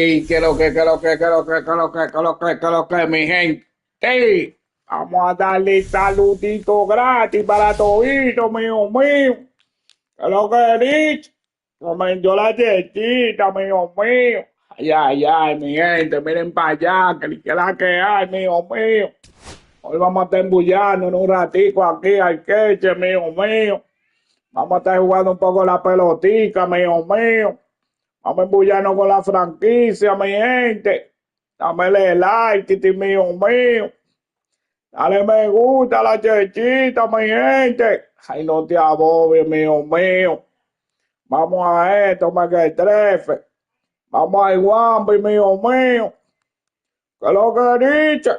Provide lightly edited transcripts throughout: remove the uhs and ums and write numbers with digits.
Y que lo que, mi gente. Vamos a darle saludito gratis para todito, mío mío. Que lo que he dicho. Comentó la chechita, mío mío. Ay, ay, ay, mi gente, miren para allá, que la que hay, mío mío. Hoy vamos a estar embullando en un ratico aquí al queche, mío mío. Vamos a estar jugando un poco la pelotica, mío mío. Vamos a embullarnos con la franquicia, mi gente. Dame like, titi mío mío. Dale me gusta a la chechita, mi gente. Ay, no te abobes, mío mío. Vamos a esto, me que trefe. Vamos al guampi, mío mío. Que lo que dice.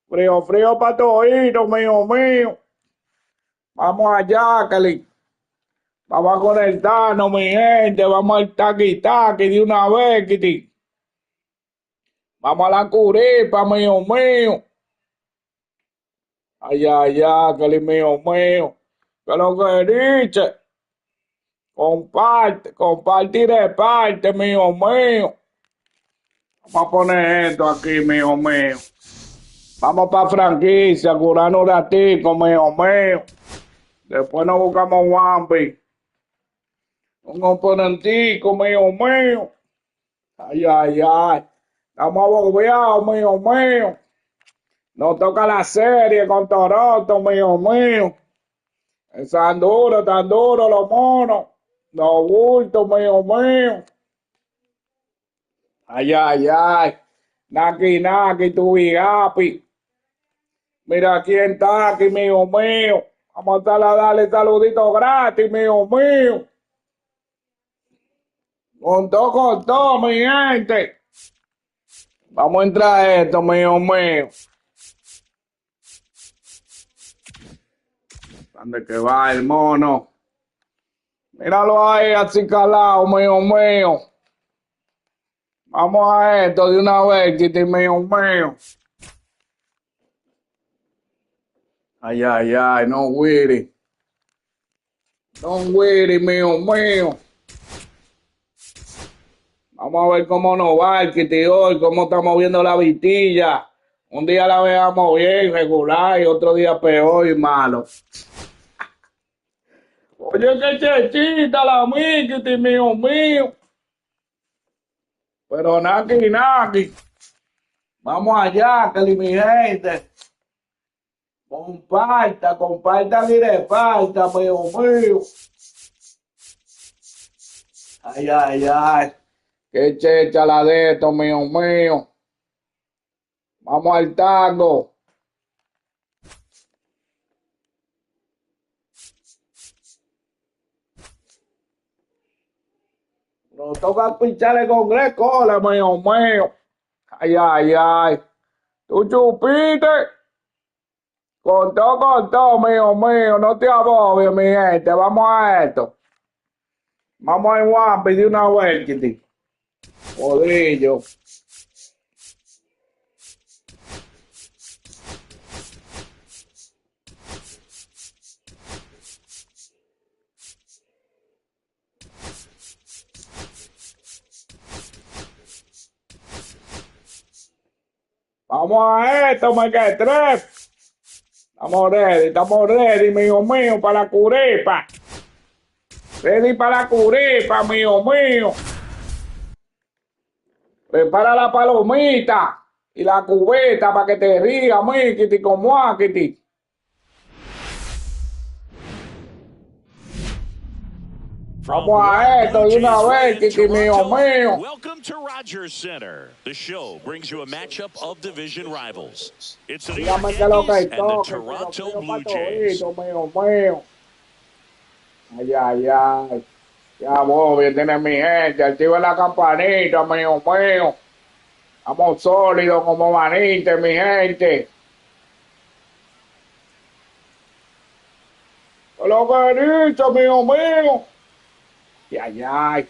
Frío, frío para todos, mío mío. Vamos allá, Jacqueline. Vamos a conectarnos, mi gente. Vamos al taqui-taqui de una vez, Kitty. Vamos a la curipa, mío mío. Ay, ay, ay, que mío mío. Que lo que dice. Comparte, comparte y reparte, mío mío. Vamos a poner esto aquí, mío mío. Vamos para franquicia, curarnos un ratico, mío mío. Después nos buscamos Wampi. Un oponentico, mío mío. Ay, ay, ay. Estamos abobeados, mío mío. Nos toca la serie con Toronto, mío mío. Están duros los monos. Los bultos, mío mío. Ay, ay, ay. Naki, naki, tu bigapi. Mira quién está aquí, mío mío. Vamos a estar a darle saluditos gratis, mío mío. Con todo, mi gente. Vamos a entrar a esto, mío mío. ¿Dónde que va el mono? Míralo ahí, así calado, mío mío. Vamos a esto de una vez, Kitty, mío mío. Ay, ay, ay, no, Willy. No, Willy, mío mío. Vamos a ver cómo nos va el Kitty hoy, cómo estamos viendo la vitilla. Un día la veamos bien, regular, y otro día peor y malo. Oye, qué chechita la mí, Kitty, mío mío. Pero naki, naki. Vamos allá, que mi gente. Comparta, compartan y reparta, mío mío. Ay, ay, ay. Qué checha la de esto, mío mío. Vamos al tango. Nos toca pincharle con Grecola, mío mío. Ay, ay, ay. Tú chupiste. Con todo, mío mío. No te abobies, mi gente. Vamos a esto. Vamos al Wampi de una vez, Kitty. Jodillo. Vamos a esto, me que tres. Estamos ready, mío mío, para la curepa. Ready para la curepa, mío mío. Prepara la palomita y la cubeta para que te rías, Kitty, como Kitty. Vamos a esto de una vez, Kitty, mío mío. Welcome to Rogers Center. The show brings you a matchup of division rivals. It's the New York Dígame que lo que Yankees and the toque, Toronto para Blue Jays. todito, mío mío. Ay, ay, ay. Ya voy, tiene mi gente. Activa la campanita, mío mío. Estamos sólidos como manite, mi gente. Que lo que he dicho, mío mío. Ay, ay, ay.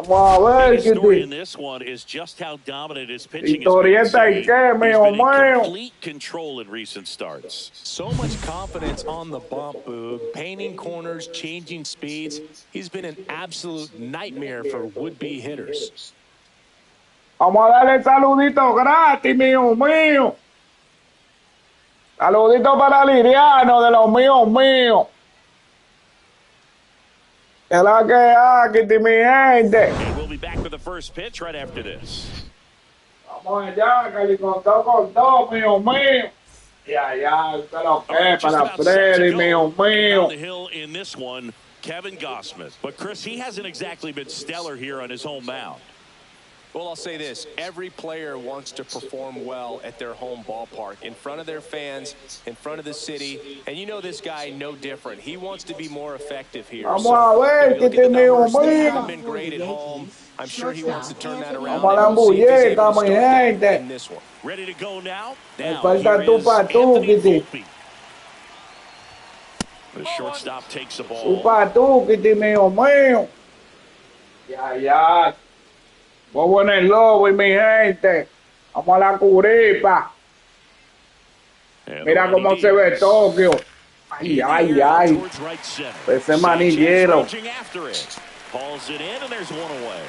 Vamos a ver, Biggest story in Kitty. this one is just how dominant his pitching has been. Historieta y qué, He's mío been in mío. complete control in recent starts. So much confidence on the bump, Boog. Painting corners, changing speeds. He's been an absolute nightmare for would-be hitters. Vamos a darle saludito gratis, mío mío. Saludito para Liriano de los míos míos. ¿Qué es la que hay, Kitty, mi gente? And we'll be back with the first pitch right after this. Vamos allá, que con todo, mío mío. Y allá, usted lo que para Freddy, mío mío. Down the hill in this one, Kevin Gossman. But Chris, he hasn't exactly been stellar here on his home mound. Well, I'll say this. Every player wants to perform well at their home ballpark, in front of their fans, in front of the city. And you know this guy no different. He wants to be more effective here. Vamos a ver, look at Kitty, the mío numbers, they mío. haven't been great at home. I'm sure he wants to turn that around. Vamos a la and we'll see if he's able ambulleta, to mi start that gente. in this one. Ready to go now? Me Now, falta here tú is pa' tú, Anthony Kitty. Volpe. The shortstop takes the Tú ball. pa' tú, Kitty, mío mío. Ya. Bobo en el lobo y mi gente. Vamos a la curipa. And Mira the cómo righty se ve deals. Tokio. Ay, ay, ay. Towards right center. Ese manillero. Sanchez reaching after it. Hauls it in, and there's one away.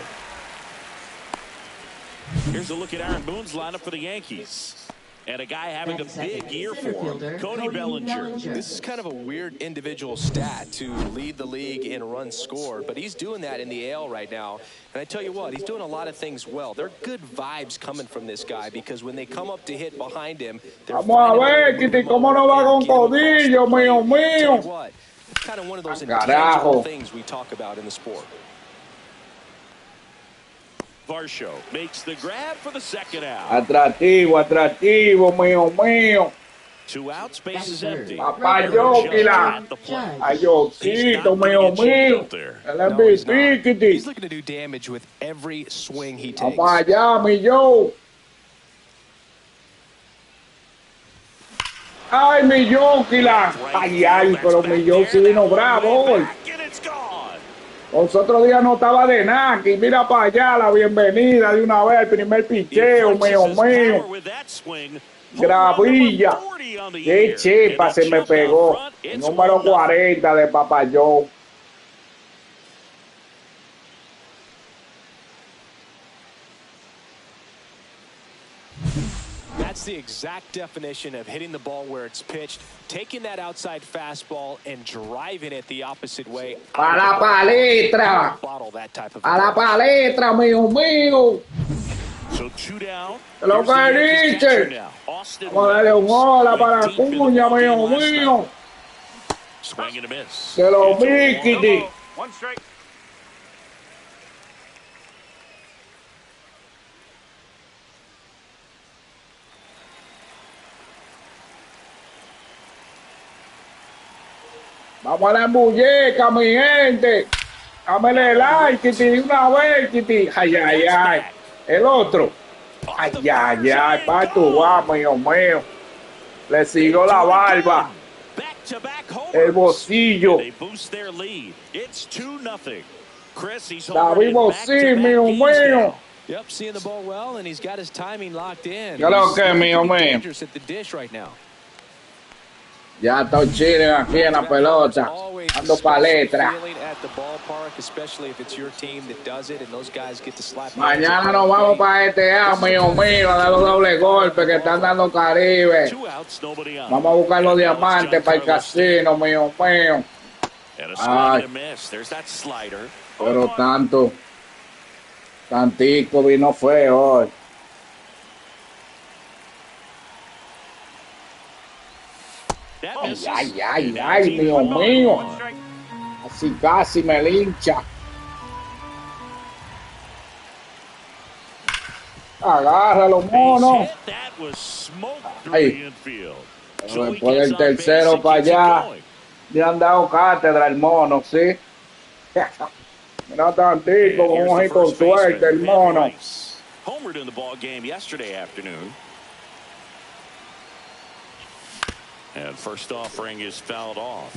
Here's a look at Aaron Boone's lineup for the Yankees. And a guy having a big year for him, Cody Bellinger. This is kind of a weird individual stat to lead the league in runs scored, but he's doing that in the AL right now. And I tell you what, he's doing a lot of things well. There are good vibes coming from this guy because when they come up to hit behind him, they're Vamos a ver, Kitty, cómo no va con Codillo, mío mío. What? It's kind of one of those Carajo. intangible things we talk about in the sport. Varsho makes the grab for the second out. Atractivo, atractivo, mío mío. 2 outs, base is empty. Papá Yoquila. Ayocito, mío mío. El No, he's MVP, not. Kitty. He's looking to do damage with every swing he takes. Vamos allá, mi yo. Ay, mi Yoquila. Ay, ay, pero mi yo sí vino bravo hoy. And it's gone. Los otros días no estaba de nada. Y mira para allá la bienvenida de una vez, el primer picheo, mío mío. Gravilla. Qué chepa se me pegó. El número 40 de Papayón. That's the exact definition of hitting the ball where it's pitched, taking that outside fastball and driving it the opposite way. A la palestra. Bottle that type of A la palestra, mío mío. So 2 down. Lo que dice. Vamos a darle un hola para Cuña, mío mío. Swing and a miss. De los Mickey. One strike. Vamos a la muñeca, mi gente. Dámele like, Kitty, una vez, Kitty. Ay, ay, ay. El otro. Ay, ay, ay. Pa' tu guapo, mío mío. Le sigo la barba. El bolsillo. They boost their lead. It's 2-0. Chris, he's David Bocín, mío mío. Yep, seeing the ball well, and he's got his timing locked in. ¿Qué lo He's que, mío looking mío? dangerous at the dish right now. Ya estoy chilling aquí en la pelota. Ando pa' letra. Mañana nos vamos para este mío mío, a dar los doble golpes que están dando Caribe. Vamos a buscar los diamantes para el casino, mío mío. Ay, pero tantico vino feo hoy. Ay, ay, ay, ay, mío mío. Así casi me lincha. Agárralo, mono. Ay. Pero después del tercero para allá, le han dado cátedra al mono, ¿sí? Mira tantito, vamos a ir con suerte, el mono. Homered in the ball game yesterday afternoon. And first offering is fouled off.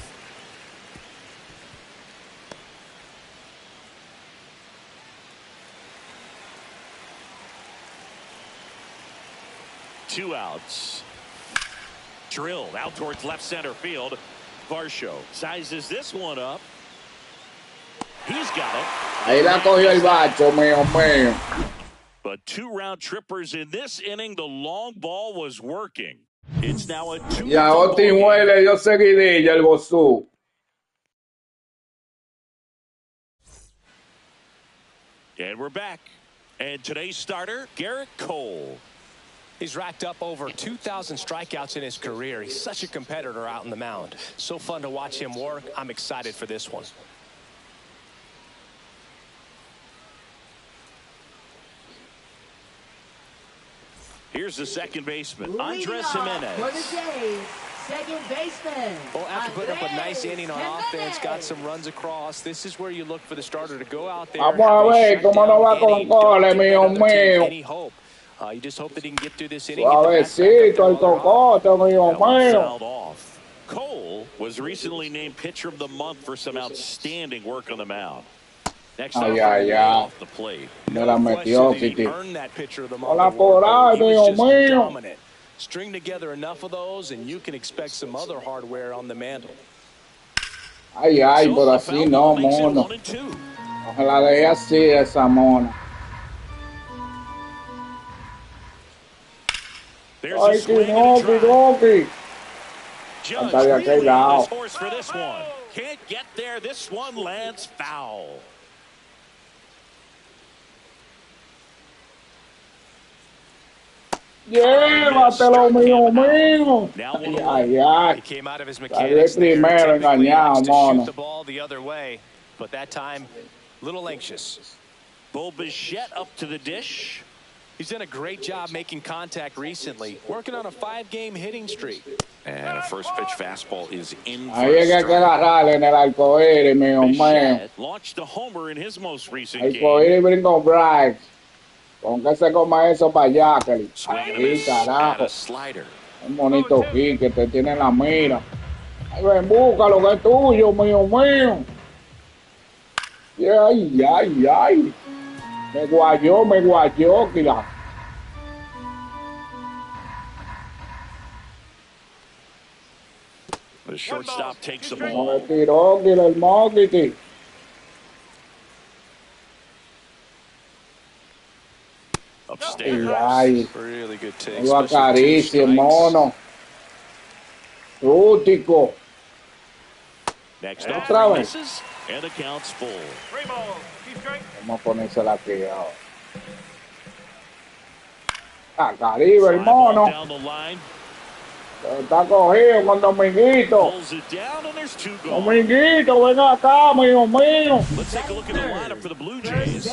2 outs. Drilled out towards left center field. Varsho sizes this one up. He's got it. Ahí la cogió el bacho, mío, mío. But 2 round trippers in this inning. The long ball was working. It's now a 2-2 Y a Otimue le dio seguidilla el Bosú. And we're back. And today's starter, Garrett Cole. He's racked up over 2,000 strikeouts in his career. He's such a competitor out in the mound. So fun to watch him work. I'm excited for this one. Here's the second baseman, Andres Jimenez. For the Jays, second baseman. Well, after putting up a nice inning on offense, got some runs across, this is where you look for the starter to go out there. Vamos a ver cómo no va con goles, mío, mío. Any hope. You just hope that he can get through this inning. Suavecito el cocote, mío, mío. Fouled off. Cole was recently named Pitcher of the Month for some outstanding work on the mound. Next off the plate. Me la metió, Kitty. Hola por ahí, mío, mío. String together enough of those, and you can expect some other hardware on the mantle. Ay, ay, pero así no, mono. Ojalá deje así esa mona. Ay, Kinoki. Hasta de aquel lado. For this one. Can't get there. This one lands foul. Llévatelo, mío, mío. Ay, ay. He came out of his Salió mechanics primero engañado, mono. the ball the other way, but that time, a little anxious. Bo Bichette up to the dish. He's done a great job making contact recently, working on a 5-game hitting streak. And a first pitch fastball is in. Ahí es que hay que agarrarle en el arcoíris, mío, mío. Launched a homer in his most recent game. Arcoíris brinco Bright. Con que se coma eso para allá, Kelly. Ahí, carajo. Un bonito hit que te tiene en la mira. Ay, ven, búscalo, que es tuyo, mío, mío. Y ay, ay, ay. Me guayó, Kila. The shortstop takes the ball. Como le tiró, Kila, el Moquiti. Upstairs. Ay, Really good take. iba carísimo, mono. Rústico. Next Otra vez. misses, and the count's full. Vamos a ponérsela aquí ahora. Ah, Caribe, el mono. Down the line. Está cogido con Dominguito. Pulls it down, and there's 2 gone. Dominguito, ven acá, mío, mío. Let's take a look at the lineup for the Blue Jays.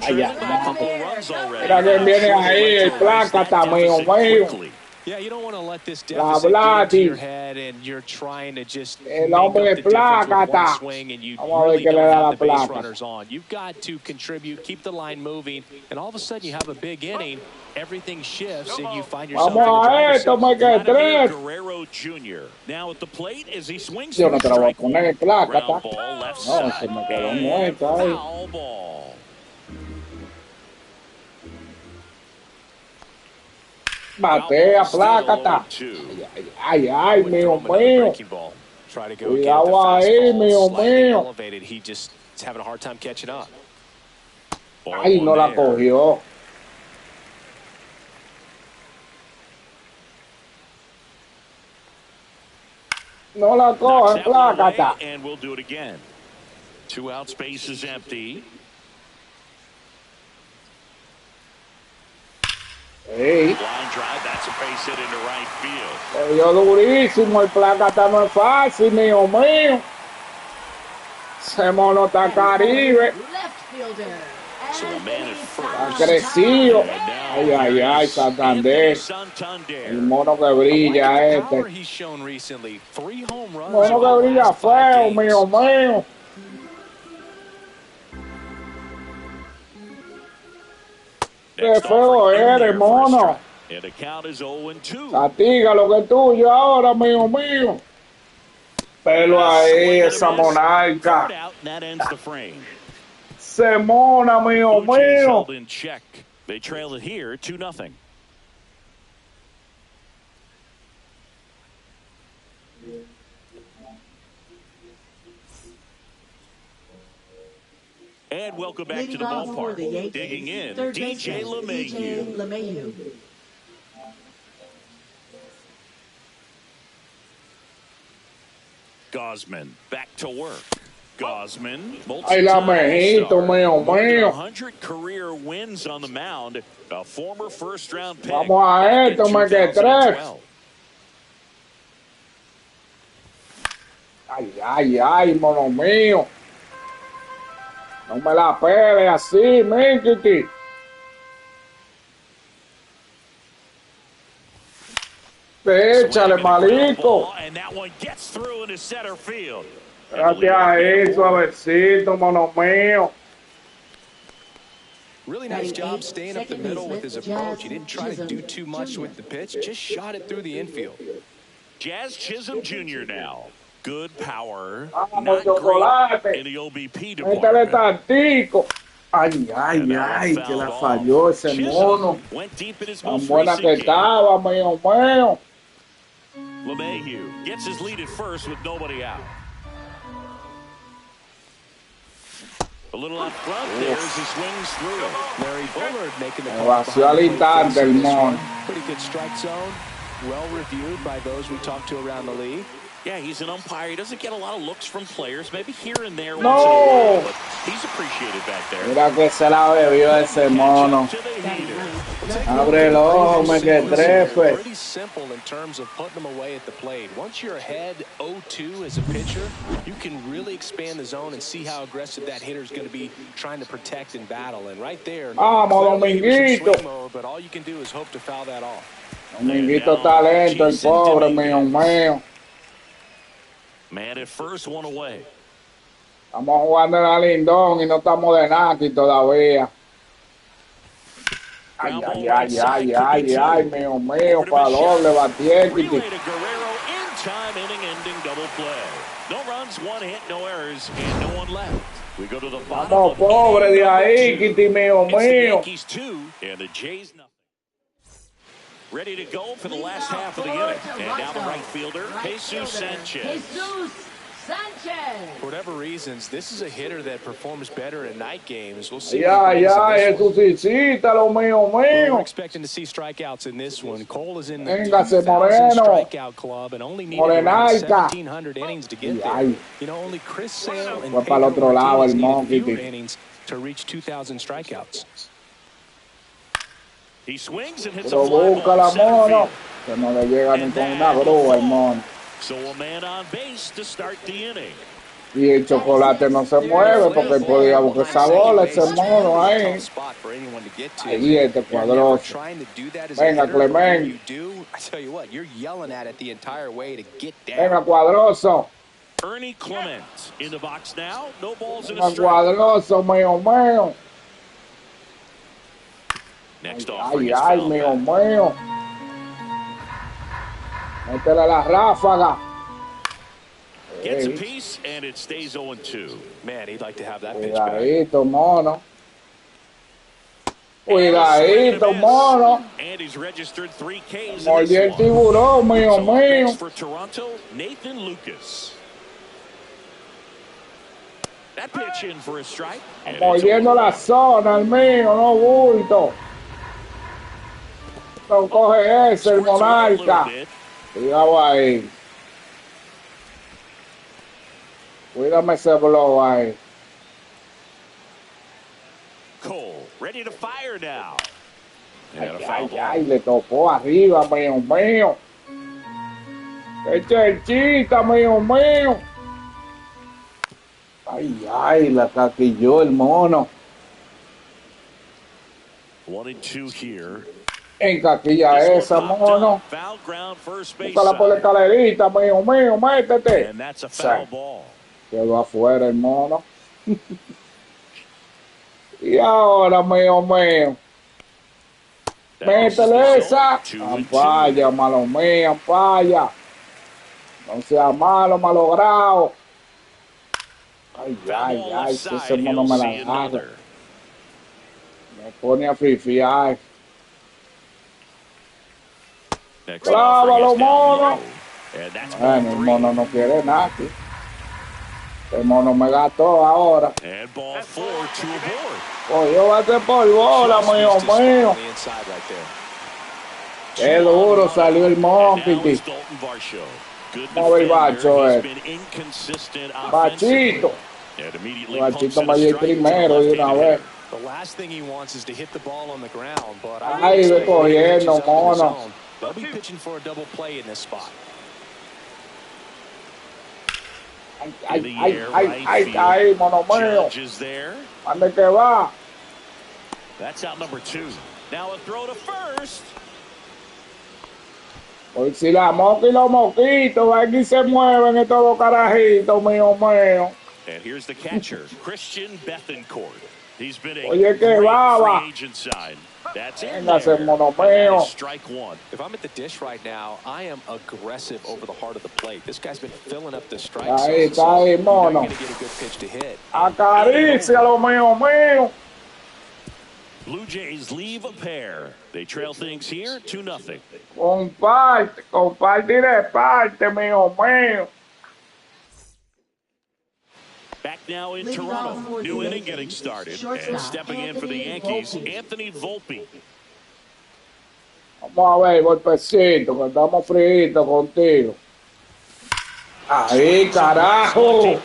Ay, ya, By a couple of runs already. mira quién viene ahí, el Plácata, mío, mío. Yeah, you don't want to let this La deficit get into your Blati. head, and you're trying to just El make up hombre the de difference with one Plácata. swing, and you Vamos a ver really qué le don't da la have the base placa. runners on. You've got to contribute, keep the line moving, and all of a sudden you have a big inning. Everything shifts, and you find yourself in the Vamos a driver's esto, seat. me quedé Vladimir tres. Guerrero Jr. Now at the plate as he swings. Yo no te la voy a strike poner en one. Plácata. Ground ball left No, side. se me quedó And muerta ahí. foul ball. Batea, Plácata. Ay, ay, mío, mío. Try to go Cuidado get the ahí, fastball mío, slightly mío. elevated. He just is having a hard time catching up. Ay, no la cogió. No la coge, Knocks that one away, Plácata. and we'll do it again. 2 outs, base is empty. Ey, Line drive, that's a base hit into right field. le dio durísimo, el Plácata no es fácil, mío, mío. Ese mono está Caribe. Left fielder. So a man at Está first. crecido. And now Ay, ay, ay, Santander. Anthony Santander. El mono que brilla I like the power este. he's shown recently. 3 home runs. Mono in que the brilla last 5 feo, games. mío, mío. Qué Next feo offering in eres, there for a mono. strike. And the count is 0-2. Catiga lo que es tuyo ahora, mío, mío. Pelo ahí, esa monarca. Third out, and that ends the frame. Se mona, mío, Blue Jays mío. held in check. They trail it here 2-0. And welcome back to Leading the off for the ballpark. Yankees, Digging in, third DJ baseman, DJ LeMahieu. LeMahieu. Gosman back to work. Gosman, Ay, la mejito, mío, more than mío. 100 career wins on the mound. A former first-round pick. Vamos a back in esto, me que 2012. Ay, ay, ay, mono mío. No me la pele así, Mickey. Échale, malito. And that one gets through into center field. Gracias ahí, suavecito, mono mío. Really nice job staying up the middle with his approach. He didn't try to do too much with the pitch, just shot it through the infield. Jazz Chisholm Jr. now. Good power. Vamos, Not chocolate. great in the OBP Métele department. tantico. Ay, ay, ay, que la falló ese mono. Went deep in his Tan most buena que recent game. estaba, mío, mío. LeMahieu gets his lead at first with nobody out. A little out front there as he swings through. Larry Bullard making the Me call vació al behind the plate instante el facing this mono. one. Pretty good strike zone. Well reviewed by those we talked to around the league. Yeah, he's an umpire. He doesn't get a lot of looks from players, maybe here and there No. once in a while, but he's appreciated back there. Mira que se la bebió ese mono. To the heater. Abre el ojo, me que trepe. Pretty simple in terms of putting them away at the plate. Once you're ahead 0-2 as a pitcher, you can really expand the zone and see how aggressive that hitter is going to be trying to protect and battle. And right there, Vamos, clearly he was in Dominguito. swing mode, but all you can do is hope to foul that off. Dominguito talento, el pobre, mío, mío. Man at first, one away. Estamos jugando en la Lindón y no estamos de nada aquí todavía. Ay, ay, ay, ay, ay, ay, mío, mío, para doble, batiente. Relay to Guerrero in time, inning-ending double play. No runs, one hit, no errors, and no one left. We go to the bottom Vamos, of pobre inning de ahí, number Kitty, mío, It's the mío. Yankees 2 and the Jays nothing. Ready to go for the last half of the inning. And now the right fielder, Jesus Sanchez. Jesus Sanchez. For whatever reasons, this is a hitter that performs better in night games. We'll see. Ay, ay, Jesucita, lo mío, We're mío. expecting to see strikeouts in this one. Cole is in the Véngase, 2,000 Moreno. strikeout club and only needed around Morenaica. 1,700 innings to get Ay, there. You know, only Chris Sale and Fue para el Pedro otro lado Martinez el needed monkey, fewer tío. innings to reach 2,000 strikeouts. He swings and hits Pero a fly busca ball la center mono. field. Que no le llega ni And con una that will grúa el fall. mono. So a man on base to start the inning. Y el chocolate no se mueve porque él podía buscar esa bola, ese mono ahí. Ahí este cuadroso. Venga, Clemente. I tell you what, you're yelling at it the entire way to get Venga, down. cuadroso. Ernie Clement in the box now. No balls in a Venga, strike. cuadroso, mío, mío. Next off, Ay, ay, mío, mío. Métele la ráfaga. gets a Ey, piece, and it stays 0-2. Man, he'd like to have that pitch back. cuidadito, mono. And a swing and a Cuidadito, miss. mono. And he's registered 3 Ks in Mordió el this one. tiburón, mío, So up mío. next for Toronto, Nathan Lucas. That pitch in for a strike. And it's Mordiendo la zona, el mío, no bulto. No coge ese, el squirts away a little monarca. bit. Cuidado ahí. Cuídame ese blow ahí. Cole ready to fire now. And a Ay, foul ay, ball. ay, le tocó arriba, mío, mío. ¡Qué chelchita, mío, mío! Ay, ay, la caquilló el mono. 1-2 here. En caquilla This esa, one popped mono. up. Foul ground, first base Búscala por la side. escalerita, mío, mío, métete. And that's a foul Sí. ball. Quedó afuera el mono. Y ahora, mío, mío. That was the Métele result. esa. 2-2. Ampaya, malo mío, ampaya. No sea malo, malogrado. Ay, Foul ay, ball ay, left si ese side, mono he'll me la see agarra. another. Me pone a frifiar. Next Clávalo, offering is down mono. low. And that's ball Bueno, el 3. mono no quiere nada aquí. El mono me gastó ahora. And ball 4 to a board. Cogió bate por bola, mío mío. Qué duro salió el monkey. Vamos a ver Bacho, Bachito. Bachito me dio primero de una vez. Ahí ve cogiendo, mono. They'll be pitching for a double play in this spot. Ay, mono mío. ¿Dónde que va? That's out number 2. Now a throw to first. Hoy si la moca y los moquitos, aquí se mueven estos dos carajitos, mío mío. And here's the catcher, Christian Bethancourt. He's been a Oye, que baba. free agent sign. That's in Venga, there. mono mío. Strike one. If I'm at the dish right now, I am aggressive over the heart of the plate. This guy's been filling up the strike zone. Ahí está ahí, mono. You're going to get a good pitch to hit. Acarícialo, mío mío. Blue Jays leave a pair. They trail things here 2-0. Comparte y reparte, mío mío. Back now in Toronto. New inning getting started. And stepping in for the Yankees, Anthony Volpe. Vamos a ver, golpecito, que estamos fritos contigo. Ahí, carajo.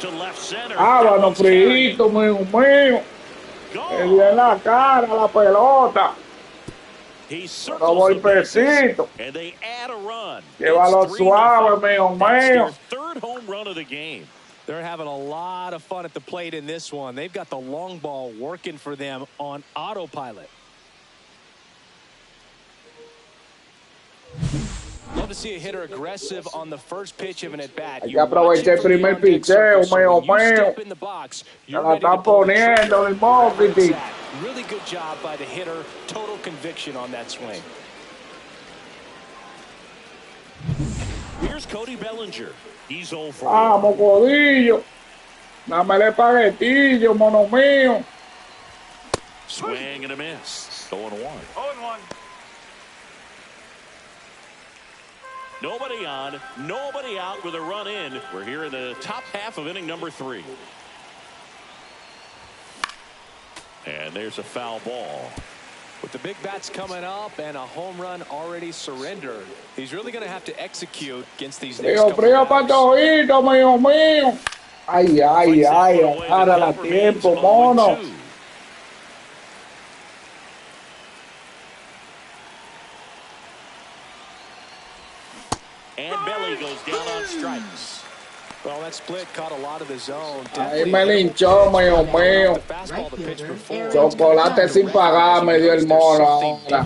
Hábano frito, mío mío. Que viene la cara, la pelota. Pero golpecito. Llévalo suave, mío mío. Third home run of the game. They're having a lot of fun at the plate in this one. They've got the long ball working for them on autopilot. Love to see a hitter aggressive on the first pitch of an at-bat. Hay que aprovechar el primer picheo, mío mío. Se la están poniendo el monkey. Really good job by the hitter. Total conviction on that swing. Here's Cody Bellinger. He's 0 for 1. Vamos, codillo. Dame el espaguetillo, mono mío. Swing and a miss. 0-1. 0-1. Nobody on, nobody out with a run in. We're here in the top half of inning number 3. And there's a foul ball. With the big bats coming up and a home run already surrendered, he's really going to have to execute against these next couple Frío, patojito, mío mío. Ay, ay, ay, agárrala tiempo, mono. And Belly goes down on strikes. Well, that split caught a lot of the zone. Ahí me linchó, mío mío. Chocolate sin pagar me dio el mono ahora.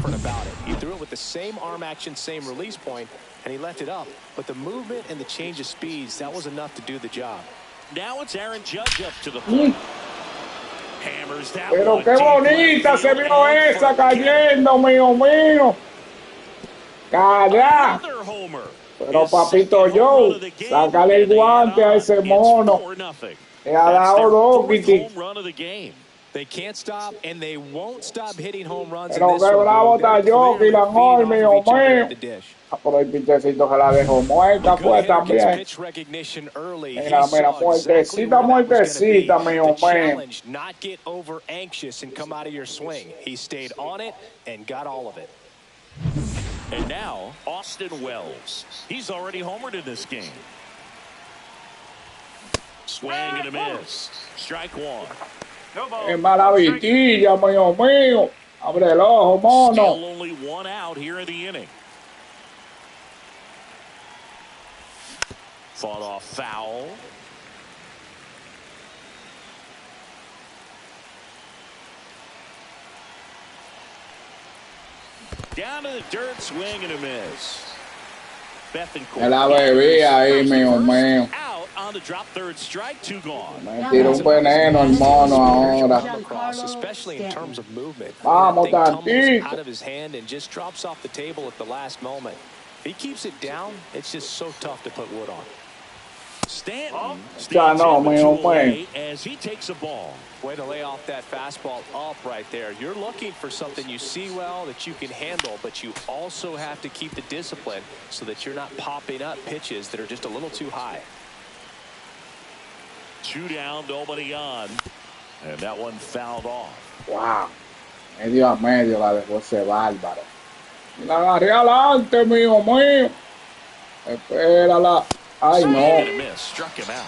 He threw it with the same arm action, same release point, and he left it up. But the movement and the change of speeds, that was enough to do the job. Now it's Aaron Judge up to the plate. Hammers that Pero one qué bonita se vio esa cayendo, mío mío. Carajo. Another homer. Pero papito Joe, sácale el guante a ese mono. Le ha dado dos, Kitty. They can't stop and they won't stop hitting home runs. Pero qué bravo está Joe, la gol, mío mío. Pero el pinchecito que la dejó muerta fue también. Mira, mira, muertecita, muertecita, mío mío. Not get over anxious and come out of your swing. He stayed on it and got all of it. And now, Austin Wells. He's already homered in this game. Swing and a miss. Strike one. Es maravilla, mío mío. Abre el ojo, mono. Still only one out here in the inning. Fought off foul. Down to the dirt, swing and a miss. Me la bebí ahí, mío mío. Out on the drop, third strike, 2 gone. Me tiró un veneno el mono ahora. Especially in terms of movement. Vamos, tantito. Out of his hand and just drops off the table at the last moment. If he keeps it down, it's just so tough to put wood on. Stanton Ya no, mío mío. as he takes a ball. Way to lay off that fastball up right there. You're looking for something you see well that you can handle, but you also have to keep the discipline so that you're not popping up pitches that are just a little too high. 2 down, nobody on. And that one fouled off. Wow. Medio a medio la dejó ese bárbaro. La agarré adelante, mío. Espérala. Ay, Swing no. and a miss. Struck him out.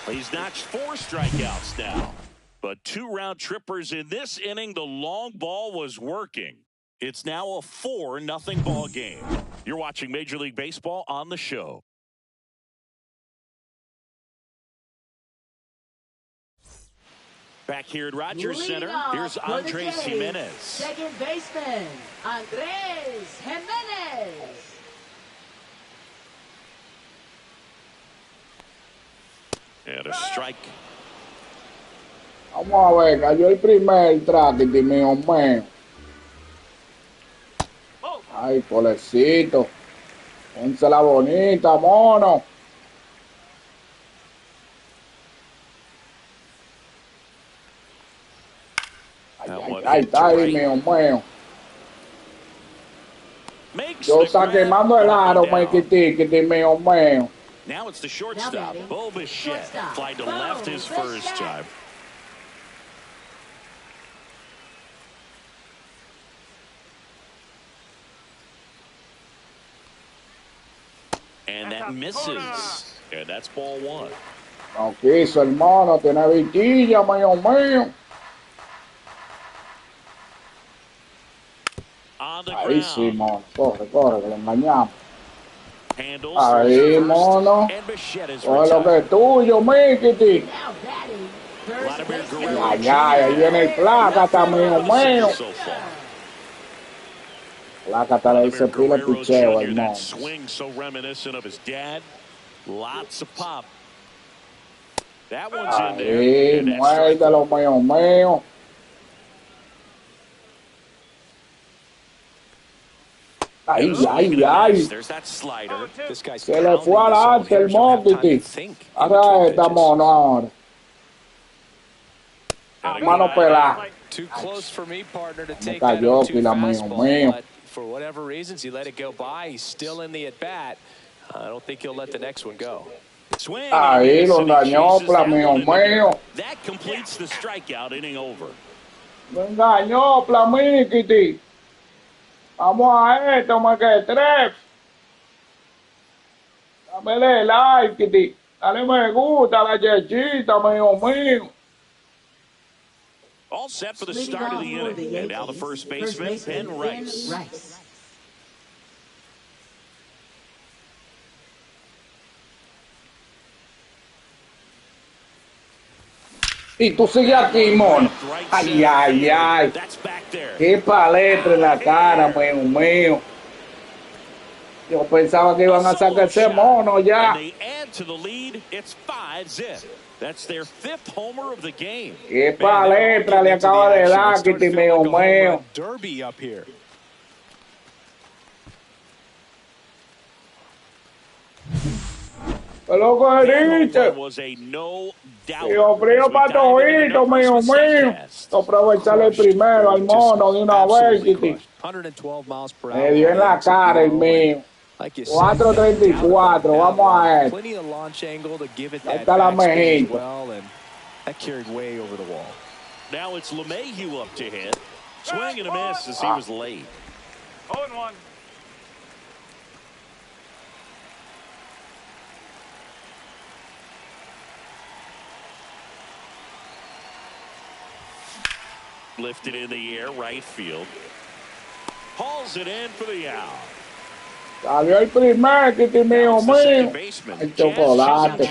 He's notched 4 strikeouts now. But 2 round trippers in this inning. The long ball was working. It's now a 4-0 ball game. You're watching Major League Baseball on the show. Back here at Rogers Center, here's Andres Jimenez. Second baseman, Andres Jimenez. And a strike. Vamos a ver, cayó el primer traque, mío. Ay, pobrecito. Pónsela bonita, mono. Ay, está ahí, mío. Yo está quemando el aro, mío. Now it's the shortstop, Bo Bichette. Fly to left his first time. And that misses. And that's ball 1. No quiso, hermano. Tiene vitilla, mío. Ahí sí, mono. Corre, que lo engañamos. Ahí, mono. Coge lo que es tuyo, Mikiti. Ay, ahí viene el Plácata, mío. Plácata le dice pila el picheo, hermano. Swing so reminiscent of his dad. Lots of pop. That one's in there. Ahí, muérdelo, mío. Ay. Se le fue adelante el Mokiti. Ahora esta mono ahora. Mano pelada. Too close for me, partner, to take that cayó, 0-2 pila, fastball, but for whatever reasons, he let it go by. He's still in the at-bat. I don't think he'll let the next one go. Swing. Ahí lo engañó, mío. That completes the strikeout inning over. Lo engañó, Mikiti. Vamos a esto, más que 3. Dame like, Kitty. Dale me gusta a la chechita, mío. All set for the start of the inning. And now the first baseman, Ben Rice. Y tú sigues aquí, mono. Ay. Qué paleta en la cara, mío. Yo pensaba que iban a sacar ese mono ya. That's their 5th homer of the game. Qué paleta le acaba de dar, Kitty, mío. Derby up here. Lo que dice. Was a no doubt. Yo frío para todito, mío. Aprovecharle el primero al mono de una vez, Kitty. 112 miles per hour. Me dio en la cara el mío. 4.34, vamos a ver. Plenty of launch angle to give it Ahí that está la backstage mejita. well, and that carried way over the wall. Now it's LeMahieu up to hit. Swing and a miss as he was late. 0-1. Lifted in the air, right field. Hauls it in for the out. Salió el primer, Kitty, mío. El chocolate.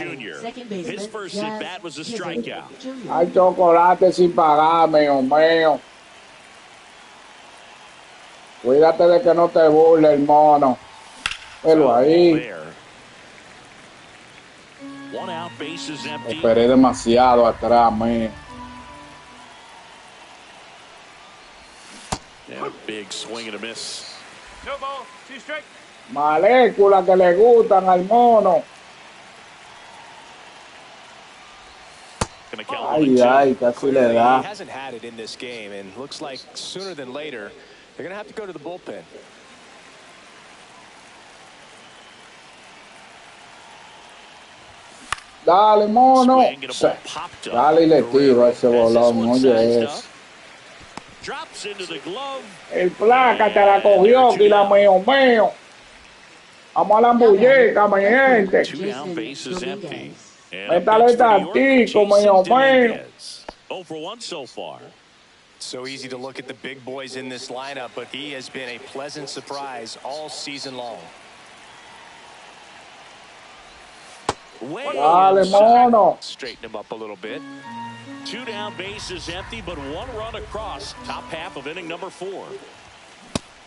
His first at bat was a strikeout. Hay chocolate sin pagar, mío. Cuídate de que no te burle el mono. Pero ahí. One out, bases empty. Esperé demasiado atrás, mío. Yeah, big swing and a miss. No ball, 2 strikes. Moléculas que le gustan al mono. Ay, casi le da. He hasn't had it in this game, and looks like sooner than later they're going to have to go to the bullpen. Dale, mono. Swing and a ball popped up. Dale y le tiro a ese Guerrero has this bolón. one Oye, sized es. up. Drops into the glove. El placa te la cogió, que la mío. Vamos a la muñeca, mi gente. 2 down, bases empty. And a Métale pitch for New York, tantico, Jason mío. Dominguez. 0 for 1 so far. So easy to look at the big boys in this lineup, but he has been a pleasant surprise all season long. Dale, mono. Straighten him up a little bit. 2 down, bases empty, but 1 run across. Top half of inning number 4.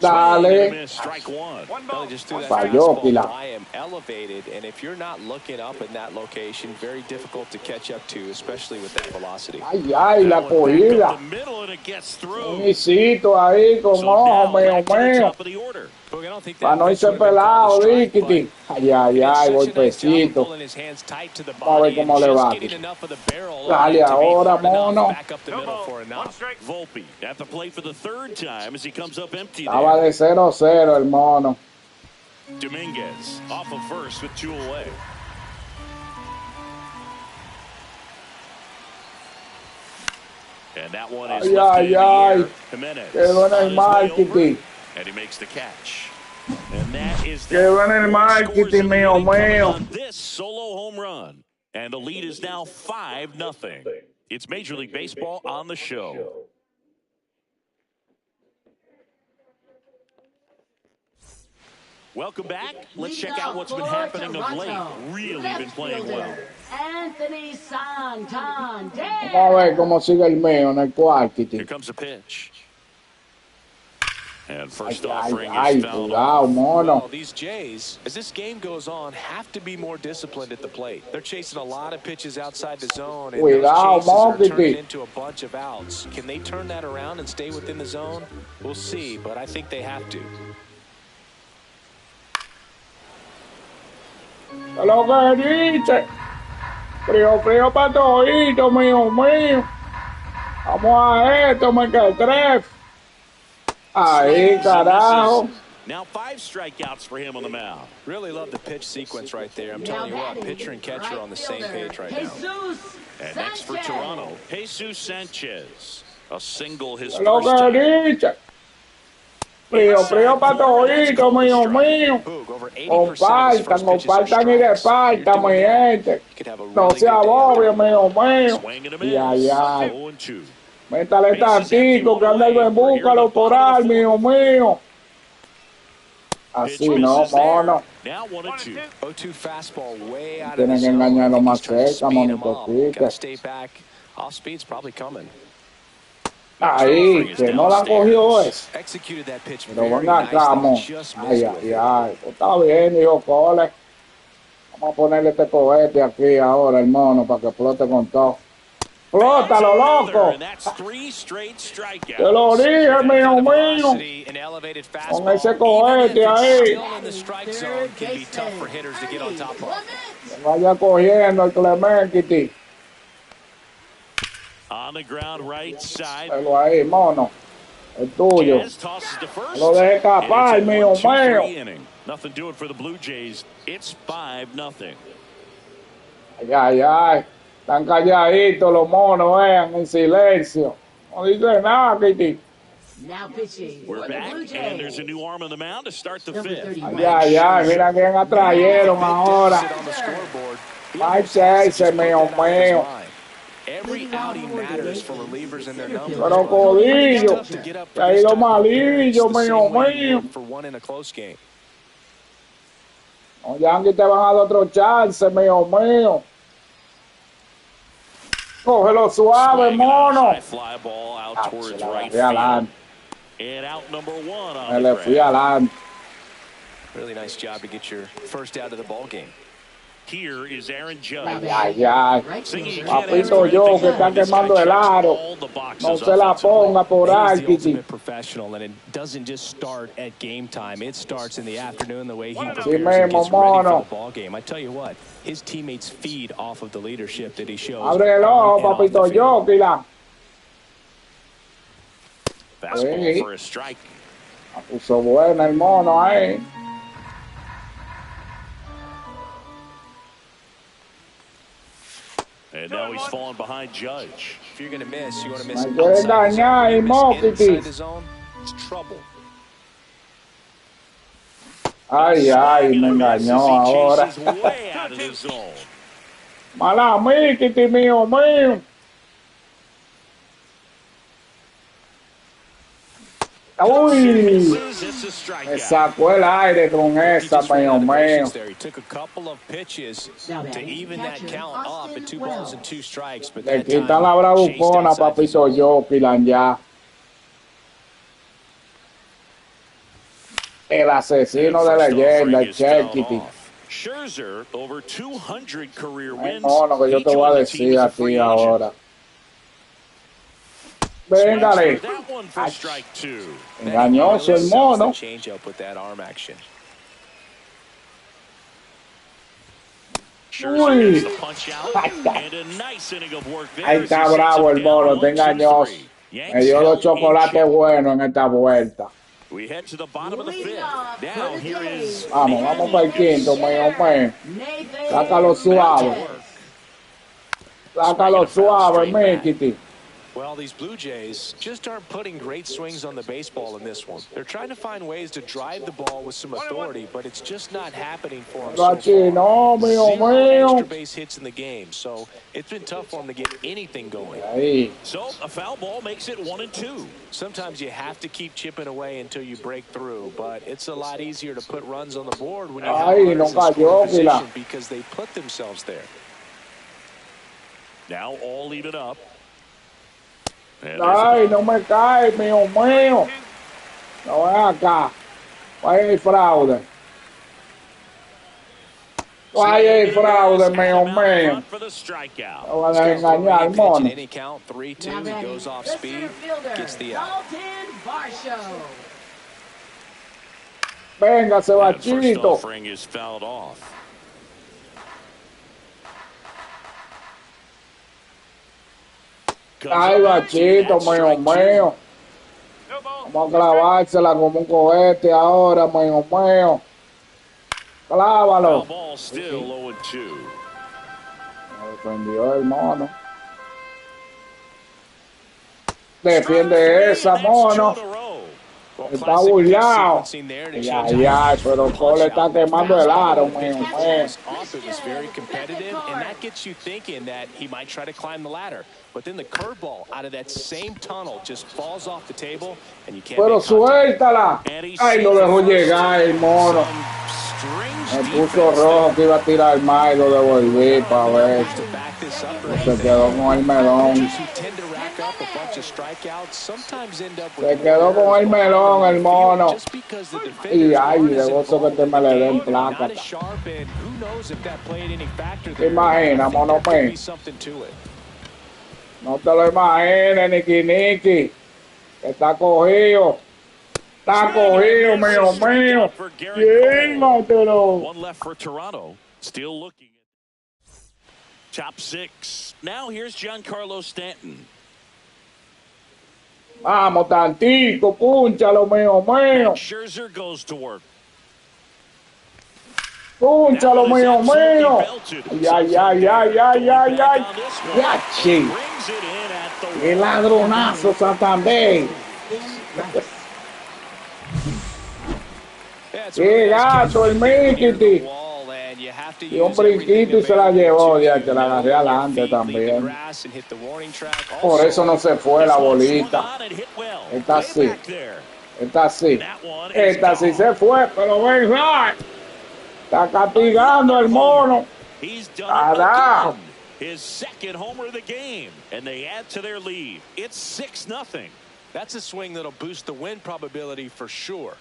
Dale. Miss, strike 1. Really just threw that Falló, fastball Pilar. by him, elevated, and if you're not looking up in that location, very difficult to catch up to, especially with that velocity. Ay, ay, la cogida. The middle and it gets through. Un hicito ahí con So ojo, now mío, back to the mío. top of the order. Boog, I don't think Para that no pitch irse would have been called pelado, a strike, Riquiti. but Ay, ay, ay, he did such a nice job of golpecito. pulling his hands tight to the Vamos a ver body and cómo le just va. getting enough of the barrel Dale on it to be ahora, hard enough mono. back up the No middle ball, for a 1 knock. strike. Volpe at the plate for the 3rd time as he comes up empty Estaba there. de 0-0 el mono. Dominguez off of first with 2 away. And that one is Ay, lifted ay, in the ay. air. Jimenez Quedó en on el his way over, marketing. and he makes the catch. And that is Quedó en el One marketing, scores in the mío, inning coming mío. on this solo home run. And the lead is now 5-0. It's Major League Baseball on the show. Welcome back. Let's check out what's been happening of late. Really been playing well. Anthony Santander. Vamos a ver cómo sigue el mío en el cuarto. Here comes a pitch. And Ay, first ay, offering ay, is fouled cuidado, off. mono. Well, these Jays, as this game goes on, have to be more disciplined at the plate. They're chasing a lot of pitches outside the zone, and those Cuidado, chases are Monkey. turning into a bunch of outs. Can they turn that around and stay within the zone? We'll see, but I think they have to. Lo que dice. Frío, frío para todito, mío, mío. Vamos a esto, me tres. Ahí, carajo. Now 5 strikeouts for him on the mound. Really love the pitch sequence right there. I'm telling you what, pitcher and catcher are on the same page right now. Jesus And next for Sanchez. Toronto, Jesus Sanchez. A single his Lo first que time. dice. Frío, frío para todito, mío, mío. Boog, over 80% of his first pitches are Compartan y strikes. You're repartan, mi doing that, gente. you could have a No really se good day agobie, after. mío, mío. Swing and a Y miss. ay, ay. 0-2. Métale tantico, que anda el búscalo por ahí, mío, mío. Pitch Así no, misses there. mono. Now 1-2. 0-2 fastball way out of Tienen the que zone. engañarlo I think más he's trying to cerca, speed him monito, up. quita. Gotta stay back. Off speed's probably coming. Ahí, que no la cogió es. Executed that pitch Pero very venga acá, nicely, mon. just Ay, missed with ay, it. ay. Pues está bien, hijo, cole. Vamos a ponerle este cohete aquí ahora, el mono, para que explote con todo. ¡Explótalo, loco! And that's 3 straight strikeouts. Te lo dije, mío, mío. Velocity, an elevated Con fastball, ese even cohete if it's ahí. still in the strike zone, can be tough for hitters to get on top of. Vaya cogiendo el Clemente. On the ground right side. Pero ahí, mono. El tuyo. Jazz tosses to first. Lo deje escapar, And it's a mío, 1-2-3 mío. inning. Nothing doing for the Blue Jays. It's 5-0. Ay, ay, ay. Están calladitos los monos, vean, en silencio. No dice nada, Kitty. Now pitching We're for the back, Blue and there's a Jays. new arm on the mound to start the Number 5th. 31. Ay, ay, ay. Mira quién atrayeron ahora. Sit on the scoreboard. He Mike almost has to just Chase, put mío, that out of his mío. mind. Every outing matters for relievers and their numbers. Pero codillo. Tough to get up Se for ha this ido type of appearance malillo, the mío, same way you mío. would for one in a close game. Los Yankees te van a dar otro chance, mío, mío. Cógelo suave, Swinging on a mono. high fly ball out Ah, towards se la right bajé adelante. field. And out number 1 on Me the le fui ground. adelante. Really nice job to get your first out of the ball game. Here is Aaron Judge. Ay, ay. Right Singing, fielder. you can't ask Papito for yo, anything que more. está This guy quemando el checks aro. all the boxes No se la offensively. ponga por ahí, He's the Kitty. ultimate professional, and it doesn't just start at game time. It starts in the afternoon, the way he prepares Sí and mismo, gets ready mono. for the ball game. I tell you what, his teammates feed off of the leadership that he shows. Abre el on ojo, and off papito the field. yo, Kila. Fastball Sí. for a strike. La puso buena el mono ahí. And now he's fallen behind Judge. If you're going to miss, you want to miss Me quiere outside the zone. engañar, You miss Mokiti. inside the zone, it's trouble. Ay, ay, me engañó ahora. Way out of the zone. Mala Mokiti, mío, mío. Uy, me sacó el aire con esa, mío, mío. He took a couple of pitches to even that count up at 2 balls and 2 strikes, but Le that time quitan la bravucona, chased outside the papito zone. Yokilan ya. El asesino de leyenda, el Cherkity. Scherzer over 200 career Ay, wins. mono, que yo te voy a decir a ti ahora. Véngale. That one for strike 2. Engañoso el mono. Change up with that arm action. Scherzer gets the punch out, and a nice inning of work there. Ahí está bravo el mono, está engañoso. Me dio los chocolates buenos en esta vuelta. We head to the bottom of the 5th. Now here is Vamos para el quinto, mío, mío. Sácalo suave. Sácalo suave, Mokiti. Well, these Blue Jays just aren't putting great swings on the baseball in this one. They're trying to find ways to drive the ball with some authority, but it's just not happening for them so far. No, mío, Zero mío. extra base hits in the game, so it's been tough for them to get anything going. Ahí. So a foul ball makes it 1-2. Sometimes you have to keep chipping away until you break through, but it's a lot easier to put runs on the board when you have Ay, runners no in scoring cayó, position because they put themselves there. Now all even up. Ay, no me cae, mío, mío. No ven acá. Vaya el fraude. Vaya el fraude, mío, mío. No van a engañar, mono. Any count, 3-2, he goes off speed, gets the out. Venga, First Sebachito. offering is fouled off. Ay, bachito, mío, mío. Vamos a clavársela como un cohete ahora, mío, mío. Clávalo. Ball still 0-2. Me defendió el mono. Defiende esa, mono. Está burlado. Ya, pero Cole está quemando el aro, mío, mío. Was very competitive, and that gets you thinking that he might try to climb the ladder. But then the curveball out of that same tunnel just falls off the table, and you can't. Pero suéltala. Ay, lo dejó llegar el mono. Me puso rojo que iba a tirar más y lo devolví para ver. Se quedó con el melón. Se quedó con el melón el mono. Y ay, de gozo que te me le den placa. ¿Te imaginas, mono me? No te lo imagines, Niki Niki. Está cogido. Está cogido, mío, mío. Llévatelo. One left for Toronto. Still looking. Top 6. Now here's Giancarlo Stanton. Vamos, tantito, púnchalo, mío, mío. Scherzer goes to work. Púnchalo, mío, mío. Ay, ay, ay, ay, ay, ay. Ya, chi. Qué ladronazo, Santander. Qué gato el Mokiti. Y un brinquito y se la llevó, ya que la agarré adelante también. Por eso no se fue la bolita. Esta sí. Esta sí. Esta sí se fue, pero ven, está castigando el mono. Carajo. His second homer of the game, and they add to their lead. It's 6-0. That's a swing that'll boost the win probability for sure.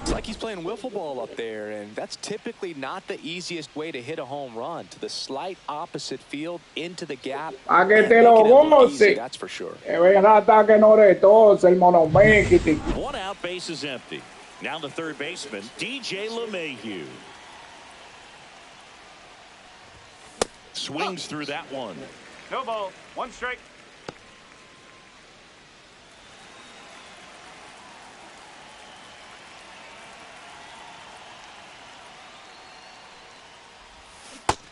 It's like he's playing wiffle ball up there, and that's typically not the easiest way to hit a home run. To the slight opposite field, into the gap. A que te lo goce. That's for sure. Que venga que no retorce el mono Mokiti. One out, base is empty. Now the third baseman, DJ LeMahieu. Swings through that one. No ball. 1 strike.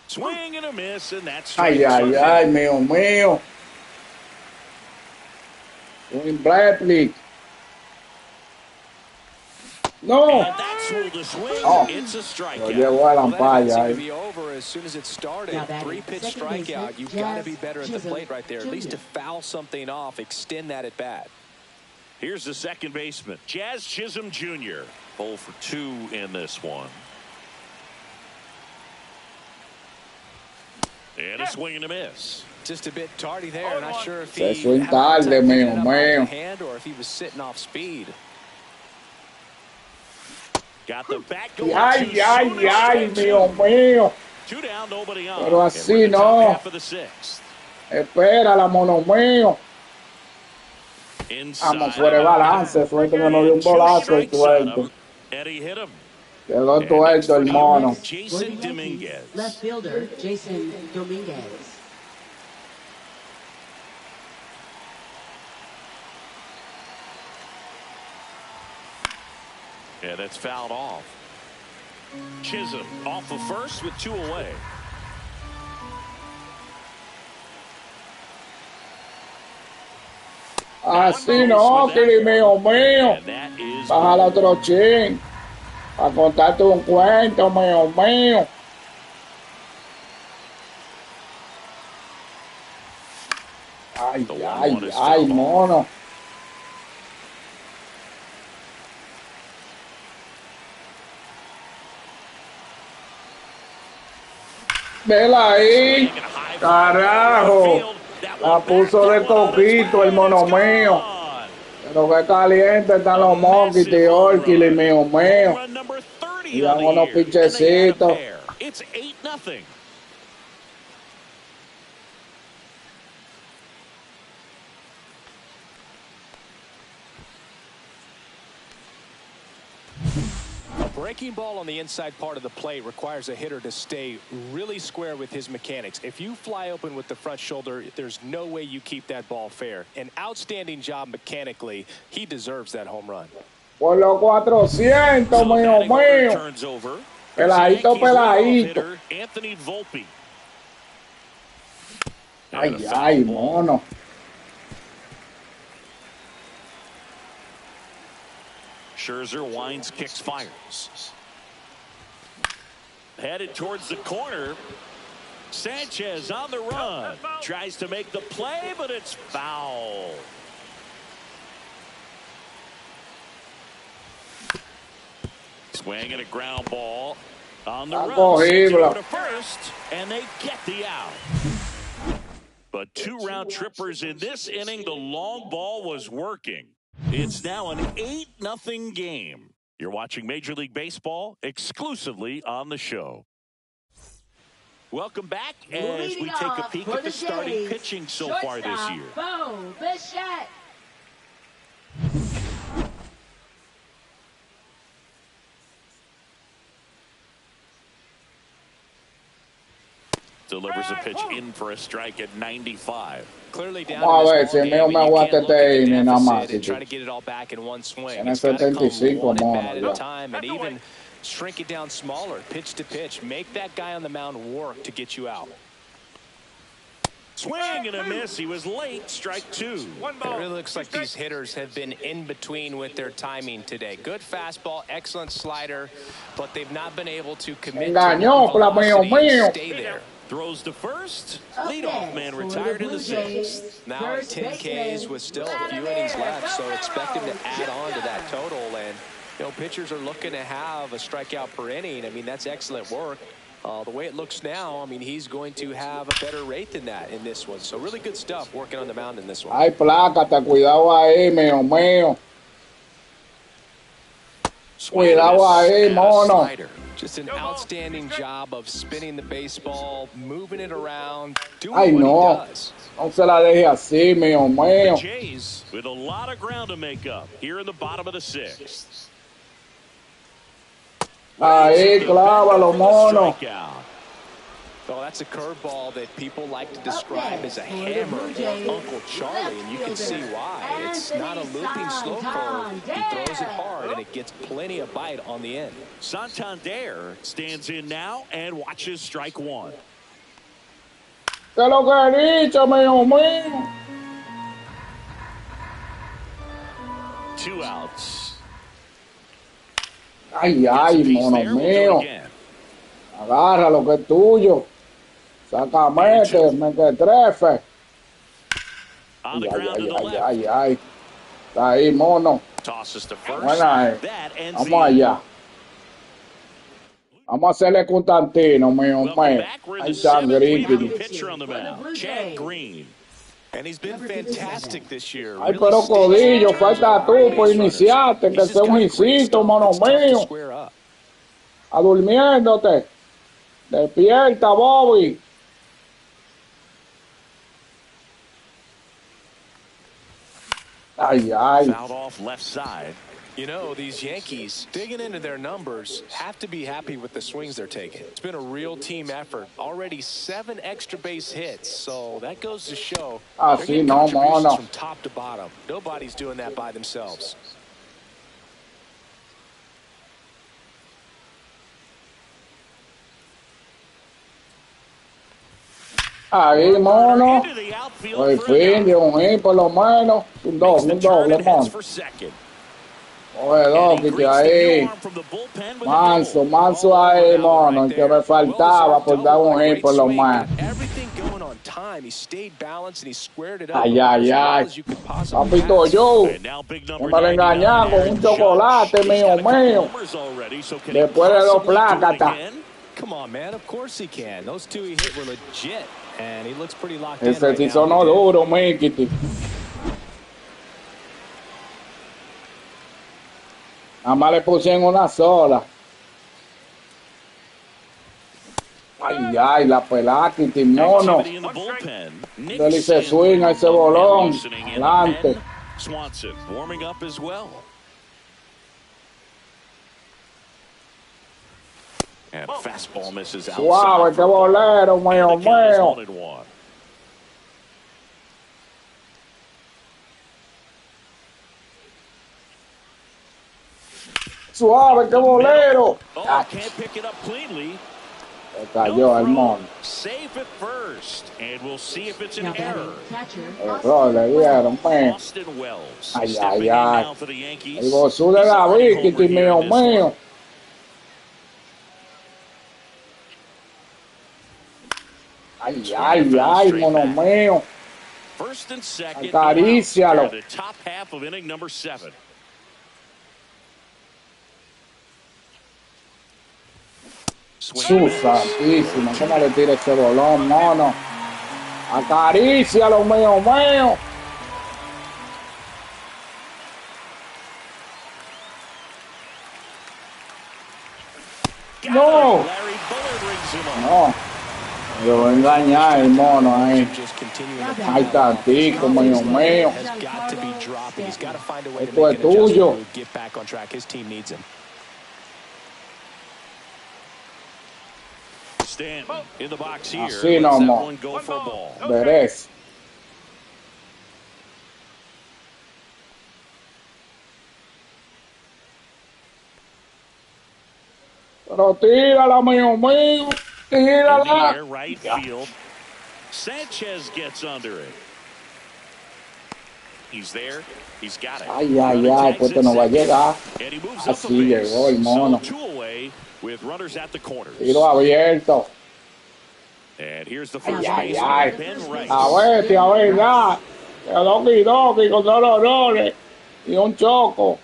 Swing and a miss, and that's Ay, straight ay, two. ay, mío, mío. Win Bradley. No. And that's ruled a swing. Oh. It's a Lo strikeout. llevó a la Well, that at seemed ampalla to ahí. be over as soon as it started. Now batting, 3-pitch second strikeout. baseman, You've got to Jazz be better at the Chisholm plate right there. At least Jr. to foul something off, extend that at bat. Here's the second baseman, Jazz Chisholm Jr. 0 for 2 in this one. And a swing and a miss. Just a bit tardy there. Not sure if Se he swing had a hard tarde, time picking mío, it up off mío. the hand or if he was sitting off speed. Got the bat going. Ay, to ay, Soto, ay, strike mío, two. mío. 2 down, nobody on. Pero And así we're in the top no. half of the sixth. Espera, la mono mío. Inside. Vamos, fuera de balance. Suerte que nos dio un Two bolazo y strikes on tuerto. him. Eddie hit him. Quedó And next tuerto for el the mono. Yankees, Jason For the Yankees, Dominguez. left fielder Jason Dominguez. Yeah, that's fouled off. Chisholm off of first with 2 away. Así no, Kili, mío, mío. And that is Bájale otro chin. Para contarte un cuento, mío, mío. Ay, The ay, 1-1 is ay, fouled off. mono. Vela ahí. Carajo. La puso de coquito el mono mío. Pero que caliente están los monkeys de Orkili, mío, mío. Run number 30 Y dan on the unos year, and they add a pichecitos. pair. It's 8-0. A breaking ball on the inside part of the plate requires a hitter to stay really square with his mechanics. If you fly open with the front shoulder, there's no way you keep that ball fair. An outstanding job mechanically. He deserves that home run. Por los 400, So mío, batting order mío. turns over. Peladito, Yankees leadoff peladito. hitter, Anthony Volpe. Ay, And a foul ay, ball. mono. Scherzer winds, kicks, fires. Headed towards the corner. Sanchez on the run. Tries to make the play, but it's foul. Swing and a ground ball on the run. Sends it over to first, and they get the out. But 2 round trippers in this inning. The long ball was working. It's now an 8-0 game. You're watching Major League Baseball exclusively on the show. Welcome back as we take a peek at the starting pitching so far this year. Bo Bichette. Delivers a pitch in for a strike at 95. Clearly down Vamos a ver in si this el ball mío game, me and you aguanta can't look at este the inning nada más. deficit and try to get it all back in one swing. Tiene It's got to come 75 one at monos bat at ya. a time, and even shrink it down smaller, pitch to pitch. Make that guy on the mound work to get you out. Swing and a miss. He was late. Strike 2. It really looks like these hitters have been in between with their timing today. Good fastball, excellent slider, but they've not been able to commit to Engañó, one mío, velocity mío. and stay there. Throws to first. Up Leadoff next man for retired in the Blue Jays, 6th. Now at first 10 Ks baseman, with still a few Vladimir innings left, so Guerrero expect him to add on to Jr. that total. And, you know, pitchers are looking to have a strikeout per inning. I mean, that's excellent work. The way it looks now, I mean, he's going to have a better rate than that in this one. So really good stuff working on the mound in this one. Ay, plácate, cuidado ahí, mío, mío. Cuidado ahí, mono. Just an outstanding job of spinning the baseball, moving it around, doing Ay, what no. he does. No se la deje así, mío, The mío. Jays with a lot of ground to make up here in the bottom of the 6th. Ahí, clávalo, mono. Strikeout. Well, that's a curveball that people like to describe as a hammer or Uncle Charlie, and you can see why. It's not a looping slow curve. He throws it hard, and it gets plenty of bite on the end. Santander stands in now and watches strike 1. ¿Qué es lo que he dicho, mío mío? 2 outs. Ay, ay, mono mío. Agarra lo que es tuyo. Sácame, me que trefe. On the Ay, ground to the ay, left. ay, ay. Está ahí, mono. Tosses to first. Buena, That ends vamos the allá. Vamos a hacerle Constantino, mío Welcome mío. back. We're in Ahí the está, 7th. We have a Green. pitcher on the mound, Chad Green. And he's been fantastic this year. Ay, Really pero steady Codillo, in terms falta of tú base por runners. iniciarte, que He's sea just un got great hijito, stuff mono that's tough to mío. square up. A durmiéndote. Despierta, Bobby. Ay, ay. Fouled off left side. You know, these Yankees, digging into their numbers, have to be happy with the swings they're taking. It's been a real team effort. Already 7 extra base hits, so that goes to show they're Así getting no, contributions mono. from top to bottom. Nobody's doing that by themselves. Ahí, mono. Into the outfield Al for a fin, de out. un hit por lo menos. Un Makes the turn doble, and heads mono. for second. Oye, And he Doki, greets the ahí. new arm from the bullpen with a Manso, double. manso ahí, mono. El que me faltaba por dar un hit por lo menos. Everything going on time. He stayed balanced and he squared it up Ay, about ay, as well ay. as you could possibly Papito, ask. yo. And now big Que number me lo 99, engañaron con Aaron un chocolate, Judge. He's mío got a couple mío. homers already, so can he Después de dos possibly do it plácatas. again? Come on, man. Of course he can. Those two he hit were legit, and he looks pretty locked in Ese right sí now. sonó duro, Mikiti. Nada más le pusieron una sola. Ay, ay, la pelada, Kitty, mono. Activity in the bullpen. Nick Dele ese Stanley swing a ese bolón. loosening in the Adelante. pen. Swanson warming up as well. And fastball misses outside. Suave, qué bolero, mío And the count is mío. 1-1. Suave, qué bolero. Oh, Ah, can't pick it up cleanly. se cayó el mono. Safe at first. And we'll see if it's an Now error. batting, catcher, Error le dieron, man. Austin Wells. Ay, stepping ay, in ay. now for the Yankees. El gozú de He's already David, Kitty, homered here mío in this one. mío. Ay, ay, ay, mono mío. First and second. Acarícialo. The top half of inning number 7. Su santísimo, ¿cómo le tira ese bolón, mono? Acarícialo, mío mío. No, Larry Bullard rings him up. no. Lo voy a engañar el mono ahí. Just continuing now to Ay, tantico, mío mío. has got to be dropping. He's got to find a way to Esto make es an adjustment tuyo. to get back on track. His team needs him. Stanton in the box here. Así Lets that nomás. one go for a ball. Verés. Pero tírala, mío mío. In the Tírala. air, right field. Sanchez gets under it. He's there. He's got it. Ay, ay, ay, pues esto no va a llegar. And he moves up the Así base. llegó el mono. So 2 away with runners at the corners. Tiro abierto. And here's the first Ay, baseman, ay. Ben Rice. A ver, tía, verdad. Doki Doki con dos honores y un choco.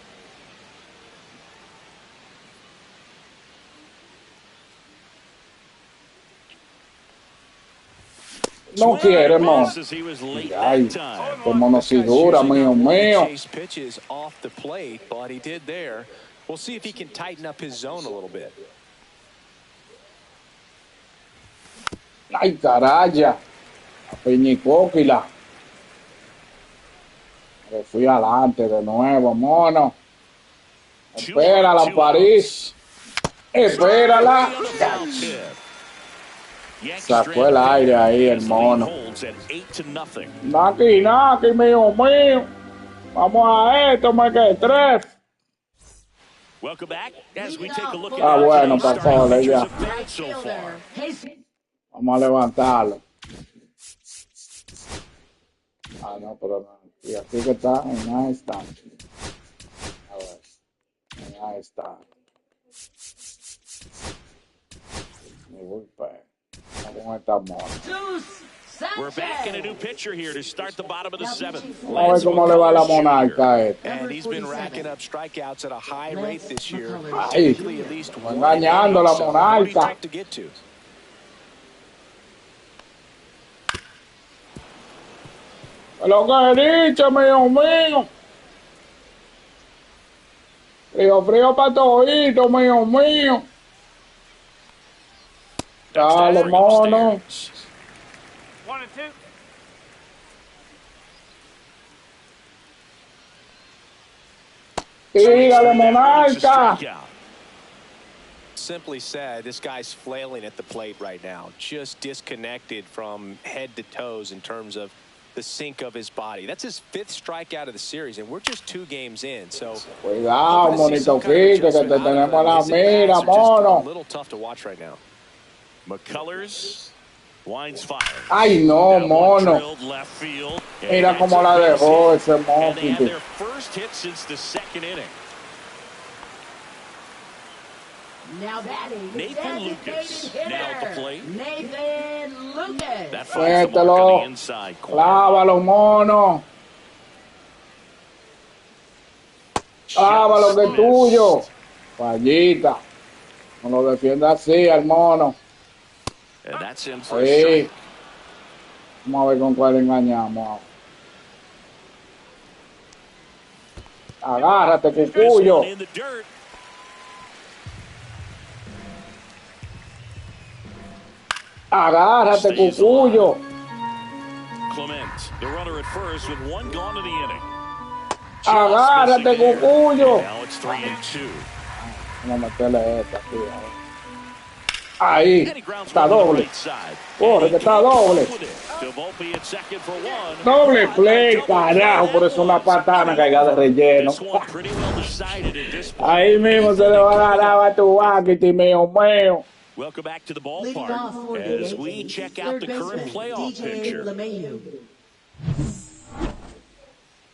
No quiere, mono. Misses, he was late Ay, that time. como no si dura, mío mío. Chase pitches off the plate, but he did there. We'll see if he can tighten up his zone a little bit. Ay, caraya. A Peñicóquila. Me fui adelante de nuevo, mono. Espérala, París. Espérala. Sacó el aire ahí, el mono. Naki, Naki, mío mío. Vamos a esto, me quedé 3. Welcome back as we take a look at Ah, bueno, today's pasó, starting ya. pitchers of the night so far. fielder, Jason Vamos a levantarlo. Ah, no, pero no. Y aquí que está, en ahí está. A ver, en ahí está. Mi bullpen. Vamos con esta mona. Deuce We're back in a new Sanchez. pitcher here to start the bottom of the seventh. Vamos a ver cómo le va a la monarca esta. And he's been racking up strikeouts at a high rate this year. Ay, Typically at least estamos one engañando a inning, la so pretty monarca. tough to get to. Lo que he dicho, mío mío. Frío, frío para todito, mío mío. Dale, mono. 1 and 2. Tírale, monarca. Simply said, this guy's flailing at the plate right now, just disconnected from head to toes in terms of the sink of his body. That's his 5th strikeout of the series, and we're just 2 games in. So, Cuidado, monito kind of fique, que te adjustment out of tenemos him. la His mira, at-bats are just a mono. little tough to watch right now. McCullers winds fire. Ay, no, That one mono. drilled left field. Mira And cómo it's a la base dejó hit. ese And they have monstruo. their first hit since the 2nd inning. Now batting. Nathan Lucas now at the plate. Nathan Lucas. That finds the mark on Suéltalo. the inside corner. Clávalo, mono. Clávalo, que es tuyo. Fallita. No lo defienda así al mono. And that's in for a Sí. strike. Vamos a ver con cuál engañamos. Agárrate, This cucuyo. one in the dirt. Agárrate, Stays cucuyo. Clement, the runner at first with 1 gone in the inning. Agárrate, Just missing there. cucuyo. Now it's 3 and 2. Vamos a meterle esta aquí. Ahí. And he grounds Está one to the doble. right side. Corre, And que he está can't doble. come up with it. To Volpe at second for 1. Doble play, carajo. Por eso una patana caiga de relleno. This one pretty well decided at this point. Ahí mismo se le va a ganar a tu Bakiti, mío mío. Welcome back to the Leading off ballpark for the as we Yankees, check out the third current baseman, playoff DJ picture. LeMahieu.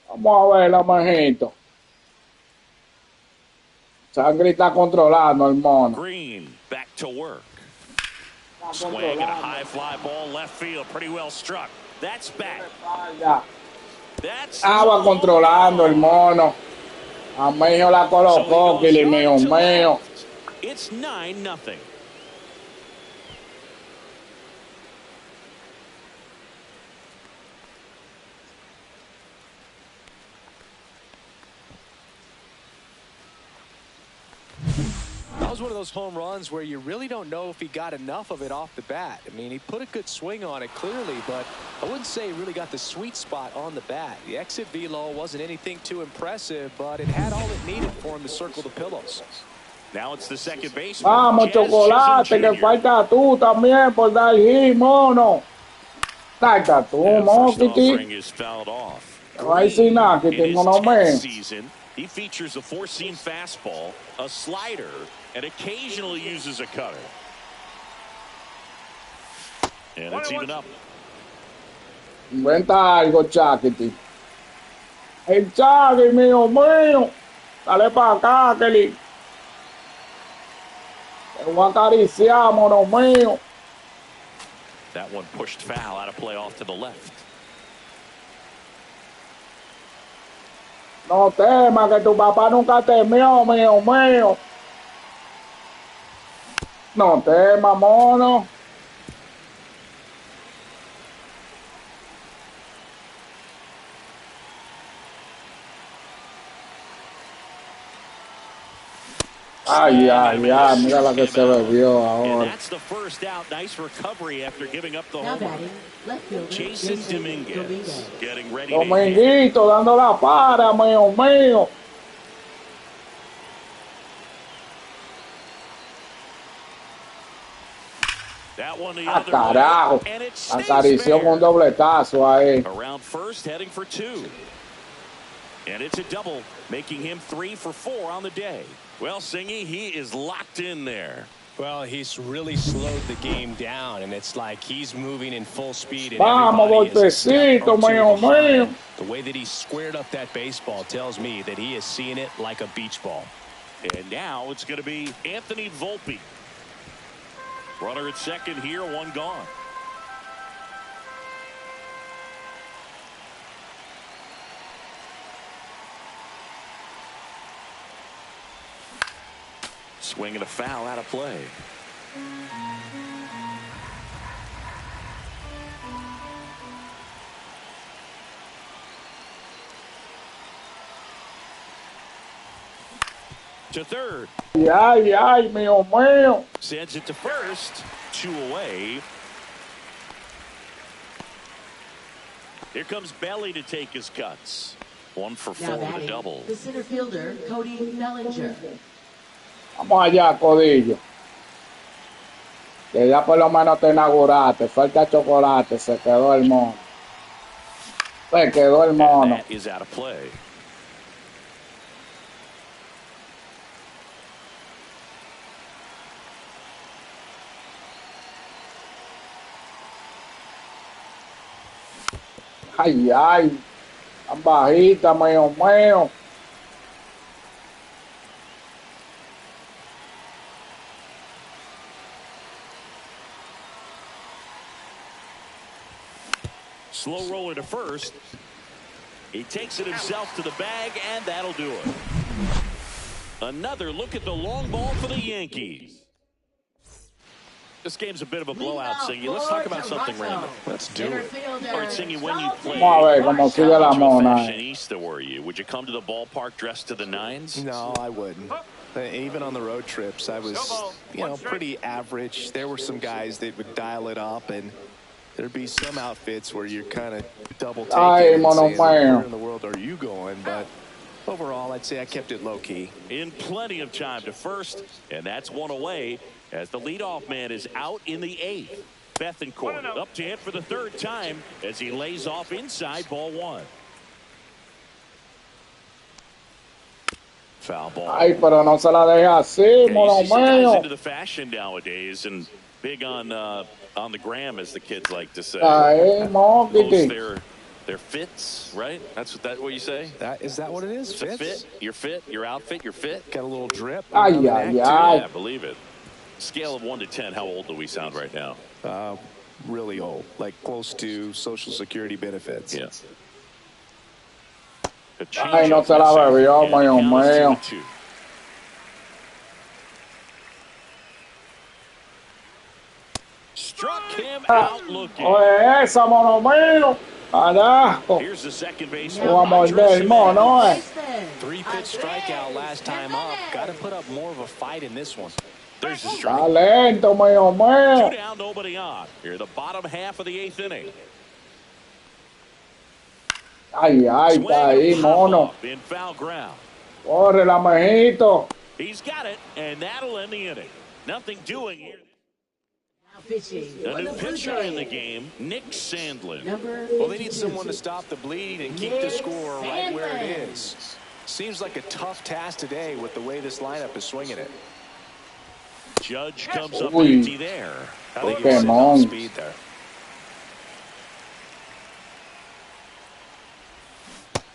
Vamos a ver, majito. Sangre está controlando el mono. Green back to work. Swing and a high fly ball left field. Pretty well struck. That's back. That's Estaba controlando el mono. A mío la colocó, Kili, mío mío. It's 9-0. That was one of those home runs where you really don't know if he got enough of it off the bat. I mean, he put a good swing on it clearly, but I wouldn't say he really got the sweet spot on the bat. The exit velo wasn't anything too impressive, but it had all it needed for him to circle the pillows. Now it's the second baseman. Vamos, Chaz chocolate, Chisholm que Jr. falta tú también por dar hit, mono. Falta tú, That first Mokiti. offering is fouled off. No hay sin nada, que In his tengo no 10th me. season, he features a 4-seam fastball, a slider, and occasionally uses a cutter. And it's even up. Inventa algo, Chakiti. El Chagui, mío mío. Dale para acá, Kelly. Te voy a acariciar, mono mío. That one pushed foul out of play off to the left. No temas, que tu papá nunca temió, mío mío. No temas, mono. Ay, ay, ay, mira la que se bebió And ahora. that's the first out. Nice recovery after giving up the Now homer. batting, left fielder Jason Dominguez Dominguez. getting ready to hit. Dominguito dando la para, mío mío. That one the Ah, other carajo. way. And it stays Acarició fair. con dobletazo ahí. Around first, heading for 2. And it's a double, making him 3 for 4 on the day. Well, Singy, he is locked in there. Well, he's really slowed the game down, and it's like he's moving in full speed. And Vamos, golpecito, mío mío. The way that he squared up that baseball tells me that he is seeing it like a beach ball. And now it's going to be Anthony Volpe. Runner at second here, one gone. Swing and a foul out of play. To third. Ay, ay, mío mío. Sends it to first. 2 away. Here comes Belly to take his cuts. 1 for 4 with a double. The center fielder, Cody Bellinger. Vamos allá, Codillo. Que ya por lo menos te inauguraste. Falta chocolate. Se quedó el mono. Se quedó el mono. That is out of play. Ay, ay. Tan bajita, mío mío. Slow roller to first. He takes it himself to the bag, and that'll do it. Another look at the long ball for the Yankees. This game's a bit of a blowout, Singy. Let's talk about something random. Let's do it. All right, Singy, when you play, Vamos a ver cómo sigue la mona. fashionista were you? Would you come to the ballpark dressed to the nines? No, I wouldn't. Even on the road trips, I was, pretty average. There were some guys that would dial it up, and there'd be some outfits where you're kind of double taking and saying, where in the world are you going? But overall, I'd say I kept it low key. In plenty of time to first, and that's 1 away as the leadoff man is out in the 8th. Bethencourt up to hit for the 3rd time as he lays off inside ball 1. Foul ball. Ay, pero no se la deja así, mono mío. Into the fashion nowadays and big on the gram, as the kids like to say. Ay, moquiti. Their fits, right? That's what you say? Is that what it is? It's a fit. Your fit, your outfit, your fit. Got a little drip. Ay, ay, ay. Yeah, believe it. Scale of 1 to 10, how old do we sound right now? Really old, like close to Social Security benefits. Yeah. Ay, no se la bebió, mío mío. Struck him out looking. Oye, esa, mono mío. Carajo. Here's the second baseman. Vamos a morder el mono, 3-pitch strikeout last time up. Got to put up more of a fight in this one. There's the strike. Está lento, mío mío. 2 down, nobody on. Here, the bottom half of the 8th inning. Ay, ay, está ahí, mono. In foul ground. Corre la mejito. He's got it, and that'll end the inning. Nothing doing here. A new pitcher in the game, Nick Sandlin. Well, they need someone to stop the bleed and keep the score right where it is. Seems like a tough task today with the way this lineup is swinging it. Judge comes up empty there. I think he's on speed there.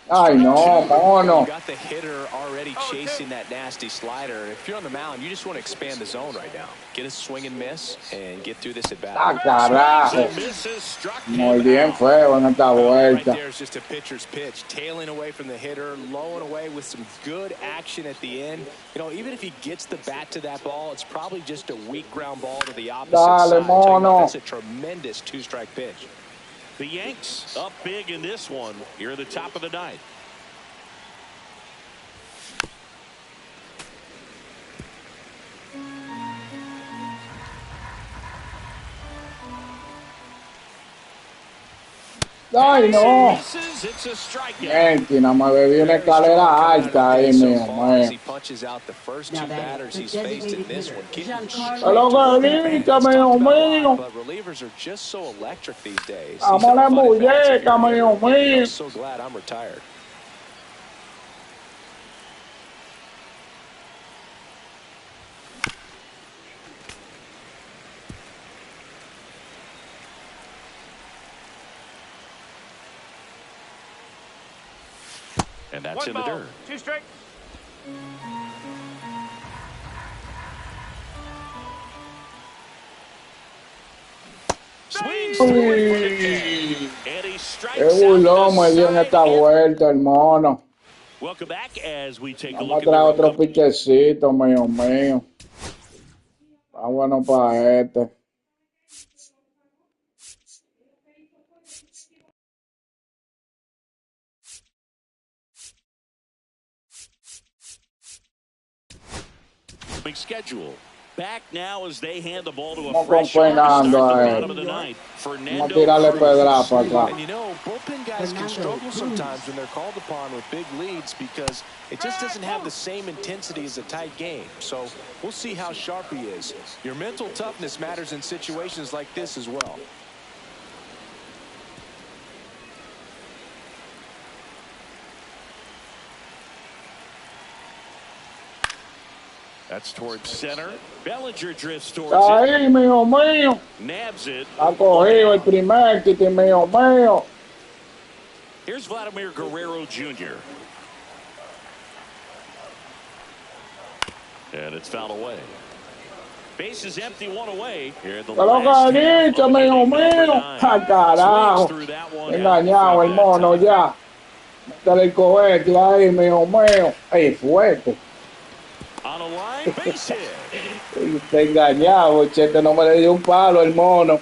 Ay, no, mono. You got the hitter already chasing that nasty slider. If you're on the mound, you just want to expand the zone right now. Get a swing and miss and get through this at bat. Ah, carajo. Muy bien feo en esta Right vuelta. there's just a pitcher's pitch, tailing away from the hitter, low and away with some good action at the end. Even if he gets the bat to that ball, it's probably just a weak ground ball to the opposite Dale, side. mono. That's a tremendous 2-strike pitch. The Yanks up big in this one here at the top of the 9th. Ay, no. It's a strikeout. Yankee, nada más bebí una escalera alta ahí, mío mío. He punches out the first 2 batters he's faced in this one. Hello, Galita, mío mío. But relievers are just so electric these days. Vamos a la muñeca, mío mío. I'm so glad I'm retired. And that's One in the ball, dirt. 2 strikes. Swings through it for the K. And he Qué strikes out burlón the me dio en side esta hit. vuelta, el mono. Welcome back as we take a Vamos look a at the traer road otro company. pichecito, mío mío. Está bueno para este. Schedule. Back now as they hand the ball to a Vamos fresh con arm to Fernando start the ahí. bottom of the ninth. Vamos a Fernando tirarle Cruz. pedra para acá. And you know, bullpen guys can struggle sometimes when they're called upon with big leads because it just doesn't have the same intensity as a tight game. So we'll see how sharp he is. Your mental toughness matters in situations like this as well. That's towards center. Bellinger drifts towards Está it. ahí, mío mío. Nabs it. Ha cogido el primer titi, mío mío. Here's Vladimir Guerrero Jr. And it's fouled away. Base is empty, 1 away. Here in the Que lo que last he half dicho, of mío inning number mío. 9. ¡Ah, carajo! Swings through that one. Engañado el mono ya. Métele el cohete ahí, mío mío. Ey, fuerte. On a line, base hit. Está engañado, Chete no me le dio un palo el mono.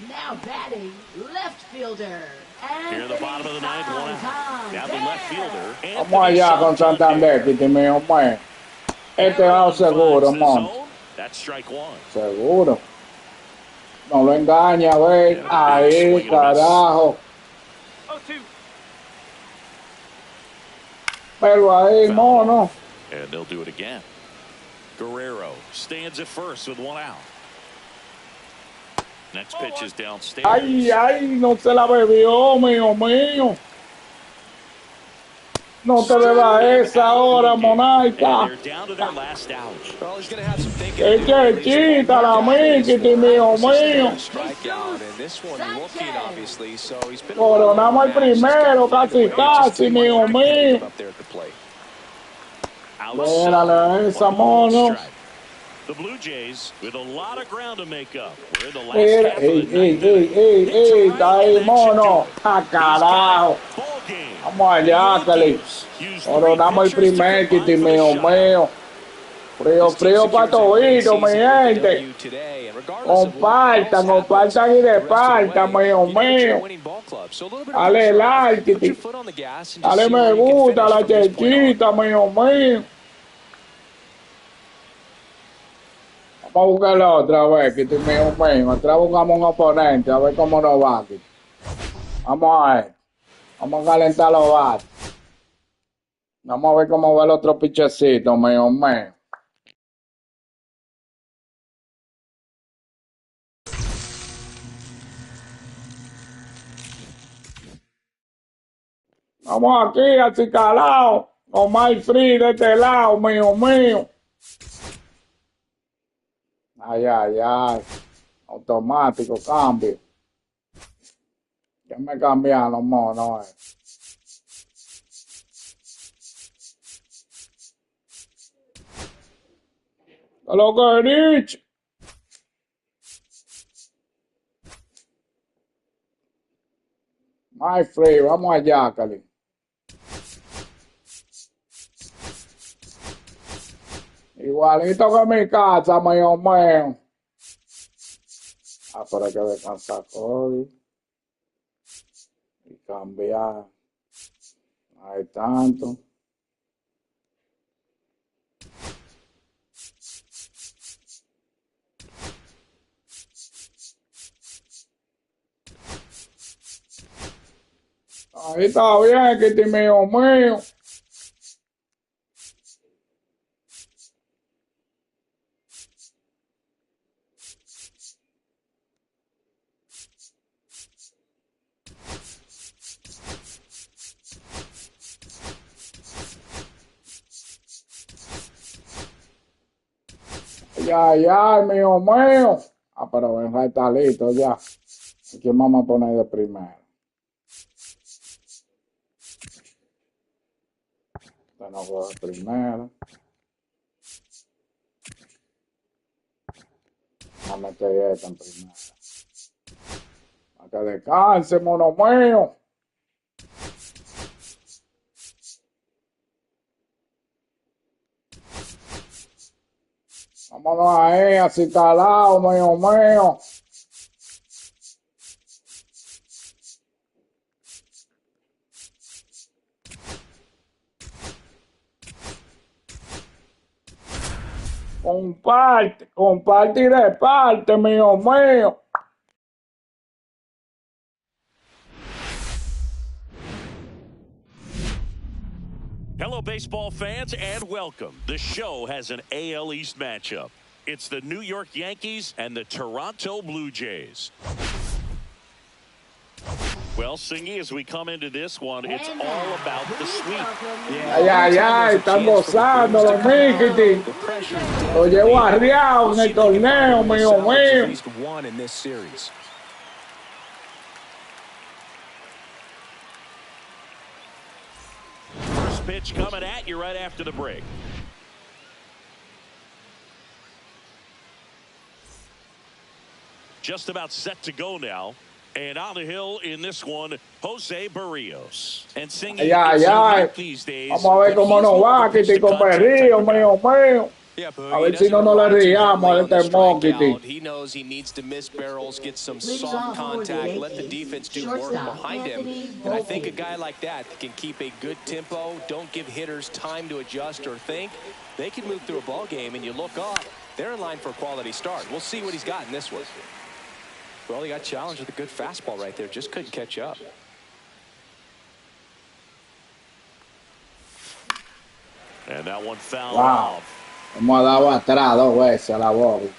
Now batting, left fielder. Here in the bottom of the ninth, 1 out. Now the left fielder. Vamos allá con Santander, titi mío mío. Este va seguro, mono. That's strike 1. Seguro. No lo engaña, güey. Ahí, carajo. 0-2. Pero ahí, mono. And they'll do it again. Guerrero stands at first with 1 out. Next pitch is downstairs. Ay, ay, no se la bebió, mío mío. No te bebas esa ahora, monarca. And they're down to their last out. Well, he's going to have some thinking. Qué chechita la miquiti, mío mío. Strikeout, and this one looking obviously, so he's been Coronamos el primero, casi, casi, mío mío. up there at the plate. Mírale esa, mono. The Blue Jays with a lot of ground to make up. We're in the last Mira, half of ey, the ey, ninth ey, inning. ey, Hits ey, a está right, ahí, and that should mono. do it. ¡Ah, He's got carajo! it. Ball game. Vamos allá, Cali. Coronamos el primer, titi mío mío. Frío, frío para todito, mi gente. Compartan, compartan y repartan, mío mío. Dale like, titi. Dale me gusta, la chechita, mío mío. Vamos a buscarla otra vez, titi mío mío. Otra buscamos un oponente, a ver cómo nos va aquí. Vamos a ver. Vamos a calentar los bates. Vamos a ver cómo va el otro pichecito, mío mío. Vamos aquí, acicalado, con más free de este lado, mío mío. Ay, ay, ay. Automático, cambio. Ya me cambiaron, mono. ¿Qué lo que he dicho? My free, vamos allá, Cali. Igualito que mi casa, mío mío. Ah, pero hay que descansar, Cody. Y cambiar. Hay tanto. Ahí está bien, Kitty mío mío. Ya, ya, mío mío. Ah, pero ven, está listo ya. Aquí vamos a poner de primero. Esta no fue de primera. Vamos a meter esta en primera. Para que descanse, mono mío. Vámonos ahí, así calado, mío mío. Comparte y reparte, mío mío. Hello, baseball fans, and welcome. The show has an AL East matchup. It's the New York Yankees and the Toronto Blue Jays. Well, Singy, as we come into this one, it's all about the sweep. Ay, están gozando los Mickey. Lo llevo arriado en el torneo, mío mío. At least one in this series. First pitch coming at you right after the break. Just about set to go now. And on the hill in this one, Jose Barrios. And singing these days. Vamos a ver cómo nos va, Kitty, con Berrío, mío mío. A ver si no le riamos a este Kitty. He knows he needs to miss barrels, get some soft contact, let the defense do work behind him. And I think a guy like that can keep a good tempo, don't give hitters time to adjust or think. They can move through a ball game, and you look up, they're in line for a quality start. We'll see what he's got in this one. Well, he got challenged with a good fastball right there. Just couldn't catch up. And that one fouled off. Hemos dado atrás 2 veces a la bola.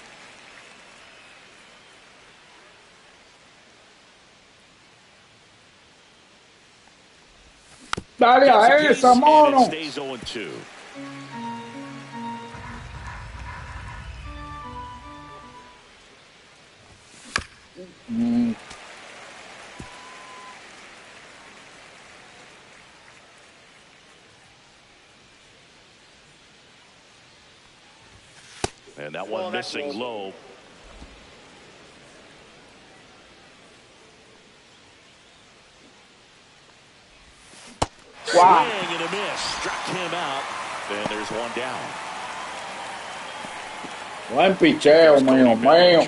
Dale a esa, mono. Stays 0-2. And that one missing low. Wow. Swing and a miss. Struck him out. And there's one down. Buen picheo, mío mío.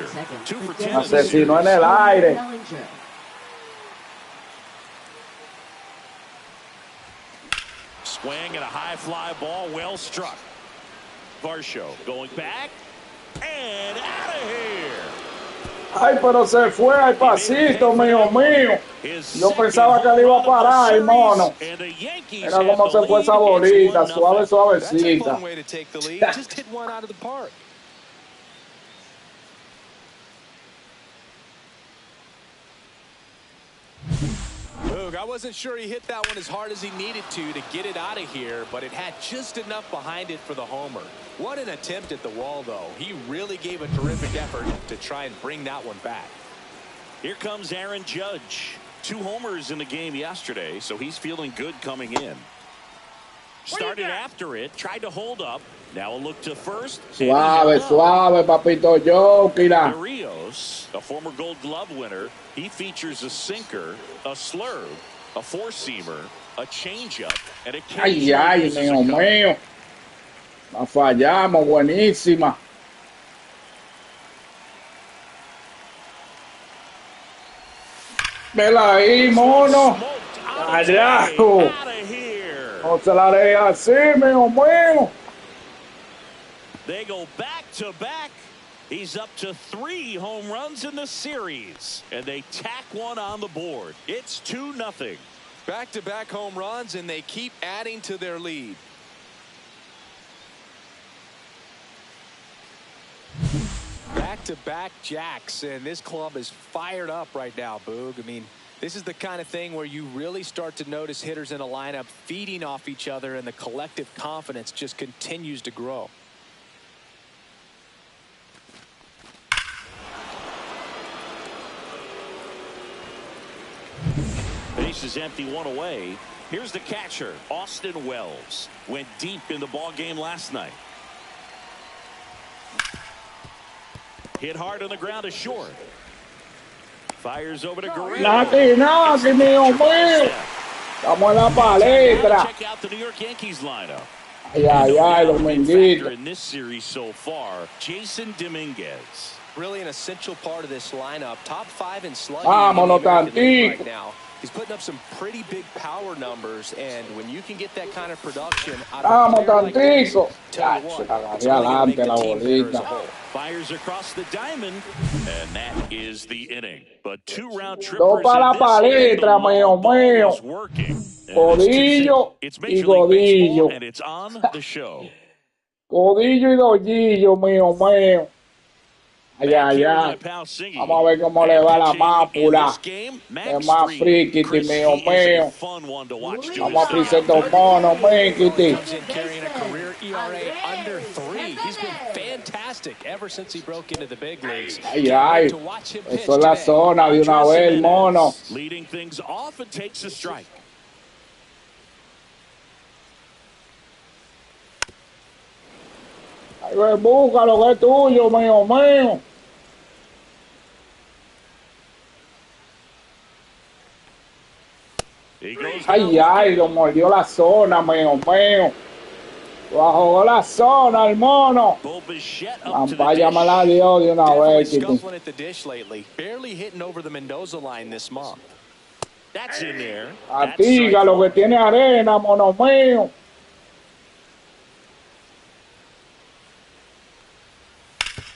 Asesino en el aire. Swing and a high fly ball, well struck. Varsho going back and out of here. Ay, pero se fue al pasito, mío mío. Yo pensaba que le iba a parar, mono. Mira cómo se fue esa bolita, suave, suavecita. Just hit one out of the park. I wasn't sure he hit that one as hard as he needed to get it out of here, but it had just enough behind it for the homer. What an attempt at the wall, though. He really gave a terrific effort to try and bring that one back. Here comes Aaron Judge. 2 homers in the game yesterday, so he's feeling good coming in. Started after it, tried to hold up. Now a look to first. Suave, suave, papito Yokira. Barrios, a former Gold Glove winner, he features a sinker, a slurve, a four-seamer, a changeup, and a Ay, ay, mío mío. La fallamos, buenísima. Vela ahí, mono. Carajo. No se la deja así, mío mío. They go back to back. He's up to 3 home runs in the series, and they tack one on the board. It's 2-0. Back-to-back home runs, and they keep adding to their lead. Back-to-back jacks, and this club is fired up right now, Boog. I mean, this is the kind of thing where you really start to notice hitters in a lineup feeding off each other, and the collective confidence just continues to grow. Base is empty, 1 away. Here's the catcher, Austin Wells. Went deep in the ball game last night. Hit hard on the ground to short. Fires over to Guerrero. Nati, mío, mío. Estamos en la palestra. Check out the New York Yankees lineup. Ay, Dominguito. In this series so far, Jason Dominguez. Really an essential part of this lineup. Top 5 in slugging Vámonos, right now. He's putting up some pretty big power numbers, and when you can get that kind of production out of a player like this, tell you what, it's really going to make the team better as a whole. Fires across the diamond, and that is the inning. But 2-round trippers Dos para la palestra, mío, mío. Codillo y Godillo. And it's on the show. Codillo y Dollillo, mío, mío. Ay. Vamos a ver cómo le va la mápula. Es más frikiti, mío, mío. Vamos a frisar estos monos, Mikiti. Carrying a career ERA under 3. He's been fantastic ever since he broke into the big leagues. Ay. Eso es la zona de una vez, mono. Leading things off and takes a strike. Ay, ve, búscalo, que es tuyo, mío, mío. Ay, lo mordió la zona, mío, mío. Lo jugó la zona, el mono. Vaya mala Dios de una vez. Scuffling at the dish lately. Barely hitting over the Mendoza line this month. That's in there. Atiga lo que tiene arena, mono mío.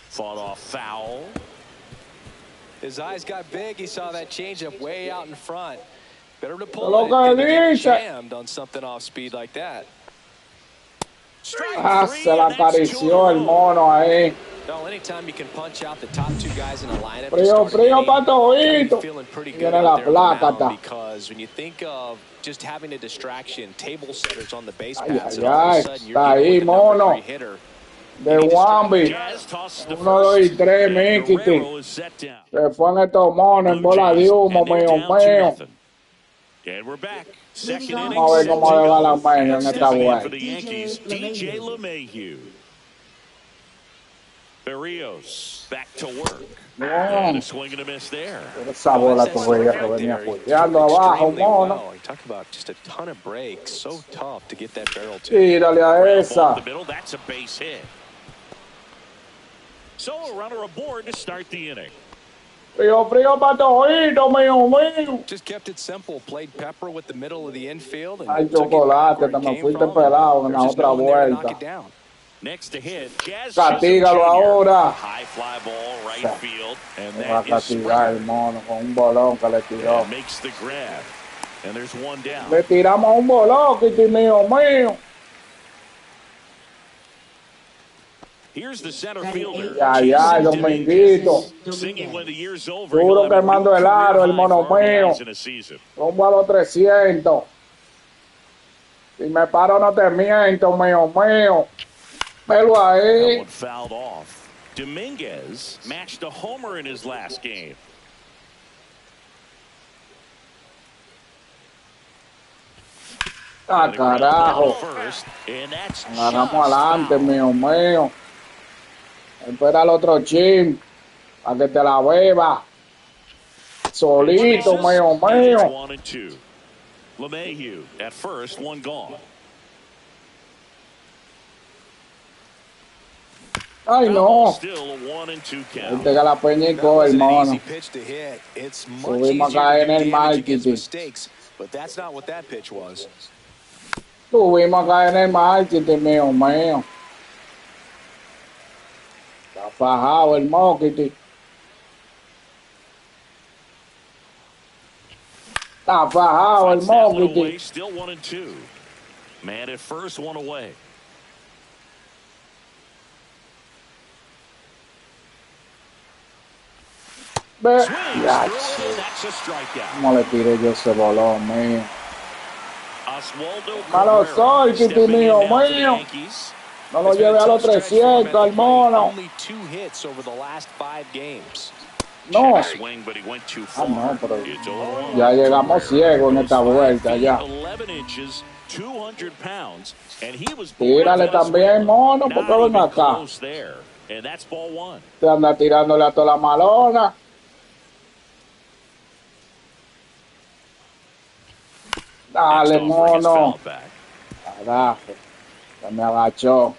Fought off foul. His eyes got big. He saw that changeup way out in front. Better to pull Lo it than to get dice. jammed on something off speed like that. Se la acarició el mono ahí. No, anytime you can punch out the top 2 guys in a lineup, Frío pa' todito. feeling pretty good Viene la out there on the placa, mound, because when you think of just having a distraction, table setters on the base paths, and all of a sudden you're está dealing ahí, with the number mono. 3 hitter. De Wambi. 1, 2 y 3, Mikiti. Se fue en estos monos en bola de humo, mío, mío. And we're back. Second inning. Vamos a ver cómo le va la magia en esta vuelta. For the Yankees, DJ LeMahieu. Berríos back to work. And a swing and a miss there. Esa bola que venía fuerteando abajo, mono. You talk about just a ton of breaks. So tough to get that barrel to. Tírale a esa. The middle, that's a base hit. So a runner aboard to start the inning. Frío pa' todito, mío, mío. Just kept it simple. Played pepper with the middle of the infield. And Ay, chocolate, te me fuiste pelado en la otra vuelta. Next to hit, Castígalo ahora. High fly ball, right field, and Va a castigar el mono con un bolón que le tiró. makes the grab, and there's one down. Le tiramos un bolón, Kitty, mío, mío. Here's the center fielder. Ay, Dominguito. Singing when the year's over. Duro quemando el aro, el mono mío. Rumbo a los 300. Si me paro no te miento, mío, mío. Velo ahí. That one fouled off. Dominguez matched a homer in his last game. Ah, carajo. Agarramos adelante, mío, mío. Espera el otro chin. Para que te la beba. Solito, mío, mío. 1 and 2. LeMahieu at first, one gone. Ay, no. Still a 1 and 2 count. Este que la peñicó, el mono. Subimos a caer en el marketing. But that's not what that pitch was. Subimos a caer en el marketing, mío, mío. Está fajado el moquiti. Está fajado el moquiti. Still 1 and 2. Man at first, one away. Ve. Ya, That's a strikeout. ¿cómo le tiré yo ese bolón, mío? Oswaldo Malo Cabrera soy, Kitty, stepping in mío, now for the mío. Yankees. No lo lleve a los 300, el mono. Only 2 hits over the last 5 games. No. Swing, but he went too Ah, far. no, pero It's 0-1. ya llegamos ciegos en esta vuelta ya. 11 11 inches, 200 pounds, and he was Tírale también, mono, porque ven acá. close there. And that's ball one. Te anda tirándole a toda la malona. Dale, mono. Carajo. Se me agachó.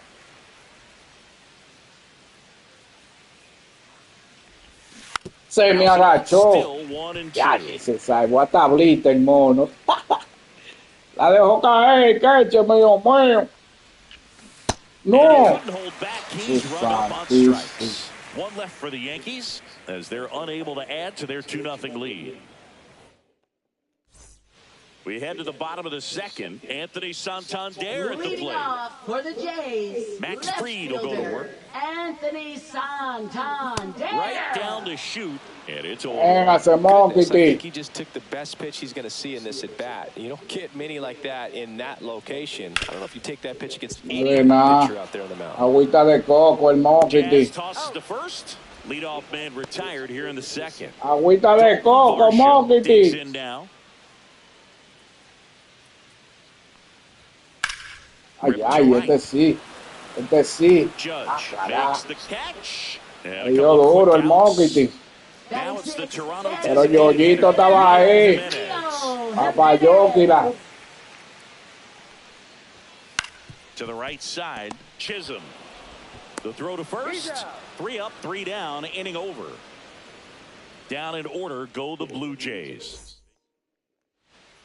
Se me agachó. Ya, se salvó a tablita el mono. La dejó caer, cache, mío mío. No. One left for the Yankees as they're unable to add to their 2-0 lead. We head to the bottom of the second. Anthony Santander at the plate. For the Jays, Max Fried will go to work. Anthony Santander. Right down to shoot, and it's over. I think he just took the best pitch he's going to see in this at bat. You don't get many like that in that location. I don't know if you take that pitch against any pitcher out there on the mound. Agüita de coco, el Monkey. Tosses to first. Leadoff man retired here in the second. Agüita de coco, Monkey. In now. Ay, ay, este sí. Este sí. Judge makes the catch. Me dio duro el Monkey. Now it's the Toronto. Pero Yoyito estaba ahí. Papayóquila. To the right side, Chisholm. The throw to first. 3 up, 3 down, inning over. Down in order go the Blue Jays.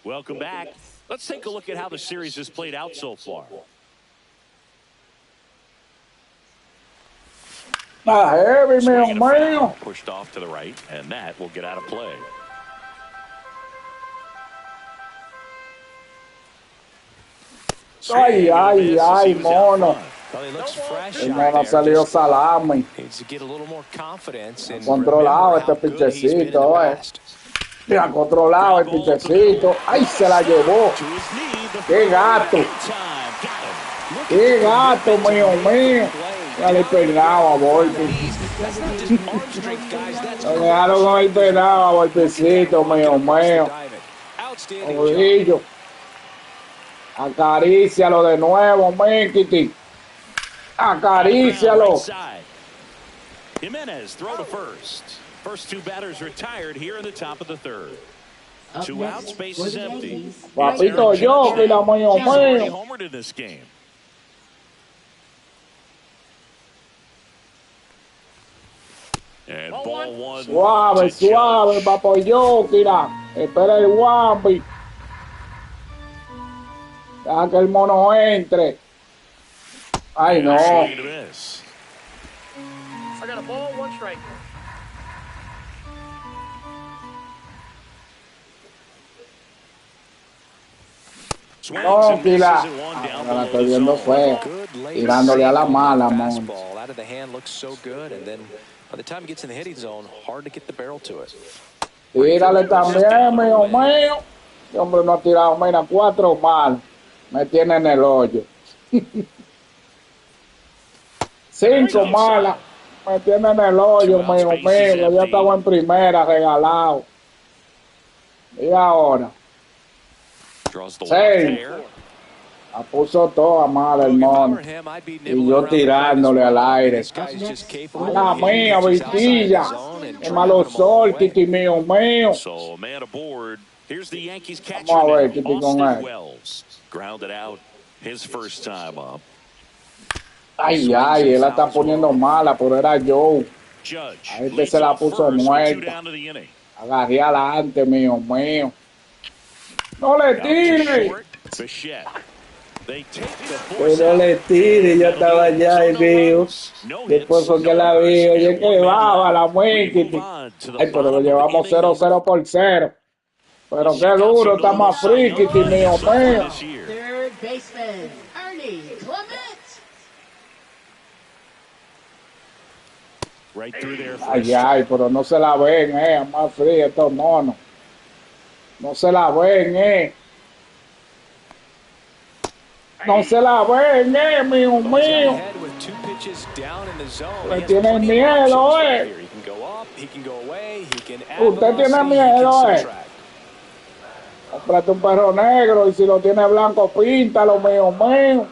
Welcome back. Let's take a look at how the series has played out so far. Heavy, mío. Pushed off to the right, and that will get out of play. Ay, ay, ay, mono. El mono salió salami. Controlado este pichecito, Mira, controlado el pichecito. ¡Ay, se la llevó! ¡Qué gato! ¡Qué gato, mío! Ya le pegaba a Volpi. Lo dejaron con el pegado a Volpecito, mío. Orillo. Acarícialo de nuevo, Kitty. Acarícialo. Jimenez throw to first. First 2 batters retired here in the top of the third. 2 outs, base is empty. Papito yo, que la mío. Homered in this game. And ball one. Suave, suave, papo yo, Kira. Espera el Wambi. Deja que el mono entre. Ay, no. I got a ball, 1 strike. No, Kila. La estoy viendo fue tirándole a la mala, mon. Tírale también, mío. Este hombre no ha tirado, mira, 4 malas. Me tiene en el hoyo. 5 malas. Me tiene en el hoyo, mío. Ya estaba en primera, regalado. Y ahora. 6. La puso toda mala el mono. Y yo tirándole al aire. A la mía, Vitilla. Qué malo sol, Kitty mío. Vamos a ver, Kitty con él. Ay, ay, él la está poniendo mala, pero era Joe. A este se la puso muerta. Agarré adelante, mío. No le tire. Que no le tire, yo estaba allá y veo. Después fue que la vi, oye, que baba la muerte. Ay, pero lo llevamos 0-0 por 0. Pero qué duro, está más friki, mío. Third baseman, Ernie Clement. Ay, ay, pero no se la ven, más frío estos monos. No se la ven, No se la ven, mío. Le tienen miedo, Usted tiene miedo, Cómprate un perro negro y si lo tiene blanco, píntalo, mío mío.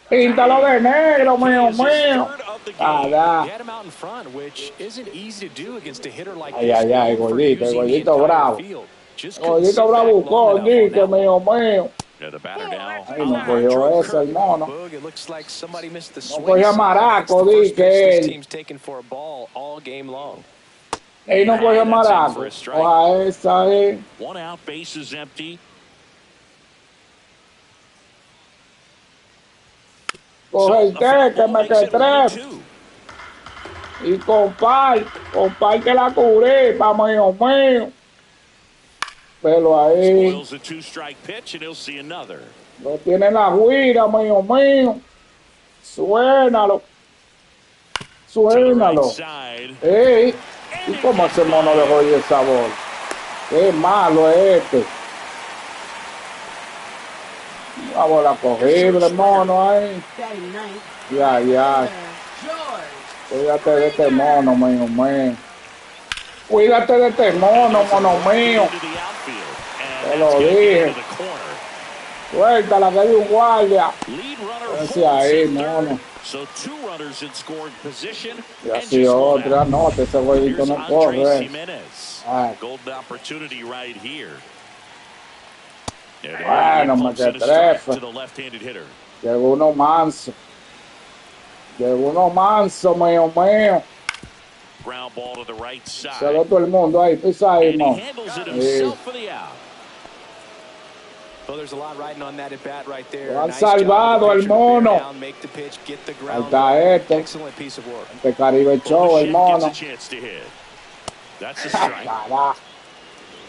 Píntalo de negro, mío mío. He had him out in front, which isn't easy to do against a hitter like Ay, this. ay, ay, known for gordito, using the gordito entire bravo. field. Just couldn't Gordito sit back bravo, long enough on that mío one. mío. Yeah, the batter now. Ay, no cogió ese, el mono. Boog, it looks like somebody missed the No swing cogía sign. That's maraco, the first pitch this él. team's taken for a ball all game long. Ey, no cogió maraco. Coja esa, One out, base is empty. Coge el té, que me que tres. Y comparte la curita, mío mío. Pero ahí. Spoils a two-strike pitch, and he'll see another. Lo tiene la guira, mío mío. Suénalo. Suénalo. Ey, ¿y cómo ese mono dejó ir el sabor? Qué malo es este. Una bola cogible, mono ahí. Ya, ya. Cuídate de este mono, mío mío. Cuídate de este mono, mono mío. Te lo dije. Suéltala, que hay un guardia. Decía ahí, mono. Y así otra, no, ese jueguito no corre. Bueno, me que trefa. Llegó uno manso. Llegó uno manso, mío mío. Se lo todo el mundo ahí, pisa ahí, no. Well, there's a lot riding on that at bat right there. Lo han salvado el mono. Ahí está este. Excellent piece of work. Este Caribe Show, el mono.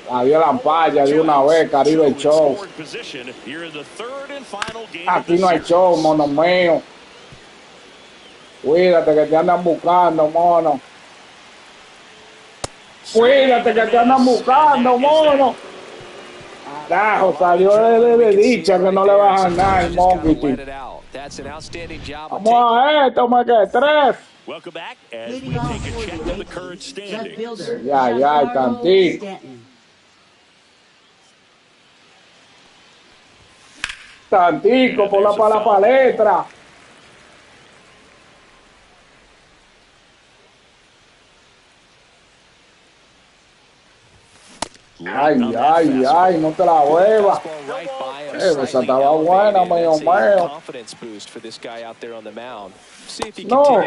La dio la ampalla de una vez, Caribe Show. Aquí no hay show, mono mío. Cuídate que te andan buscando, mono. Cuídate que te andan buscando, mono. Carajo, salió de dicha que no le vas a ganar el Monkey. Vamos a esto, me que tres. Ya, ya, tantico. Tantico por la palestra. Ay, ay, ay, no te la huevas. Esa estaba buena, mío mío. No.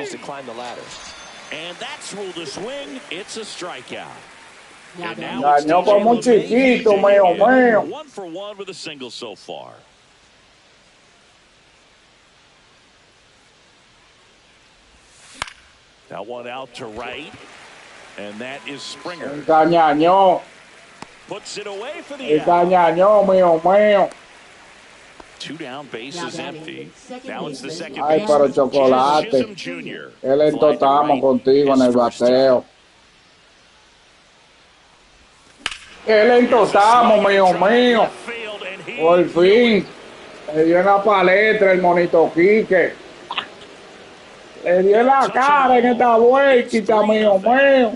Engañó como un chiquito, mío mío. That one out to right, and that is Springer. Engañó. Puts it away for the Engañó, mío mío. Two down, base is empty. Now it's the second Ay, pero chocolate. Qué lento estamos contigo en el bateo. Qué lento estamos, mío mío. Por fin. Le dio en la palestra el monito Quique. Le dio en la cara en esta vuelta, mío mío.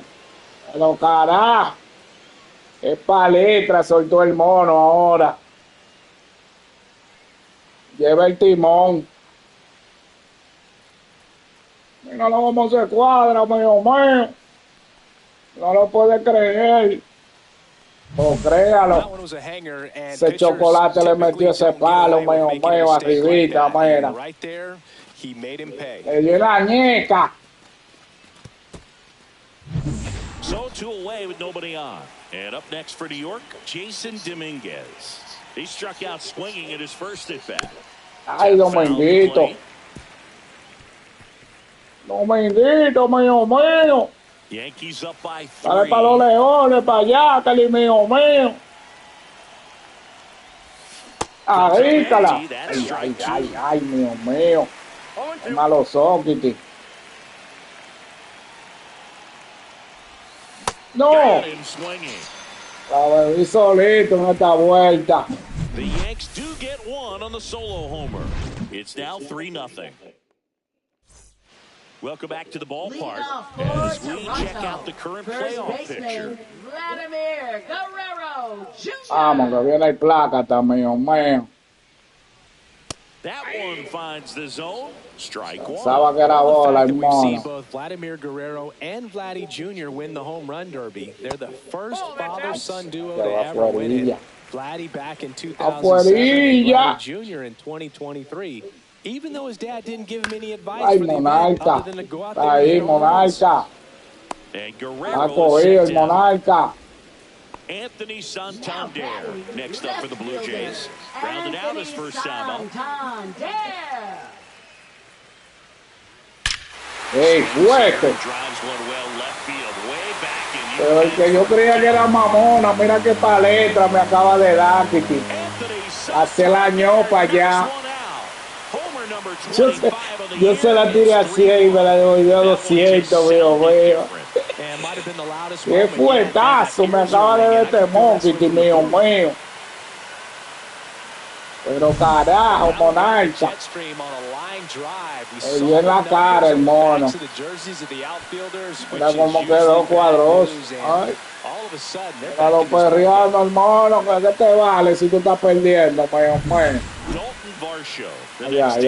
Pero carajo. Qué palestra soltó el mono ahora. Lleva el timón. Mira cómo se cuadra, mío mío. No lo puede creer. O créalo. Ese chocolate le metió ese palo, mío mío, arribita, mira. Le dio la ñeca. So two away with nobody on. And up next for New York, Jason Dominguez. He struck out swinging at his first at bat. Ay, Dominguito. Dominguito, mío mío. Yankees up by 3. Dale para los leones, para allá, Cali, mío mío. Agítala. Ay, ay, ay, ay, mío mío. Qué malos son, Kitty. No. La bebí solito en esta vuelta. The Yanks do get one on the solo homer. It's now 3-0. Welcome back to the ballpark as we check out the current playoff picture. Vladimir Guerrero. Vamos, que viene el placa también, mío. That one finds the zone. Strike one. Pensaba que era Well, the bola, fact that we've seen hermano. both Vladimir Guerrero and Vladdy Jr. win the home run derby. They're the first father-son duo to ever win it. Vladdy back in 2007 and Vladdy Jr. in 2023. Even though his dad didn't give him any advice for the event other than to go out there and hit home runs. And Guerrero is set down. Anthony Santander next up for the Blue Jays. Rounded out his first time up. ¡Ey, fuerte! Pero el que yo creía que era mamona, mira qué paleta me acaba de dar, Kiki. Hace el año para allá. Yo se la tiré a 100 y me la devolvió a 200, veo. ¡Qué fuetazo! Me acaba de ver este Kiki, mío. Pero carajo, monarca. Le dio en la cara el mono. Mira cómo quedó cuadroso. Ay. Mira lo perreando el mono. ¿Qué te vale si tú estás perdiendo, mío?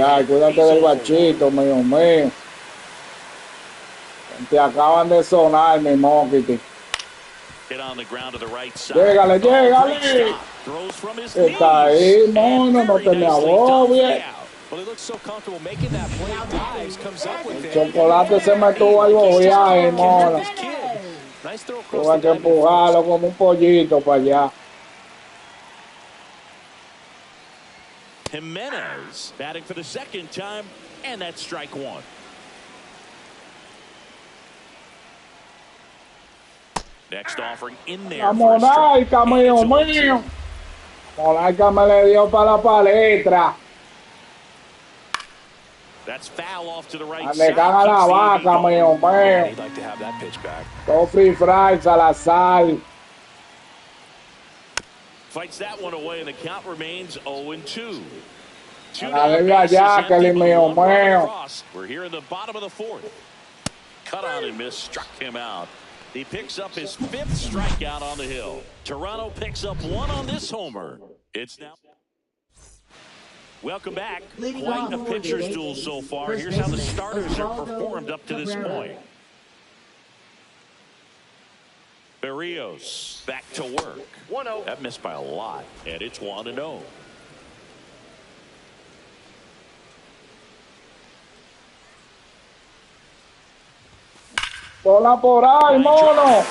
Ay, cuídate del bachito, mío. Te acaban de sonar, mi Moquiti. Llégale. Está ahí, mono, no te me agobies. El chocolate se me tuvo al viaje, mono. Tuve que empujarlo como un pollito para allá. Jimenez batting for the second time, and that's strike one. Next offering in there. La monarca, mío. Monarca me le dio para la palestra. That's foul off to the right Le caga la vaca, mío. He'd like to have that pitch back. Todo free fry, Salazar. Fights that one away, and the count remains 0-2. We're here in the bottom of the fourth. Cut on and miss, struck him out. He picks up his fifth strikeout on the hill. Toronto picks up one on this homer. It's now. Welcome back. Quite a pitcher's duel so far. Here's how the starters have performed up to this point. Berrios back to work. 1-0. That missed by a lot, and it's 1-0. Bola por ahí, mono.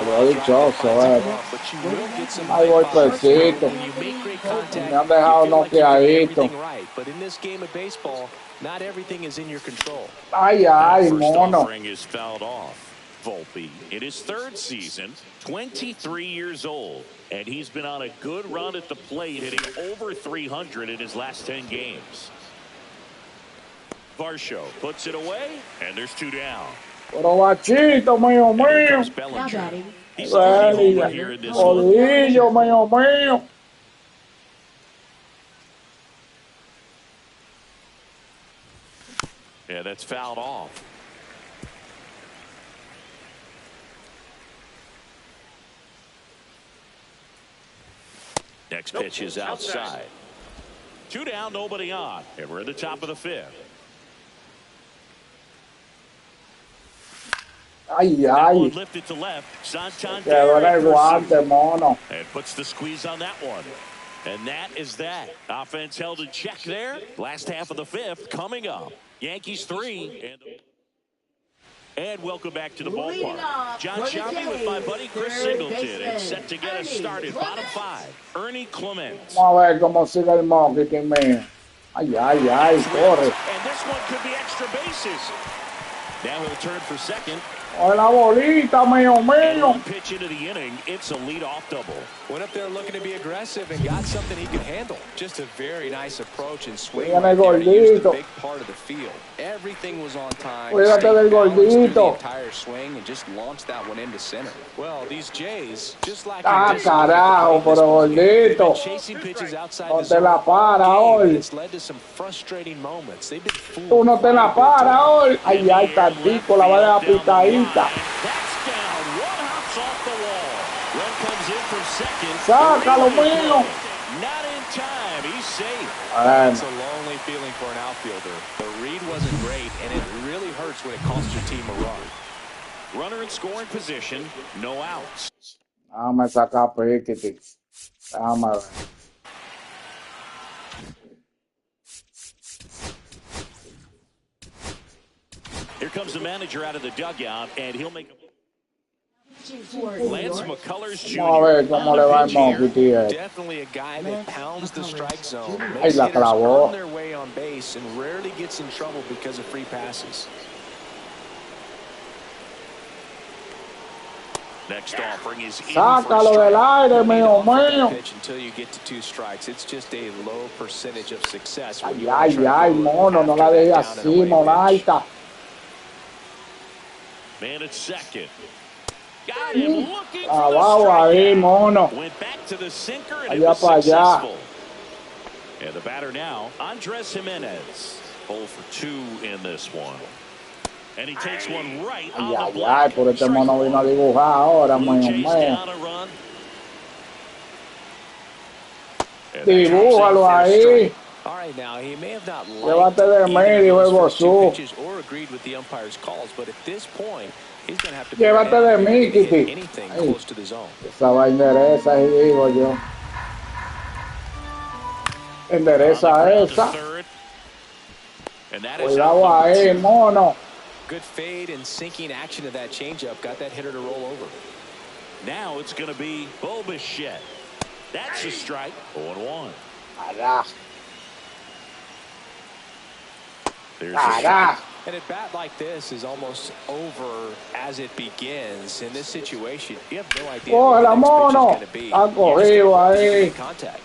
Lo dichoso, Ahí voy pesito. Me han dejado noqueadito. Ay, mono. Volpe in his third season, 23 years old, and he's been on a good run at the plate, hitting over 300 in his last 10 games. Varsho puts it away, and there's two down. Pero bachito, mío. He's over here in this one. Mío. Yeah, that's fouled off. Next pitch is outside. Two down, nobody on, and we're at the top of the fifth. Ay. Lifted to left. Quedó en el guante, mono. And puts the squeeze on that one. And that is that. Offense held in check there. Last half of the fifth coming up. Yankees 3. And welcome back to the ballpark. John Shelby with my buddy Chris Singleton. And set to get us started. Bottom five. Ernie Clement. Vamos a ver cómo sigue el Moquiti, mío. Ay, corre. And this one could be extra bases. Now he'll turn for second. La bolita, mío. One pitch into the inning, it's a leadoff double. Went up there looking to be aggressive and got something he could handle. Just a very nice approach and swing. Right there. He used a big part of the field. Everything was on time. Cuídate del gordito. The entire swing and just launched that one into center. Well, these Jays, just like carajo, pero gordito. Chasing pitches outside no te la para hoy. It's led to some frustrating moments. They've been fooled. Tú no te la para hoy. Ay, Tardico, la va a dejar pitadita. off the wall. Run comes in from second. Sácalo, mío. Not in time. He's safe. It's a lonely feeling for an outfielder. The read wasn't great, and it really hurts when it costs your team a run. Runner in scoring position. No outs. Déjame sacar piquete. Déjame ver. Here comes the manager out of the dugout, and he'll make a... Lance McCullers Jr. Vamos a ver cómo le va el Monkey. Definitely a guy that pounds the strike zone, Ahí makes la hitters clavó. earn their way on base, and rarely gets in trouble because of free passes. Next offering is in Sácalo for a del strike. aire, mío, mío. Pitch until you get to 2 strikes. It's just a low percentage of success. When Ay, you wanna ay, try to ay, go mono, no la after dejes that down and así, away pitch. monaita. Man at second. Got him looking for the Abajo ahí, strikeout. mono. Went back to the sinker and it Allá was para allá. successful. And the batter now, Andres Jimenez. 0 for 2 in this one. And he takes one right Ay, on the ay, ay, block. por este Strike mono vino a one. dibujar ahora, Blue mío, Jays mío. down a run. And that Dibújalo drops in for a ahí. strike. All right, now he may have not Llévate liked de either mí, dijo of el those first 2 Bosú. pitches or agreed with the umpire's calls, but at this point, he's going to have to Llévate de mí, hit Kitty. anything Ay. close to the zone. Esa va endereza, y digo yo. On Endereza the ground to esa. third. And that is Cuidado out number ahí, 2. mono. Good fade and sinking action of that changeup got that hitter to roll over. Now it's going to be Bobichette. That's a strike. 0-1. Carajo, There's a strike. carajo. And a bat like this is almost over as it begins. In this situation, you have no idea Coge what la the next pitch is mono. going to be. Está You just cogido gotta hope that you ahí. make contact.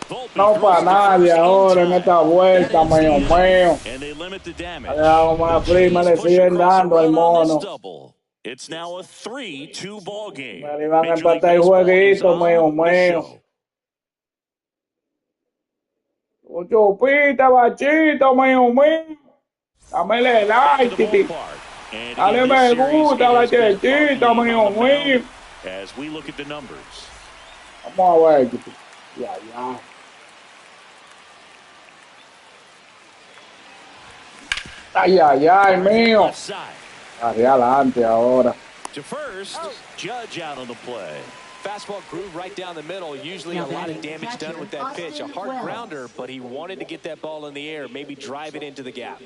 Volpe No throws para to nadie first in ahora en time. esta vuelta, That ends the mío, inning, mío. and they limit the damage. Allá más The prima le Jays push siguen across a dando al run on this mono. double. It's now a 3-2 ball game. Me iban a Major League empatar el Baseball is jueguito, mío, on the mío. show. Chupita, bachito, mío, mío. Dámele Back like, to the titi. ballpark. And Dale in me this series, gusta, it has been bachito, ugly mío, on the mound mío. as we look at the numbers. Vamos a ver, titi. Ya, ya. Ay, ay, ay, mío. Left side. Hacia adelante ahora. To first, Judge out on the play. Fastball groove right down the middle. Usually a lot of damage done with that pitch. A hard grounder, but he wanted to get that ball in the air, maybe drive it into the gap.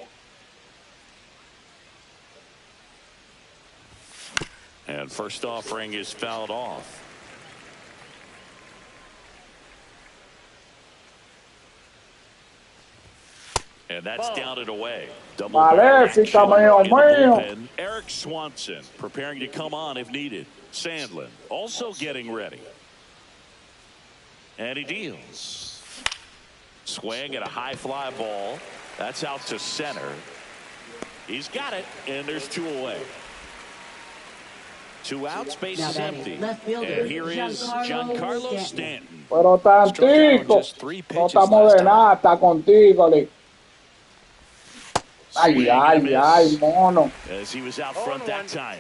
And first offering is fouled off. And that's down and away. Double Maléfica, action mío, in the mío. bullpen. Eric Swanson preparing to come on if needed. Sandlin also getting ready. And he deals. Swing at a high fly ball. That's out to center. He's got it, and there's 2 away. 2 outs, base is empty. And here is Giancarlo Stanton. Pero tantico. No estamos de nada, está contigo, Lee. Ay, Swing and a ay, miss ay, mono. as he was out front that time.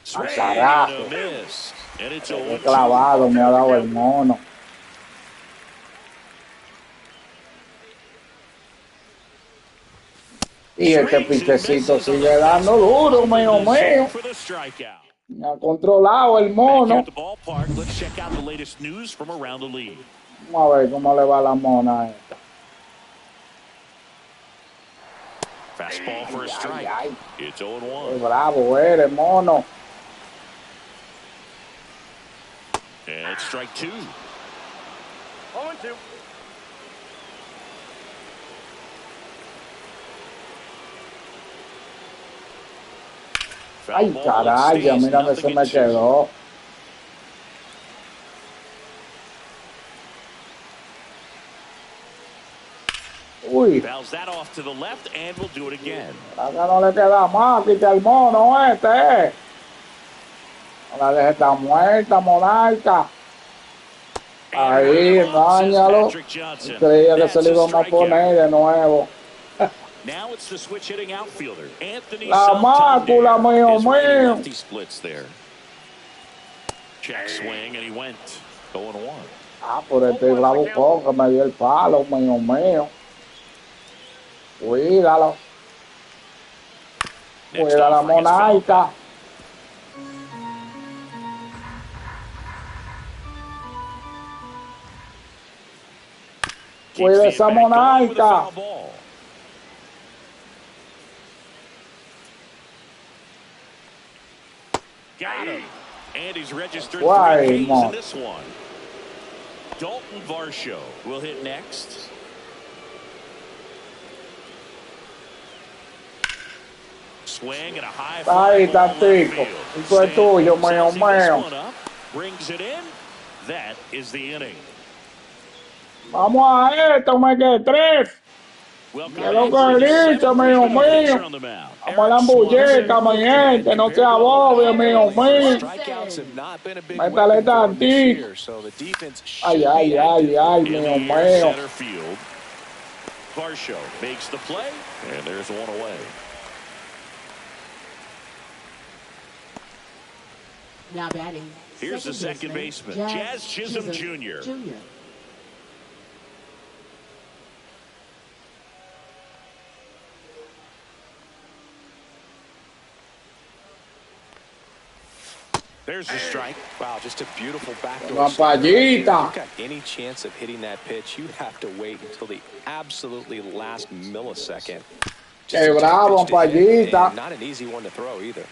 Swing and carajo. a miss. And it's Qué 0-2. clavado me ha dado el mono. Y este pichecito sigue dando duro, mío, mío. For the strikeout. Me ha controlado el Back here mono. at the ballpark, let's check out the latest news from around the league. Vamos a ver cómo le va la mona esta. Fastball for a strike. ay. It's Qué 0-1. bravo eres, mono. And it's strike 2. 0-2. Ay, caray, mira que se me quedó. Uy, Fouls that off to the left, and we'll do it again. acá no le queda más, quita el mono este. La deje está muerta, monarca. Ahí, engáñalo. Patrick Johnson. Creía que That's se le a iban a strikeout. poner de nuevo. Now it's the switch hitting outfielder. Anthony La mácula, mío, is mío. lefty splits there. Check swing, and he went 0-1. Ah, por el tigre la buscó, que me dio el palo, mío, mío. Cuídalo. Cuida la monarca. Cuida esa monarca. Got him. And he's registered Why, 3 Ks Mark? in this one. Dalton Varsho will hit next. Swing and a high fly ball left field. Eso es tuyo, mío, mío. Brings it in. That is the inning. Vamos a esto, me quedé 3. Que lo que he dicho, mío, mío. Vamos a la ambulleca, mi gente. No sea bobo, mío, mío. Métale tantito. Ay, ay, ay, ay, mío, mío. Varsho makes the play, and there's one away. Now batting. Here's the second baseman, Jazz Chisholm Jr. There's the strike. Wow, just a beautiful backdoor. Papayita. If you've got any chance of hitting that pitch, you have to wait until the absolutely last millisecond. Qué bravo, papayita. Not an easy one to throw either.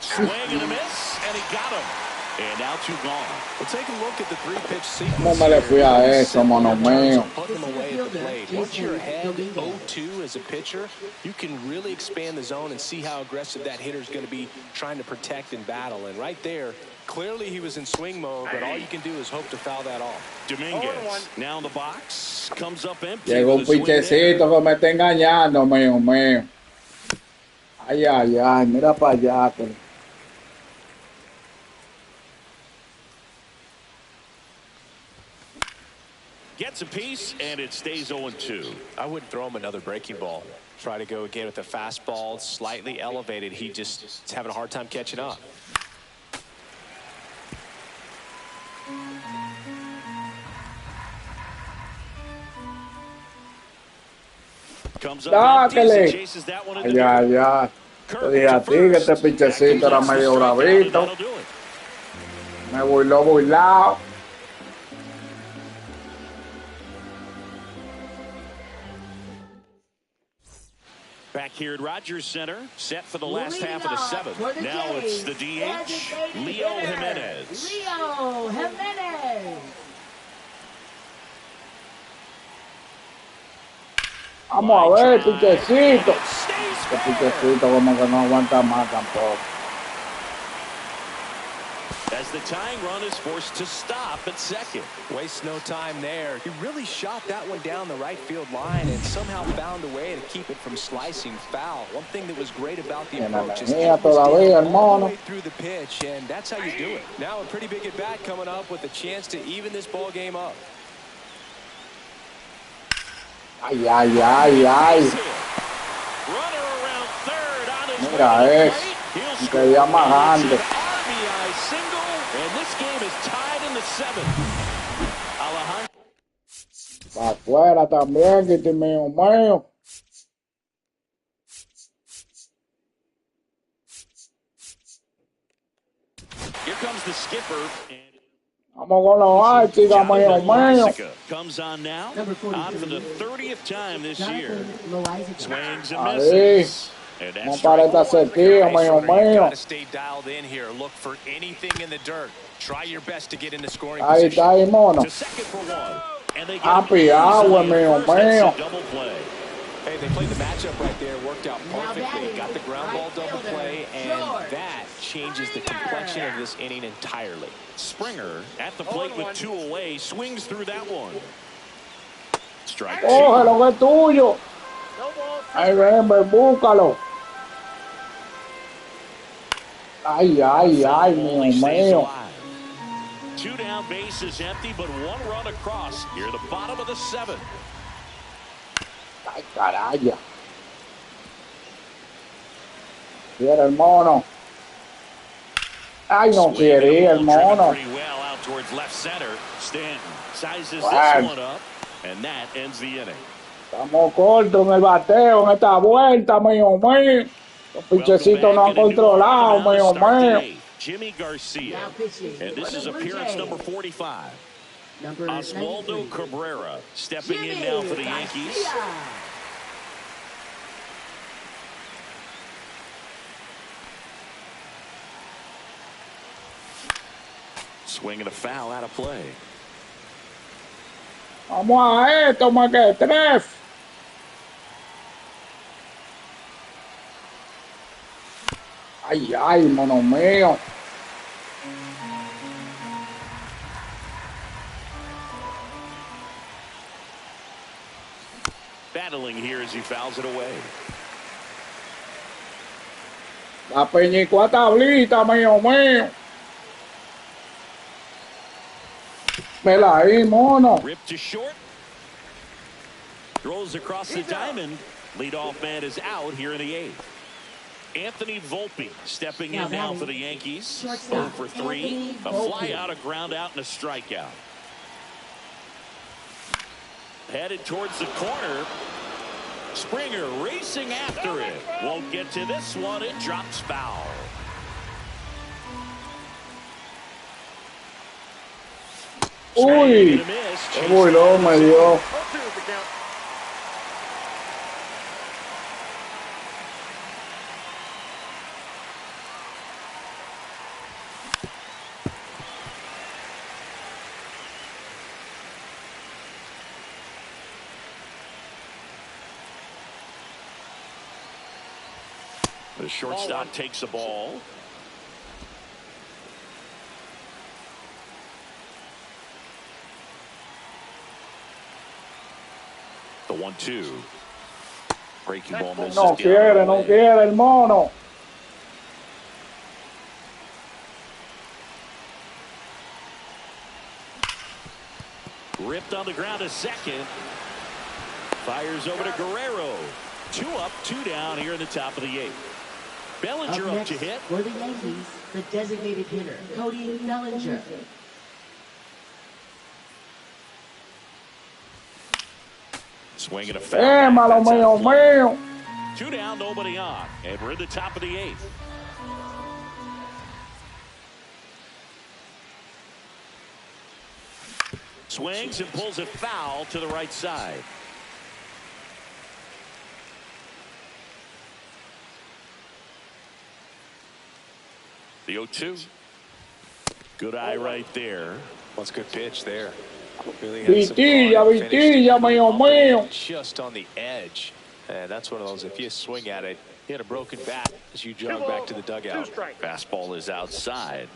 Swing and a miss, and he got him. And now 2 gone. We'll take a look at the 3-pitch sequence. ¿Cómo me le fui a eso, mono mío? Put them away at the plate. Once you're ahead 0-2 as a pitcher, you can really expand the zone and see how aggressive that hitter is going to be trying to protect and battle. And right there, clearly he was in swing mode, but all you can do is hope to foul that off. Dominguez now in the box, comes up empty. Llegó un pichecito que me está engañando, mío, mío. Ay, ay, ay, mira para allá. Gets a piece, and it stays 0-2. I wouldn't throw him another breaking ball. Try to go again with a fastball, slightly elevated. He just is having a hard time catching up. Comes up empty, chases that one in the Ay, ay, ay. Te dije a ti que este pichecito era medio bravito. Me burló burlado. Back here at Rogers Center, set for the last half of the 7th. Now it's the DH, Leo Jimenez. Leo Jimenez. Vamos a ver, pichecito. Este pichecito como que no aguanta más tampoco. As the tying run is forced to stop at second. Wastes no time there. He really shot that one down the right field line and somehow found a way to keep it from slicing foul. One thing that was great about the approach is it was all the way through the pitch, and that's how you do it. Now a pretty big at bat coming up with a chance to even this ball game up. Ay, ay, ay, ay. Runner around third on his Mira eso. Que ya más grande. RBI single, and this game is tied in the 7th. Alejandro. Para afuera también, que te mío, mío. Here comes the skipper. Vamos con los Archie, mío, mío. Comes on now, on for the 30th time this year. Swings and Ahí. misses. Vamos para esta sequía, mío, mío. Gotta stay dialed in here. Look for anything in the dirt. Try your best to get in the scoring Ahí position. está, ahí, mono. To second for one. And they get Happy hour, mío, mío. double play. Hey, they played the matchup right there. Worked out perfectly. Got the ground ball double play, and that changes the complexion of this inning entirely. Springer at the plate with 2 away, swings through that one. Strike 2. Cógelo, que es tuyo. Ahí ven, búscalo. Ay, ay, ay, mío, mío. 2 down, bases empty, but 1 run across here in the bottom of the 7th. Ay, caray. Quiere el mono. Ay, no quiere el mono. Pretty well out towards left center. Stanton sizes Wow. this one up, and that ends the inning. Estamos cortos en el bateo en esta vuelta, mío mío. Los pinchecitos no han controlado, mío mío. Jimmy Garcia, Now pitching. and this is appearance number 45. Number Oswaldo 93. Cabrera stepping in Jimmy now for the Yankees. Garcia. Swinging a foul out of play. Vamos a esto, mequetref. Ay, ay, mono mío. Battling here as he fouls it away. La peñicua tablita, mío mío. Vela ahí, mono. Ripped to short. Throws across the diamond. Leadoff man is out here in the 8th. Anthony Volpe stepping in now for the Yankees. 0 for 3. A fly out, a ground out, and a strikeout. Headed towards the corner. Springer racing after it. Won't get to this one. It drops foul. Uy, qué builón me dio. The shortstop takes the ball. The 1-2. Breaking ball misses. No quiere, no quiere el mono. Ripped on the ground to second. Fires over to Guerrero. 2 up, 2 down here in the top of the 8th. Bellinger up to hit. For the Yankees, the designated hitter, Cody Bellinger. Swinging a foul. Malo, mío mío. 2 down, nobody on. And we're in the top of the 8th. Swings and pulls it foul to the right side. The 0-2. Good eye right there. What's a good pitch there? Really Vitilla, Vitilla, mío mío. just on the edge. And that's one of those, if you swing at it, hit a broken bat as you jog back to the dugout. Fastball is outside.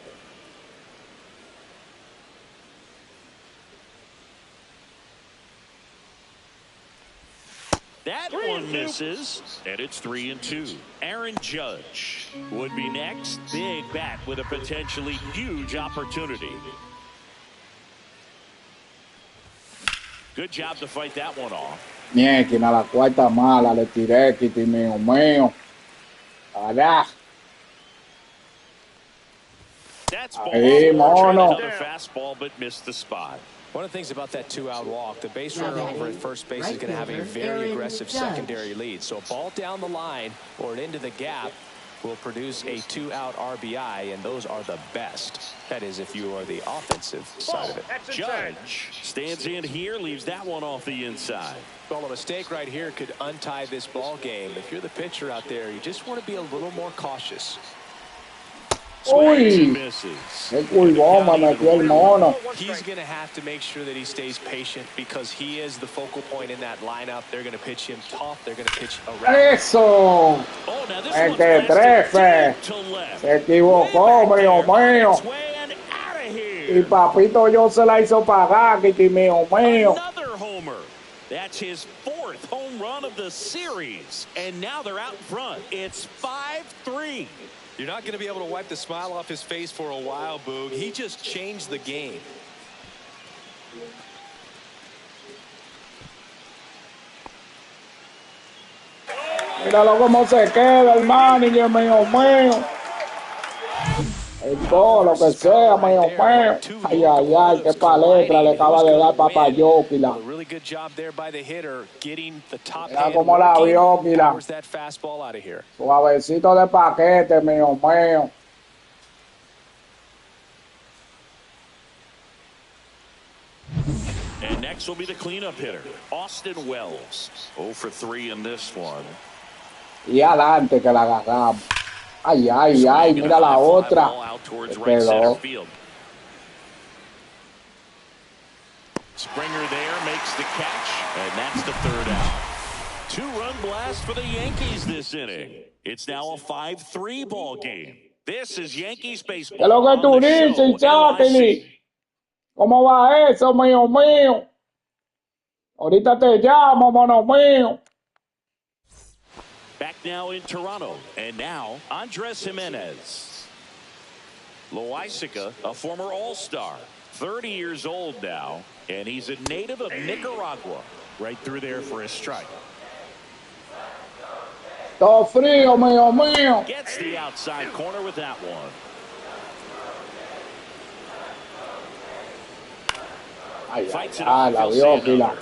That one misses, and it's 3-2. Aaron Judge would be next. Big bat with a potentially huge opportunity. Good job to fight that one off. Ñequina, la cuarta mala, le tiré, Kitty, mío mío. Allá. That's ball. Hey, mono. Another fastball, but missed the spot. One of the things about that 2-out walk, the base runner over at first base is going to have a very aggressive secondary lead. So a ball down the line or into the gap will produce a 2-out RBI, and those are the best. That is, if you are the offensive side of it. Judge stands in here, leaves that one off the inside. Well, a mistake right here could untie this ball game. If you're the pitcher out there, you just want to be a little more cautious. Uy, Misses. qué culbón me metió el mono. He's going to have to make sure that he stays patient because he is the focal point in that lineup. They're going to pitch him tough. They're going to pitch around. Eso. Oh, now this El one's que blasted trefe. deep to left. Se equivocó, mío mío. Swaying out of Y here. papito yo se la hizo pagar, Kitty, mío mío. Another homer. That's his 4th home run of the series. And now they're out in front. It's 5-3. You're not going to be able to wipe the smile off his face for a while, Boog. He just changed the game. Míralo cómo se queda el manager, mío mío. El todo, lo que sea, mío mío. Ay, ay, ay, qué palestra le acaba de dar Papayóquila. Really good job there by the hitter, getting the top Mira hand cómo la working, vio, mira. powers that fastball out of here. Suavecito de paquete, mío mío. And next will be the cleanup hitter, Austin Wells. 0 for 3 in this one. Y adelante que la agarramos. Ay, ay, ay, mira la otra. Quedó. Springer there makes the catch, and that's the 3rd out. 2-run blast for the Yankees this inning. It's now a 5-3 ball game. This is Yankees baseball. ¿Qué es lo que tú dices, Chapeli? ¿Cómo va eso, mío mío? Ahorita te llamo, mono mío. Back now in Toronto, and now Andres Jimenez. Loaizica, a former All-Star, 30 years old now, and he's a native of Nicaragua. Right through there for a strike. Todo frío, mío mío. Gets the outside corner with that one. Ay, ay, ay, la vio, Pila.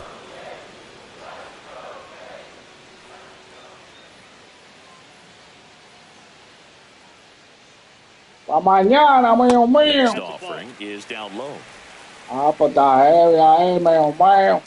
Pa' mañana, mío mío. Next offering is down low. Ah, pues está heavy ahí, mío mío.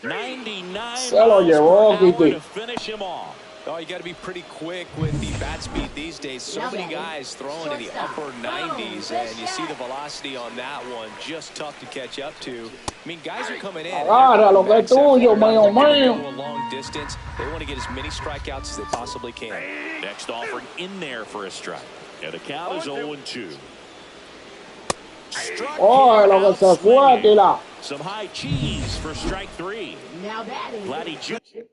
99 Se lo llevó, Kitty. to finish him off. Oh, you got to be pretty quick with the bat speed these days. So many guys throwing in the upper 90s, and you see the velocity on that one. Just tough to catch up to. I mean, guys are coming in. Agarra lo que es tuyo, mío mío. A long distance. They want to get as many strikeouts as they possibly can. Next offering in there for a strike. And the count is 0-2. Oh, lo que se fue, Tila. Some high cheese for strike 3. Now that is Vladdy Jr.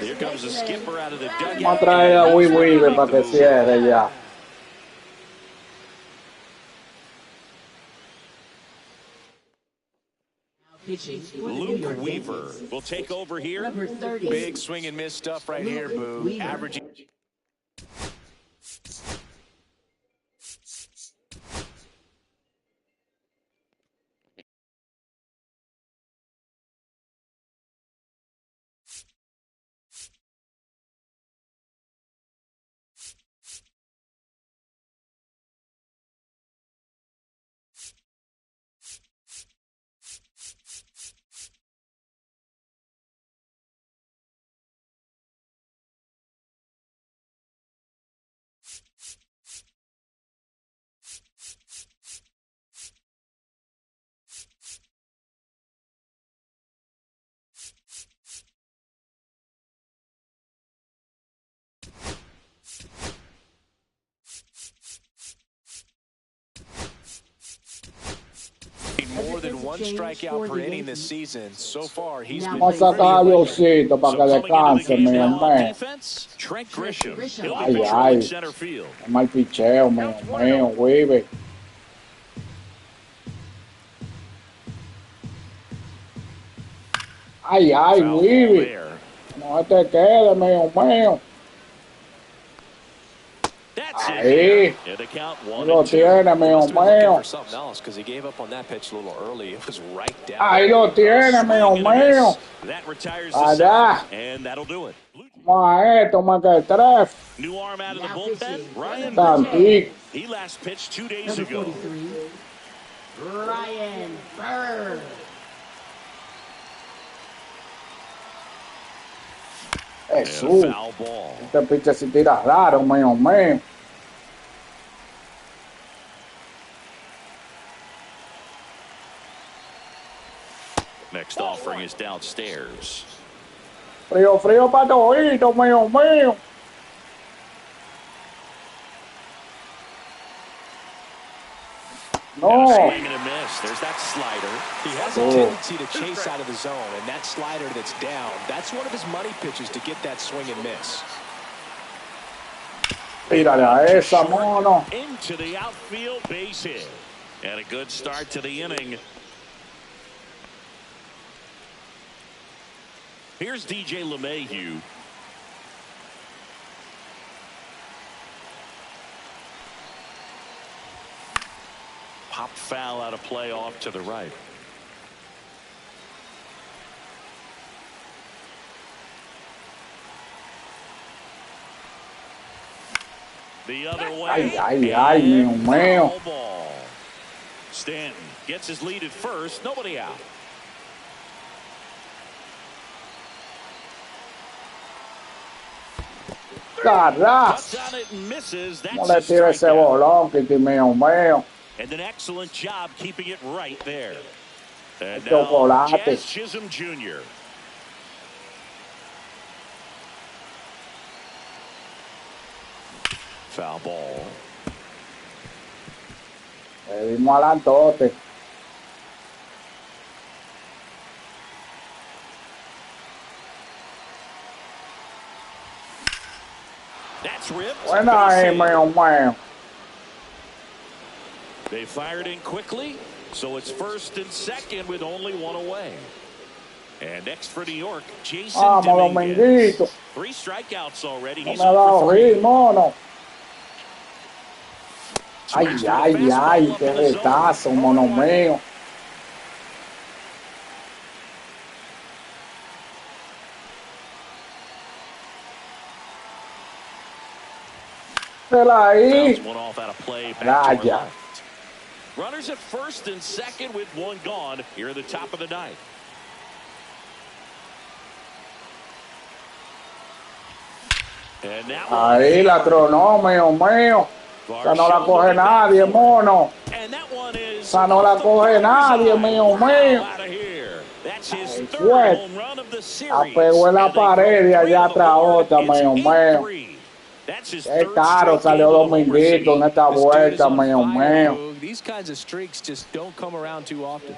Here comes the skipper out of the dugout. Vamos a traer a Wii para que cierre ya. Luke Weaver will take over here. Number 30. Big swing and miss stuff right here, Boo. Averaging. More than one strikeout per inning this season. So far, he's been Vamos a sacar a Diosito para que descanse, mío mío. Trent Grisham. He'll be Ay, pitching ay. in center field. Mal picheo, mío mío, Weaver. Ay, ay, Foul ball Weaver. there. No te quedes, mío mío. That's Ahí. it. And the count Lo 1-2. tiene, mío must have been looking mío. for something else because he gave up on that pitch a little early. It was right down. Ahí lo tiene, mío Swing and a mío. miss. That retires the Allá. second, and that'll do it. Vamos a esto, más que tres. New arm out of the bullpen, Ryan. Tantic. He last pitched 2 days number ago. 43. Ryan Burr. And Jesús. a foul ball. Este piche se tira raro, mío mío. Next offering is downstairs. Frío, frío para todito, mío mío. Now No. swing and a miss. There's that slider. He has a tendency to chase out of the zone, and that slider that's down, that's one of his money pitches to get that swing and miss. Tírale a esa, mono. Into the outfield, base hit. And a good start to the inning. Here's DJ LeMahieu. Popped foul out of play off to the right. The other way. Ay, mío, mío. Foul ball. Stanton gets his lead at first. Nobody out. Carajo. Cuts on it and misses. That's ¿Cómo le a tira ese strikeout. bolón, Kitty mío, mío? And an excellent job keeping it right there. And now Chocolate. Jazz Chisholm Jr. Foul ball. Le dimos adelantote. That's ripped. Buena ahí, Base hit. mío, mío. They fired in quickly, so it's first and second with only one away. And next for New York, Jason Vamos, Dominguez. Dominguito. 3 strikeouts already. No He's me ha 0 dado for 3. hit, mono. Ay, Swings to a ay, fastball ay, up qué in the zone. retazo, mono mío. Pela ahí. Fouls one off out of play back to our Raya. left. Runners at first and second with one gone here at the top of the ninth. And now Ahí la tronó, mío, mío. Esa no la coge nadie, mono. And that one is Esa no la coge nadie, mío, mío. out of here. That's his Ay, third fue. home run of the series. La pegó en la And they pared y go allá three atrás on the board. otra, It's mío, mío. 8-3. That's his Qué third caro straight salió game of the Homer Dominguito en City. esta This dude is vuelta, on mío, fire, mío. Boog. These kinds of streaks just don't come around too often.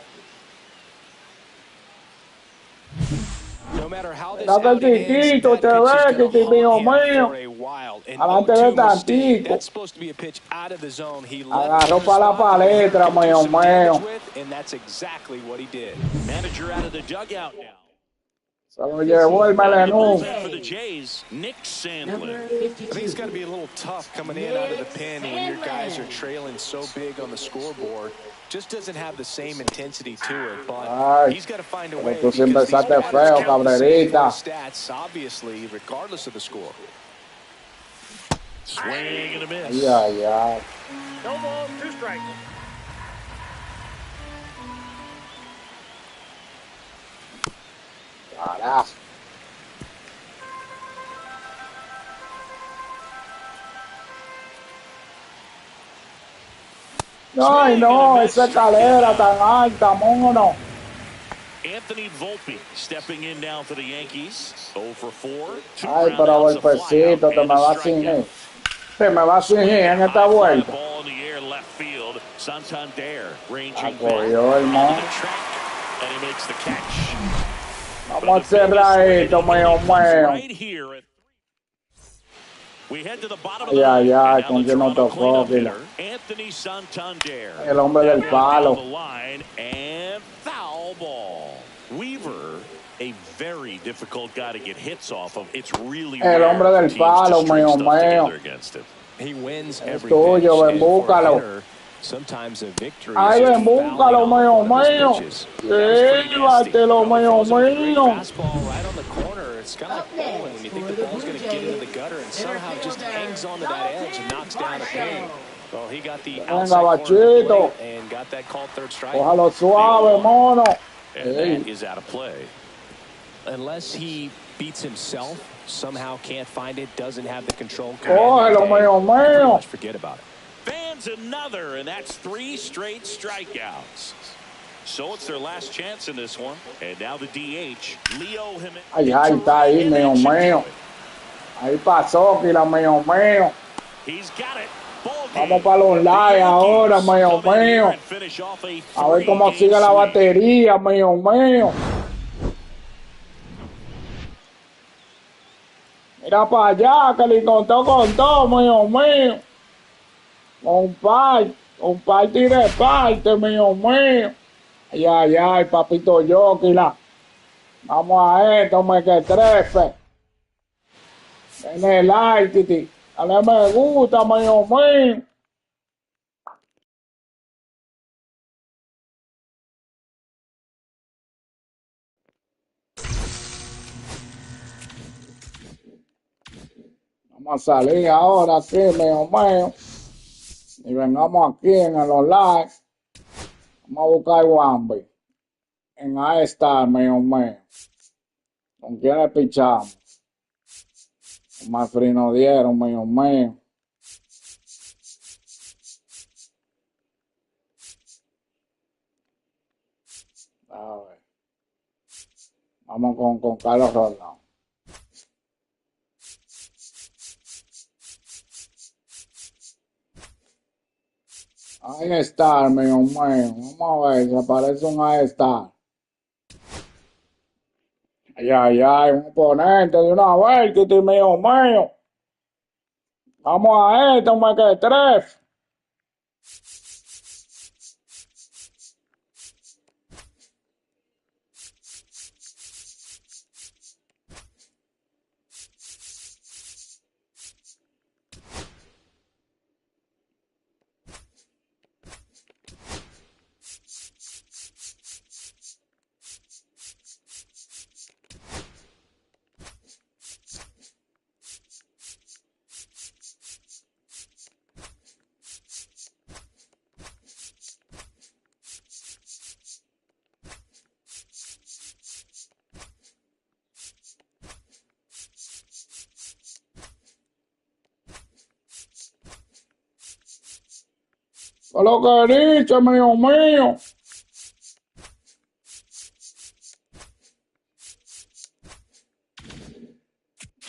No matter how this Date outing ends, chiquito, that te pitch is ves, gonna Kitty mío, haunt him mío. for a while. An Adelante de 0-2 mistake, tantito. that's supposed to be a pitch out of the zone. He Agarró left pa' la the spot where he palestra, could do mío, some damage mío. with, and that's exactly what he did. Manager out of the dugout now. Se lo llevó el melenú. For the Jays, Nick Number Sandlin. 52. I think it's got to be a little tough coming in out of the pen when your guys are trailing so big on the scoreboard. Just doesn't have the same intensity to it, but Ay, he's got to find a pero way tú because siempre these estás batters feo, count the same for cabrerita. stats, obviously, regardless of the score. Swing and a miss. Ay, ay, ay. No balls, 2 strikes. Carajo. Ay, no, esa escalera tan alta, mono. Anthony Volpe stepping in now for the Yankees. 0 for 4. 2 Ay, pero groundouts, a golpecito, flyout, te and me a va a cingir. strikeout. Te me va a cingir en esta High fly vuelta. ball in the air, left field. Santander ranging La back cogió el onto mono. the track, and he makes the catch. Vamos a cerrar esto, mío, mío. Right here. We head to the bottom of Ay, the ay, ninth, ay, and now con the quién nos Toronto tocó, cleanup Kila. hitter, Anthony Santander. El hombre del That one down palo. the line, and foul ball. Weaver, a very difficult guy to get hits off of. It's really El rare hombre for del teams palo, to string mío, stuff mío. together against him. He wins every tuyo, pitch, ven, and for a búscalo. hitter, sometimes a victory Ay, is just ven, búscalo, fouling off mío, one of his mío. pitches. Llévatelo, mío, mío. Fastball right on the corner. It's kind of like bowling when you think the ball's going to get into the gutter and somehow just hangs onto that edge and knocks down a pin. Well, he got the Venga, outside corner of the Bachito. plate and got that called third strike. Cójalo suave, mono. And that is out of play. Unless he beats himself, somehow can't find it, doesn't have the control. Cógelo, mío, Pretty mío. much forget about it. Fans another, and that's 3 straight strikeouts. So it's their last chance in this one. And now the DH, Leo Jimenez. Ay, ay, está ahí, mío, mío. Ahí pasó, Kila, mío, mío. He's got it. Vamos para los live ahora, mío mío. A ver cómo sigue la batería, mío mío. Mira para allá, que le contó, mío mío. Comparte y reparte, mío mío. Ay, ay, papito Yoquila. Vamos a esto, me que trepe. En el like, titi. Dale me gusta, mío mío. Vamos a salir ahora aquí, mío mío. Y vengamos aquí en los likes. Vamos a buscar Wambi. En A Star, mío mío. ¿Con quién le pichamos? Más frino dieron, mío mío. A ver. Vamos con Carlos Rolando. Ahí está, mío mío. Vamos a ver si aparece un ahí está. Ay, un oponente de una vez, Titi, mío mío. Vamos a esto, me que tres. ¿Qué lo que dice, mío mío?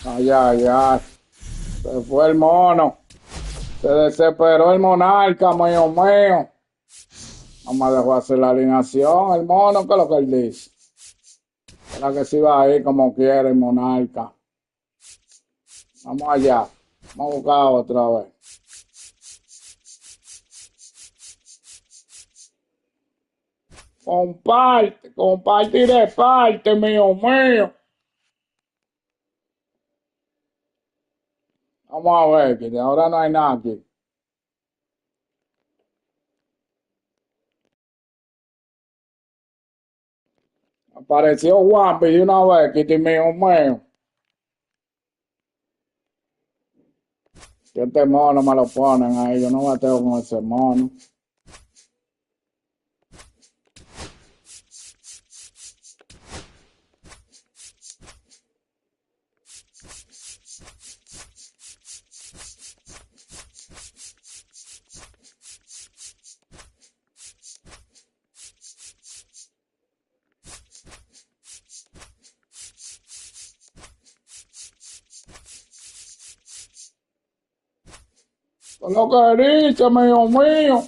Ay. Se fue el mono. Se desesperó el monarca, mío mío. No me dejó hacer la alineación. El mono, ¿qué es lo que él dice? Era que se iba a ir como quiere el monarca. Vamos allá. Vamos a buscar otra vez. Comparte y reparte, mío mío. Vamos a ver, que de ahora no hay nada aquí. Apareció Juanpi de una vez, Kitty, mío mío. Que este mono me lo ponen ahí, yo no bateo con ese mono. Con lo que dice, mío mío.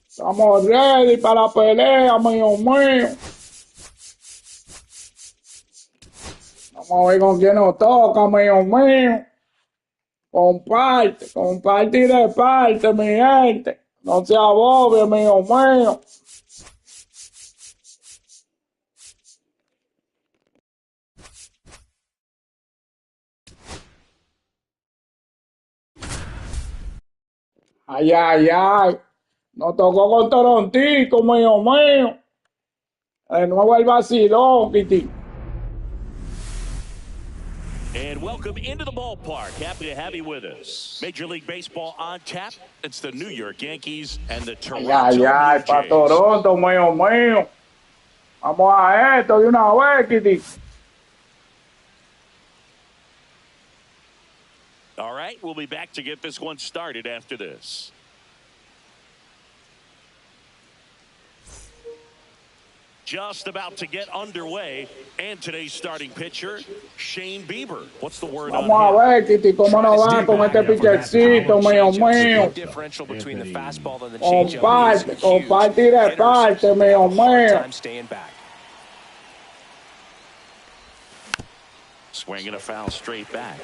Estamos ready para la pelea, mío mío. Vamos a ver con quién nos toca, mío mío. Comparte y reparte, mi gente. No se agobie, mío mío. Ay. Nos tocó con Torontico, mío mío. De nuevo el vacilón, Kitty. And welcome into the ballpark. Happy to have you with us. Major League Baseball on tap. It's the New York Yankees and the Toronto Blue Para Jays. Toronto, mío mío. Vamos a esto de una vez, Kitty. All right. right, we'll be back to get this one started after this. Just about to get underway, and today's starting pitcher, Shane Bieber. What's the word on him? Vamos a ver, Kitty, cómo nos va con este pitchercito, mío mío. Differential between the fastball and the changeup is huge. Comparte y reparte, mío mío. Staying back. Swinging a foul straight back.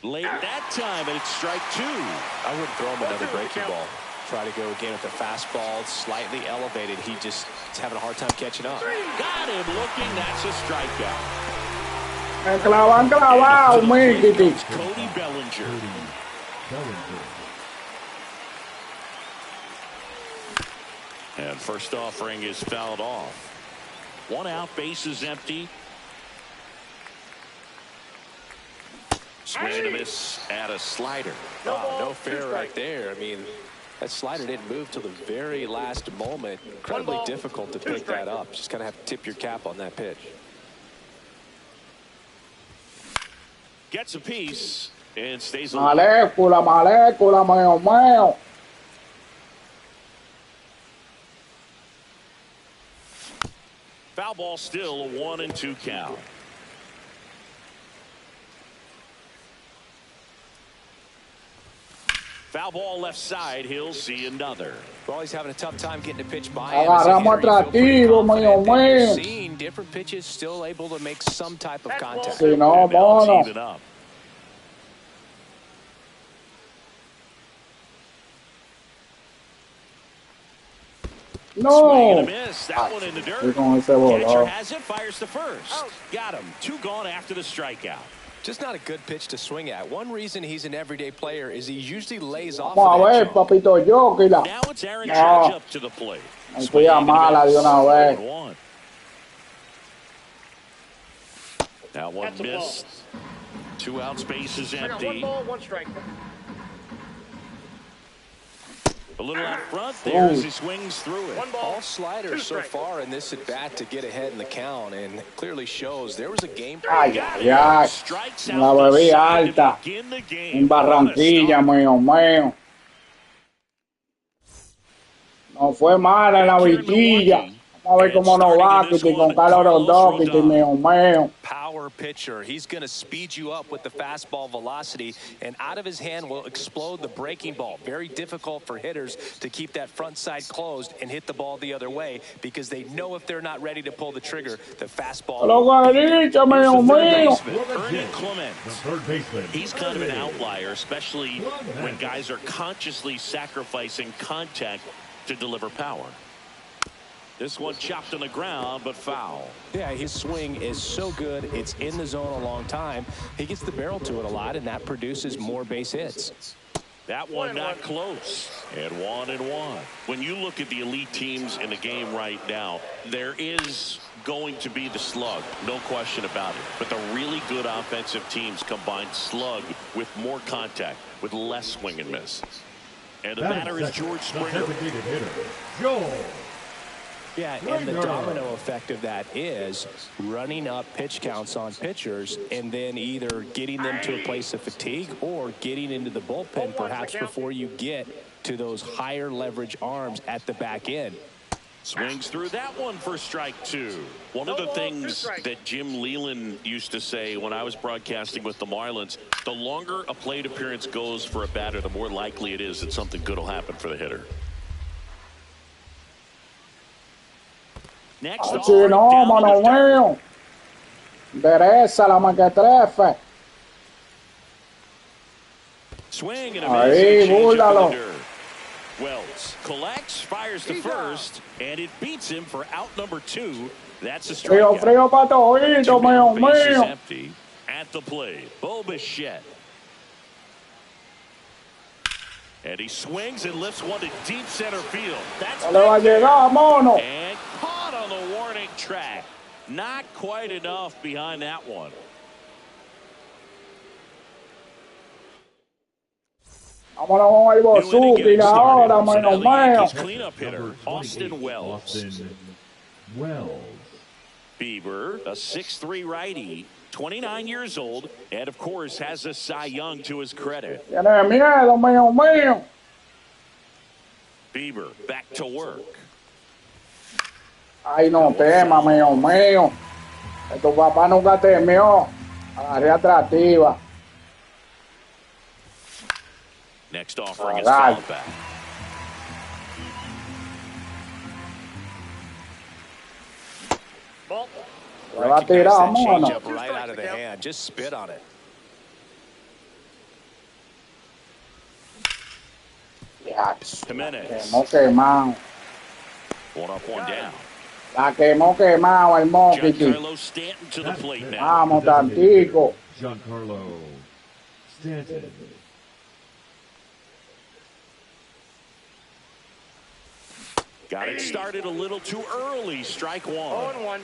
Late that time, and it's strike two. I wouldn't throw him another breaking ball. Try to go again with the fastball, slightly elevated. He just is having a hard time catching up. Got him looking. That's a strikeout. Enclavado, mi Kitty. Cody Bellinger. And first offering is fouled off. One out, bases empty. Swing and a miss at a slider. No fair right there. I mean, that slider didn't move till the very last moment. Incredibly difficult to pick that up. Just kind of have to tip your cap on that pitch. Gets a piece and stays Molécula, mío mío. Foul ball, still a 1-2 count. Foul ball left side. He'll see another. Well, he's having a tough time getting a pitch by Agarramos atractivo, mío mío. Seeing different pitches, still able to make some type of contact. Si no, mono. No. Swing and a miss. That one in the dirt. Catcher has it, fires to first. Got him. Two gone after the strikeout. Just not a good pitch to swing at. One reason he's an everyday player is he usually lays off. Vamos a ver, papito Yoquila. Now it's Aaron Judge up to the plate. Estoy a mala de una vez. That one missed. 2 outs, bases empty. 1 ball, 1 strike. A little out front there as he swings through it. 1 ball, all sliders so far in this at bat to get ahead in the count, and clearly shows there was a game. Ay, ay, ay. La bebí alta. En Barranquilla, mío mío. No fue mala en la vitilla. Vamos a ver cómo nos va, Kitty, con Carlos Rondón, Kitty, mío mío. Power pitcher. He's going to speed you up with the fastball velocity, and out of his hand will explode the breaking ball. Very difficult for hitters to keep that front side closed and hit the ball the other way because they know if they're not ready to pull the trigger, the fastball. Ernie Clement. He's kind of an outlier, especially when guys are consciously sacrificing contact to deliver power. This one chopped on the ground, but foul. Yeah, his swing is so good. It's in the zone a long time. He gets the barrel to it a lot, and that produces more base hits. That one not close. And 1-1. When you look at the elite teams in the game right now, there is going to be the slug. No question about it. But the really good offensive teams combine slug with more contact, with less swing and miss. And the batter is George Springer. Yeah, and the domino effect of that is running up pitch counts on pitchers and then either getting them to a place of fatigue or getting into the bullpen perhaps before you get to those higher leverage arms at the back end. Swings through that one for strike 2. One of the things that Jim Leland used to say when I was broadcasting with the Marlins, the longer a plate appearance goes for a batter, the more likely it is that something good will happen for the hitter. Next no, mano mío. Endereza la mequetrefe. Swing and a miss. Búrdalo. Wells collects, fires to first, and it beats him for out number 2. That's a strikeout. Frío pa' todito, mío mío. Empty at the plate. Bo Bichette. And he swings and lifts one to deep center field. That's le va a llegar, mono. And caught on the warning track. Not quite enough behind that one. Vámonos con el Bosuki ahora, mío mío. Cleanup hitter Austin Wells. Wells. Bieber, a 6'3" righty, 29 years old, and of course has a Cy Young to his credit. Tiene miedo, mío, mío. Bieber back to work. Ay, no tema, mío, mío. Que tu papá nunca temió. Agarré atractiva. Next offering is fouled back. Ball. Le va a tirar, mono. Changeup right out of the hand. Just spit on it. Ya, Jimenez. quemó quemado. One up, one down. La quemó quemado el Monkey. Giancarlo Stanton to the plate now. Vamos, tantico. Giancarlo Stanton. Got it started a little too early. Strike one. 0-1.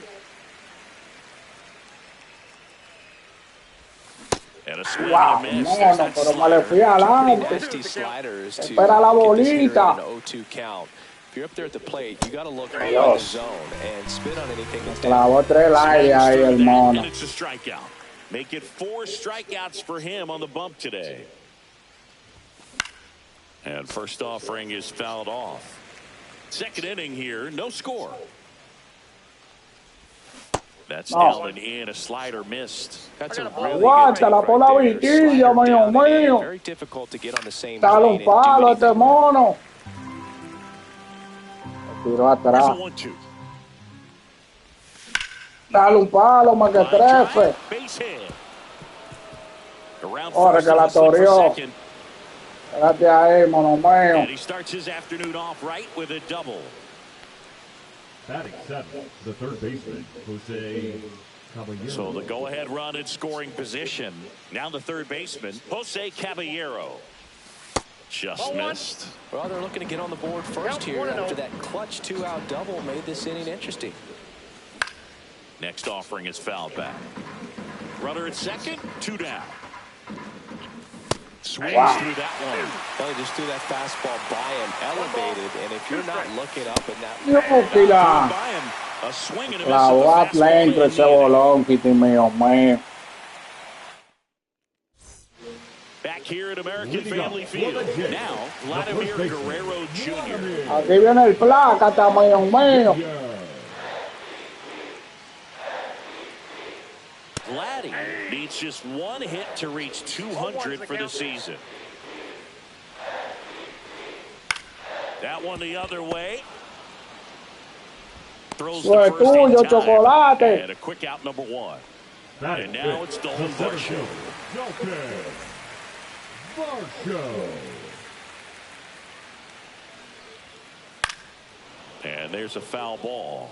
And a swing Wow, and a miss. mono, There's that pero me le fui slider. adelante. Nasty sliders to Espera la get this hitter bolita. in an 0-2 count. If you're up there at the plate, you got to look up in the zone and spit on anything that's down. Clavó tres aire ahí el mono. And it's a strikeout. Make it 4 strikeouts for him on the bump today. And first offering is fouled off. Second inning here, no score. That's down and in. A slider missed. That's a really Aguántala por la good vitilla, slider mío, down and in. mío. Very difficult to get on the same Dale un plane and do palo a este anything. mono. Tiró There's a atrás. 1-2. Dale un palo, más que Line trefe. drive, base hit. Around Ahora first, que la hustling for toreó. second. Espérate ahí, mono mío. And he starts his afternoon off right with a double. Batting seventh, the third baseman, Jose Caballero. So the go-ahead run in scoring position. Now the third baseman, Jose Caballero. Just missed. Well, they're looking to get on the board first here after that clutch 2-out double made this inning interesting. Next offering is fouled back. Runner at second, 2 down. Swings through that one. Well, he just threw that fastball by him, elevated, and if you're not looking up in that... Yóquila. By him, a swing and a miss Clavó with the fastball adentro in ese the inning. bolón, Kitty mío, mío. Back here at American Family Field. Now, Vladimir Guerrero Jr. Aquí viene el placa, está mío, mío. Vladdy needs just one hit to reach 200 for the season. That one the other way. Throws the Fue first in tuyo, time. chocolate. And a quick out number 1. And now it's the home the run show. And there's a foul ball.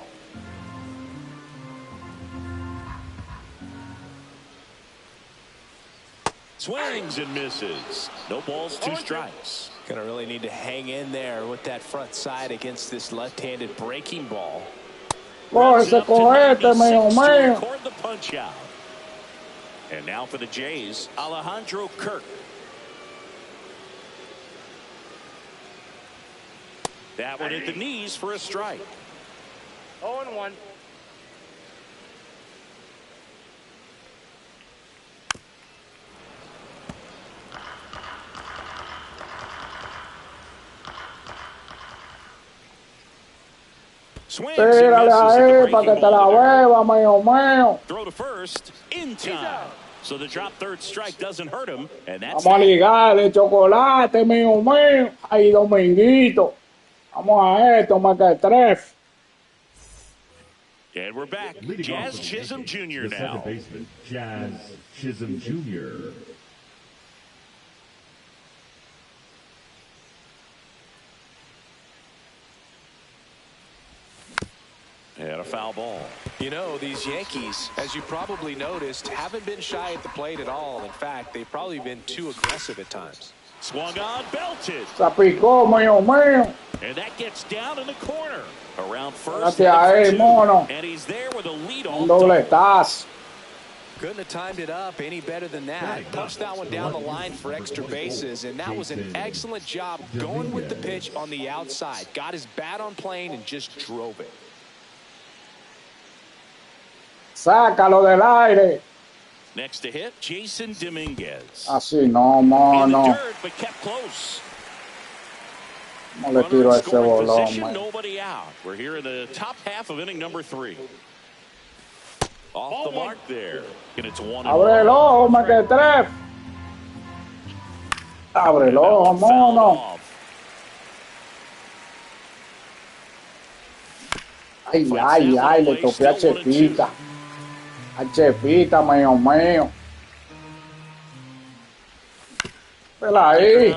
Swings and misses. No balls, 2 strikes. Gonna really need to hang in there with that front side against this left-handed breaking ball. Coge ese cohete, mío, To mío. record the punch out. And now for the Jays, Alejandro Kirk. That one at the knees for a strike. 0-1. Swings and Tírale misses at the ahí breaking para que te la ball there. beba, mío, mío. Throw to first in time. So the drop third strike doesn't hurt him, and that's Vamos a ligarle chocolate, mío, mío. Ay, Dominguito. Vamos a esto, más que trefe. And we're back. Leading Jazz off for the Chisholm Yankees, Jr. the now. second baseman, Jazz Chisholm Jr. And a foul ball. You know, these Yankees, as you probably noticed, haven't been shy at the plate at all. In fact, they've probably been too aggressive at times. Swung on, belted. Se picó, mío, mío. And that gets down in the corner. Around first. Gracias a él, mono. And he's there with a leadoff Un double. dobletazo. Couldn't have timed it up any better than that. Punched that one down the line for extra bases, and that was an excellent job going with the pitch on the outside. Got his bat on plane and just drove it. Sácalo del aire. Next to hit, Jason Dominguez. Así no, In the mono. dirt, but kept close. No le tiro a ese bolón, Position, man. nobody out. We're here in the top half of inning number 3. Off the mark there. And it's 1-1. Abre el ojo, mequetref. Abre el ojo, mono. Ay, ay, ay, le toqué a Chepita. A Chepita, mío. Vela ahí.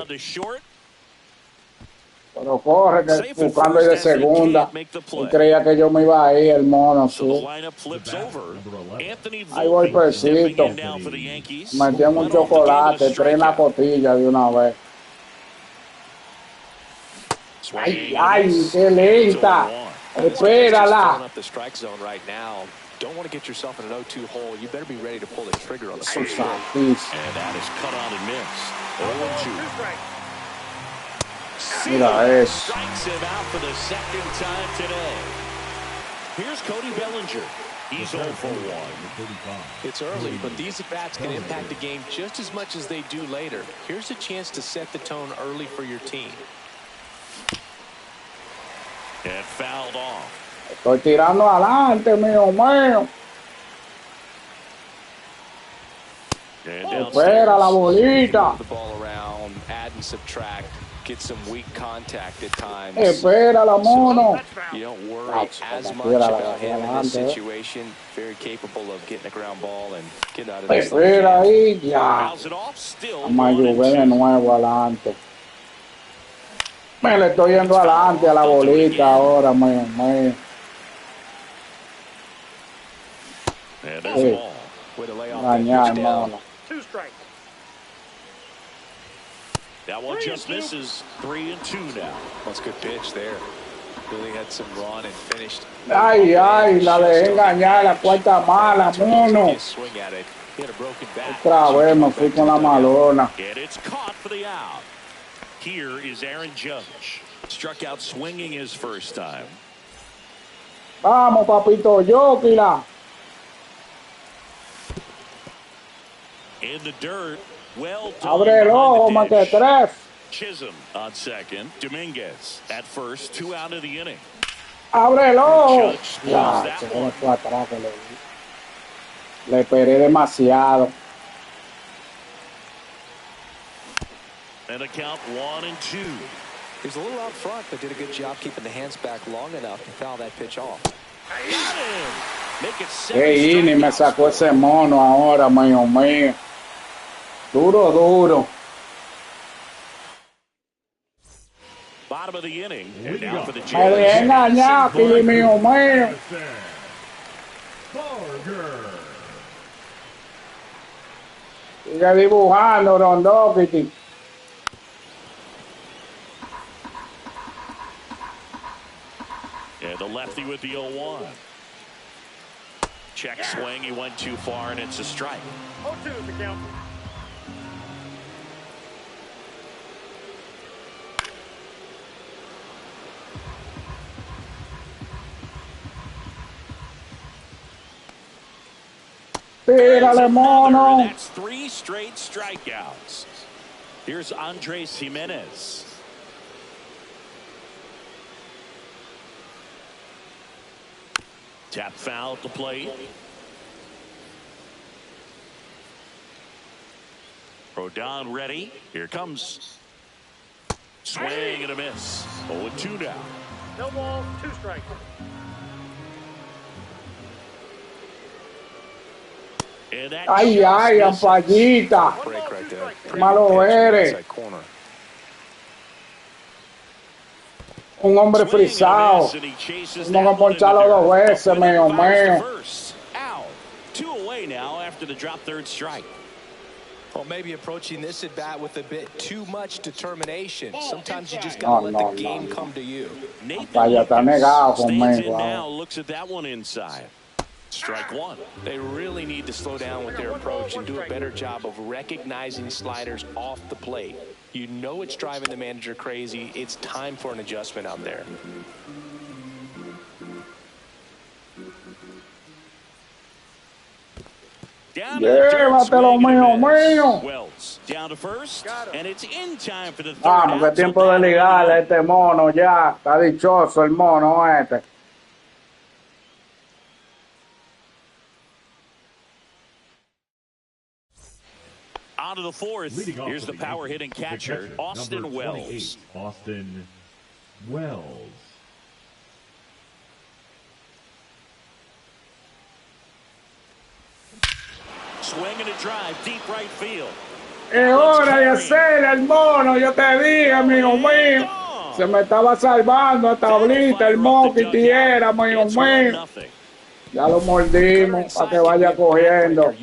Pero corre, que buscando ahí de segunda. Y creía que yo me iba a ir, el mono, sí. Ahí voy presito. Metí en un chocolate, 3 en la costilla de una vez. Ay, ay, qué lenta. Espérala. Don't want to get yourself in an 0-2 hole. You better be ready to pull the trigger on the first one. And that is cut on and missed. 0-2. Mira eso. Strikes him out for the second time today. Here's Cody Bellinger. He's 0 for 1. It's early, but these at-bats can impact the game just as much as they do later. Here's a chance to set the tone early for your team. And fouled off. Estoy tirando adelante, mío. Espera la bolita. The ball around, add and subtract, get some weak contact at times. Espera la mono. You don't worry as much about him in this situation. Very capable of getting a ground ball and getting out of this. Espera ahí, ya. Me ayudé de nuevo adelante. Me le estoy yendo adelante a la bolita ahora, mío. Sí. Dañar, mono. 2 strikes. That one just misses. 3-2 now. That's a good pitch there. Really had some run and finished. Ay, la dejé engañar, la cuarta mala, mono. Otra vez me fui con la malona. And it's caught for the out. Here is Aaron Judge. Struck out swinging his first time. Vamos, papito, Yokila. In the dirt. Well done. Abre el ojo, mequetref. Chisholm on second. Dominguez at first. 2 out of the inning. Abre el ojo. Ya, se me fue atrás que le esperé demasiado. And a count 1-2. He was a little out front, but did a good job keeping the hands back long enough to foul that pitch off. Qué inning me sacó ese mono ahora, mío. Duro. Bottom of the inning. And now for the me dejé engañar, Kili mío. Sigue dibujando, Rondokiti. And the lefty with the 0-1. Check swing. He went too far, and it's a strike. 0-2 is the count. Tírale, mono. That's 3 straight strikeouts. Here's Andres Jimenez. Tap foul at the plate. Rodon ready. Here comes. Swing and a miss. 0-2 now. No balls, 2 strikes. Ay, ampallita. Malo eres. Un hombre frisado. Vamos a poncharlo 2 veces, mío. Out. 2 away now after the drop third strike. Well, maybe approaching this at bat with a bit too much determination. Sometimes you just gotta let the game come to you. Vaya, está negado conmigo. Now looks at that one inside. Strike 1. They really need to slow down with their approach and do a better job of recognizing sliders off the plate. You know it's driving the manager crazy. It's time for an adjustment out there. . Down to the dirt, Llévatelo, swing and a mío, miss. mío. Wells down to first, and it's in time for the third Vamos, que out. es tiempo de that'll ligarle a end the este mono ya. Está dichoso el mono este. On to the fourth. Leading off Here's for the the power Yankees, hitting catcher, Austin number Wells. 28, Austin Wells. Swing and a drive, deep right field. Es hora de hacer el mono, yo te dije, mío mío. Se me estaba salvando a tablita, el moquiti era, mío mío. Ya lo mordimos para que vaya cogiendo.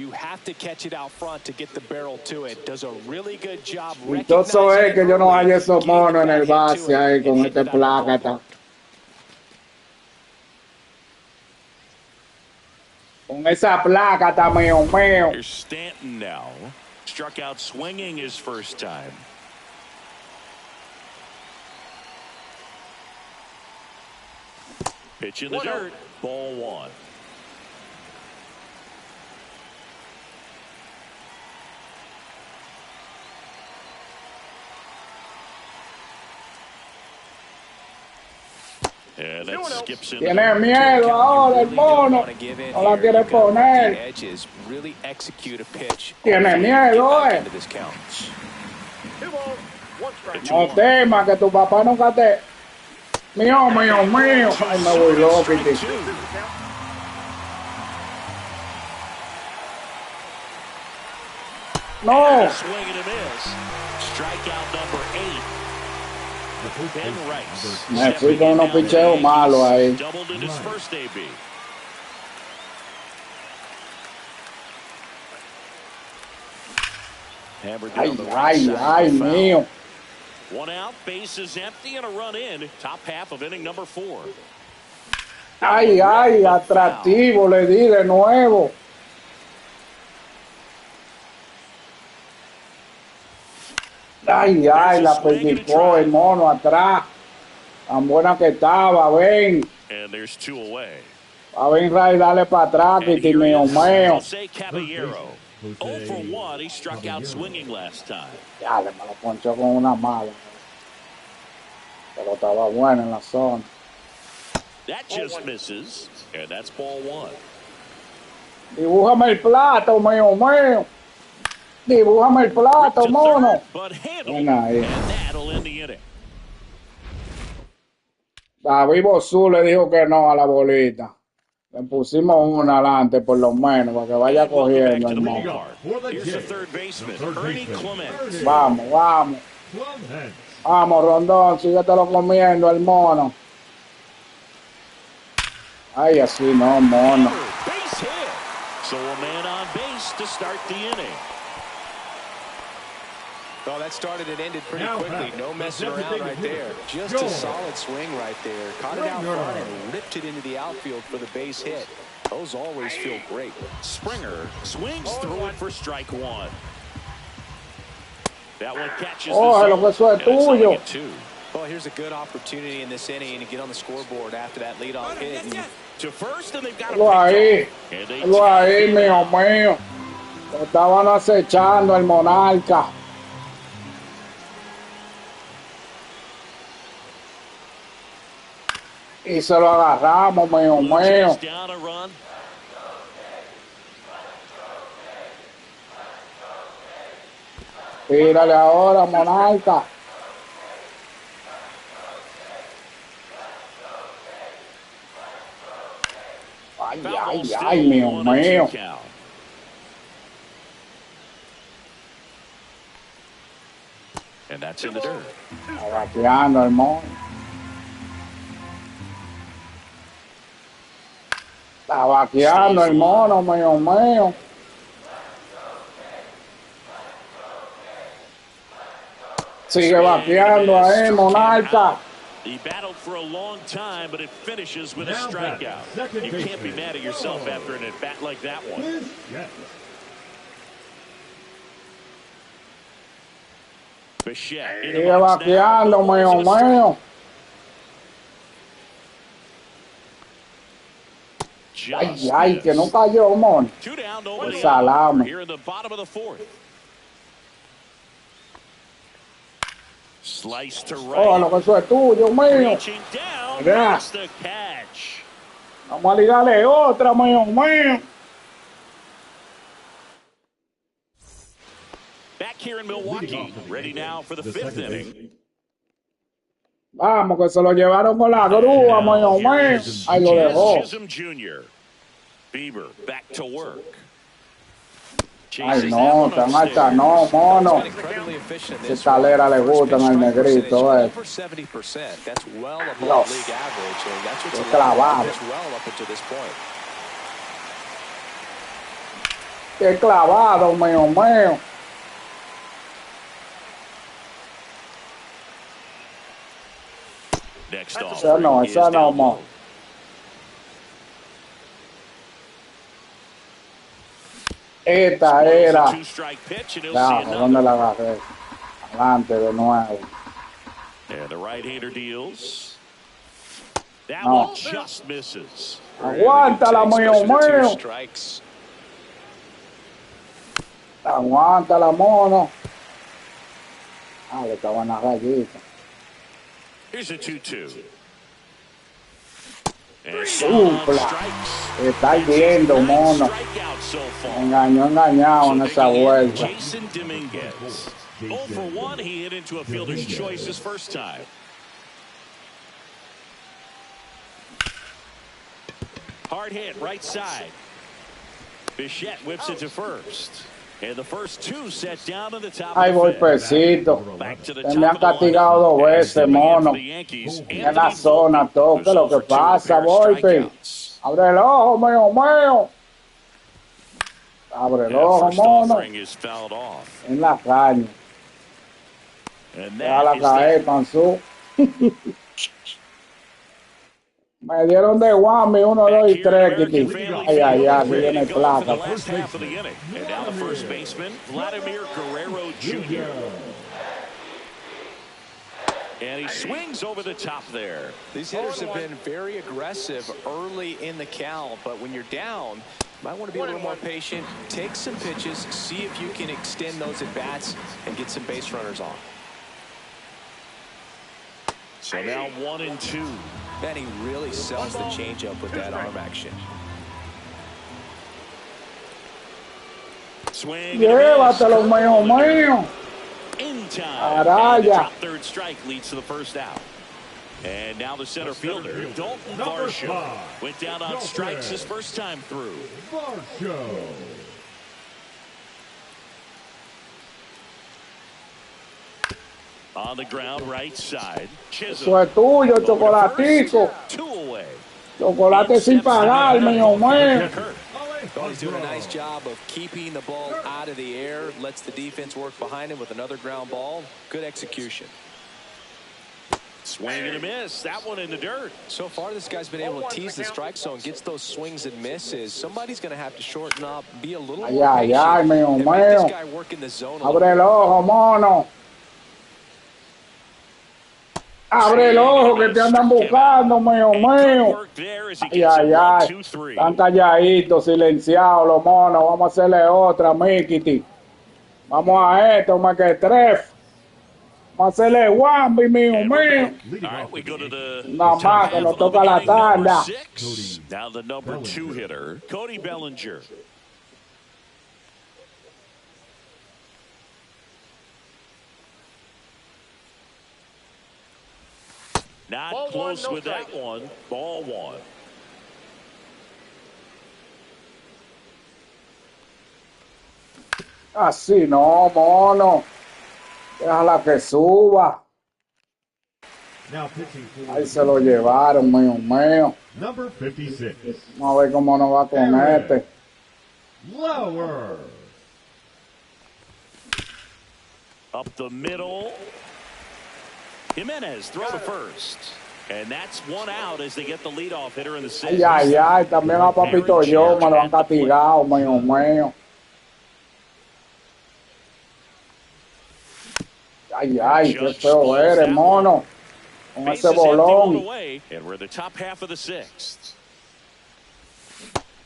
Entonces es que yo no haya esos monos en el base ahí con este plácata. Con esa plácata, mío mío. Here's Stanton now. Struck out swinging his first time. Pitch in the dirt. Ball one. And that skips in. Tiene miedo ahora el mono. No la quiere poner. Tiene miedo, No temas que tu papá nunca te... Mío, mío, mío. Ay, me voy loco, No. Swing and a miss. Strikeout number 8. Ben Rice. Me fui con unos picheos malos ahí. Doubled in his first AB. Ay, ay, ay, mío. One out, base is empty, and a run in. Top half of inning number 4. Ay, ay, atractivo, le di de nuevo. Ay, ay, la pellizcó el mono atrás. Tan buena que estaba, ven. And there's 2 away. A ver, Ray, dale para atrás, que te mío, mío. Jose Caballero. 0 for 1, he struck out swinging last time. Ya, me lo ponchó con una mala. Pero estaba buena en la zona. That just misses, and that's ball 1. Dibújame el plato, mío, mío. Dibújame el plato, mono. But handled, Buena ahí. and that'll end the inning. David Bosú le dijo que no a la bolita. Le pusimos una adelante por lo menos para que vaya cogiendo el mono. Here's the third baseman, Ernie Clement. Vamos, vamos. Vamos, Rondón, síguetelo comiendo el mono. Ay, así no, mono. Base hit. So a man on base to start the inning. Oh, that started and ended pretty quickly. No messing around right there. Just a solid swing right there. Caught it out front and ripped it into the outfield for the base hit. Those always feel great. Springer swings through it for strike 1. That one catches Oh, lo que eso es tuyo. Well, here's a good opportunity in this inning to get on the scoreboard after that leadoff hit. And to first, and they've got Lo ahí, lo ahí, mío, mío. Lo estaban acechando el monarca. Y se lo agarramos, mío, mío. Tírale ahora, monarca. Ay, ay, ay, mío, mío. And that's in the dirt. Está bateando el mono. Está vaqueando el mono, mío, mío. Sigue vaqueando ahí, monarca. He battled for a long time, but it finishes with a strikeout. You can't be mad at yourself after an at-bat like that one. Bichette. Sigue vaqueando, mío, mío. just Ay, que no missed. cayó, mon. Two down, El nobody out. salame. Here in the bottom of the fourth. Slice to right. Oh, lo que eso es tuyo, mío. Reaching down, Yeah. makes the catch. Vamos a ligarle otra, mío. Back here in Milwaukee, ready now for the fifth inning. Vamos, que se lo llevaron con la grúa, mío. Ahí lo dejó. Chisholm Jr. Bieber back to work. Ay, no, tan alta no, mono. Esa escalera le gustan al negrito, Over 70%. That's well above league average, and that's what's allowed as well up until this point. Qué clavado, mío. Next off. Esa no, mo. Esta era. Claro, ¿dónde la agarré? Adelante de nuevo. And the right-hander deals. That No. one just misses. Aguántala, mío. Aguántala, mono. Ah, le estaba en la rayita. Here's a 2-2. Supla. Está viendo, mono. Engañado en esa vuelta. Jason Dominguez. 0 for 1, he hit into a fielder's choice his first time. Hard hit, right side. Bichette whips it to first. And the first two set down in the top Ay, of the voy fifth. pesito. Back to the Me top han of the castigado lineup. 2 veces, mono. En la zona, toque lo que pasa, Volpe. Abre el ojo, mío. Abre el ojo, mono. En la caña. Déjala caer, Panzú. Me dieron de Wami 1, 2 y 3, Kitty. Ay, que viene placa. And now the first baseman, Vladimir Guerrero Jr. And he swings over the top there. These hitters have been very aggressive early in the count, but when you're down, you might want to be a little more patient, take some pitches, see if you can extend those at-bats and get some base runners on. So now 1-2. Man, he really sells the changeup with that arm action. Swing. Llévatelo, mío. In time. Araya. And the top third strike leads to the first out. And now the center fielder, Dalton Varsho, went down on strikes his first time through. On the ground, right side. Eso es tuyo, chocolatico. Chocolate sin pagar, mío. Well, he's doing a nice job of keeping the ball out of the air, lets the defense work behind him with another ground ball. Good execution. Swing and a miss. That one in the dirt. So far, this guy's been able to tease the strike zone, gets those swings and misses. Somebody's going to have to shorten up, be a little more patient, and make this guy work in the zone. Abre el ojo, mono. Abre el ojo que te andan buscando, mío. Ay. Están calladitos, silenciados los monos. Vamos a hacerle otra, Mikiti. Vamos a esto, más que tres. Vamos a hacerle Wambi, mío. Nada más que nos toca la tanda. Now the number 2 hitter, Cody Bellinger. Not ball close one, with that one. Ball 1. Así no, mono. Déjala que suba. Ahí se lo llevaron, mío. Number 56. Vamos a ver cómo nos va con este. Lower. Up the middle. Jimenez throw to first. And that's one out as they get the leadoff hitter in the sixth. Ay, también a Papito yo me lo han castigado, mío. Ay, qué feo eres, mono. Con ese bolón. And we're in the top half of the sixth.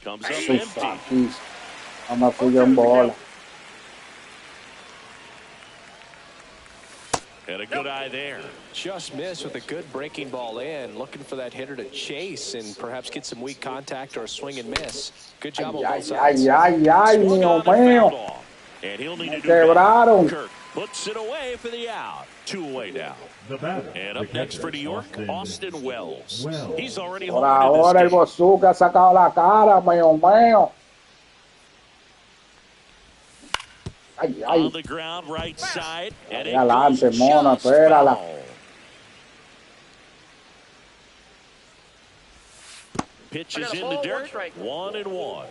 Comes up Su empty. saquis. No me fui yo en bola. And a good eye there. Just missed with a good breaking ball in. Looking for that hitter to chase and perhaps get some weak contact or a swing and miss. Good job on both sides. Ay, Swung mío, on and fouled mío. off. And he'll need Me to do better. quebraron. Kirk puts it away for the out. 2 away now. The batter. And up next for New York, Austin Wells. He's already Por homered in this ahora el game. Bozuca ha sacado la cara, mío, mío. Ay, On ay. the ground, right side. And it Adelante, goes mono, just espérala. foul. Pitch is in the dirt. 1-1.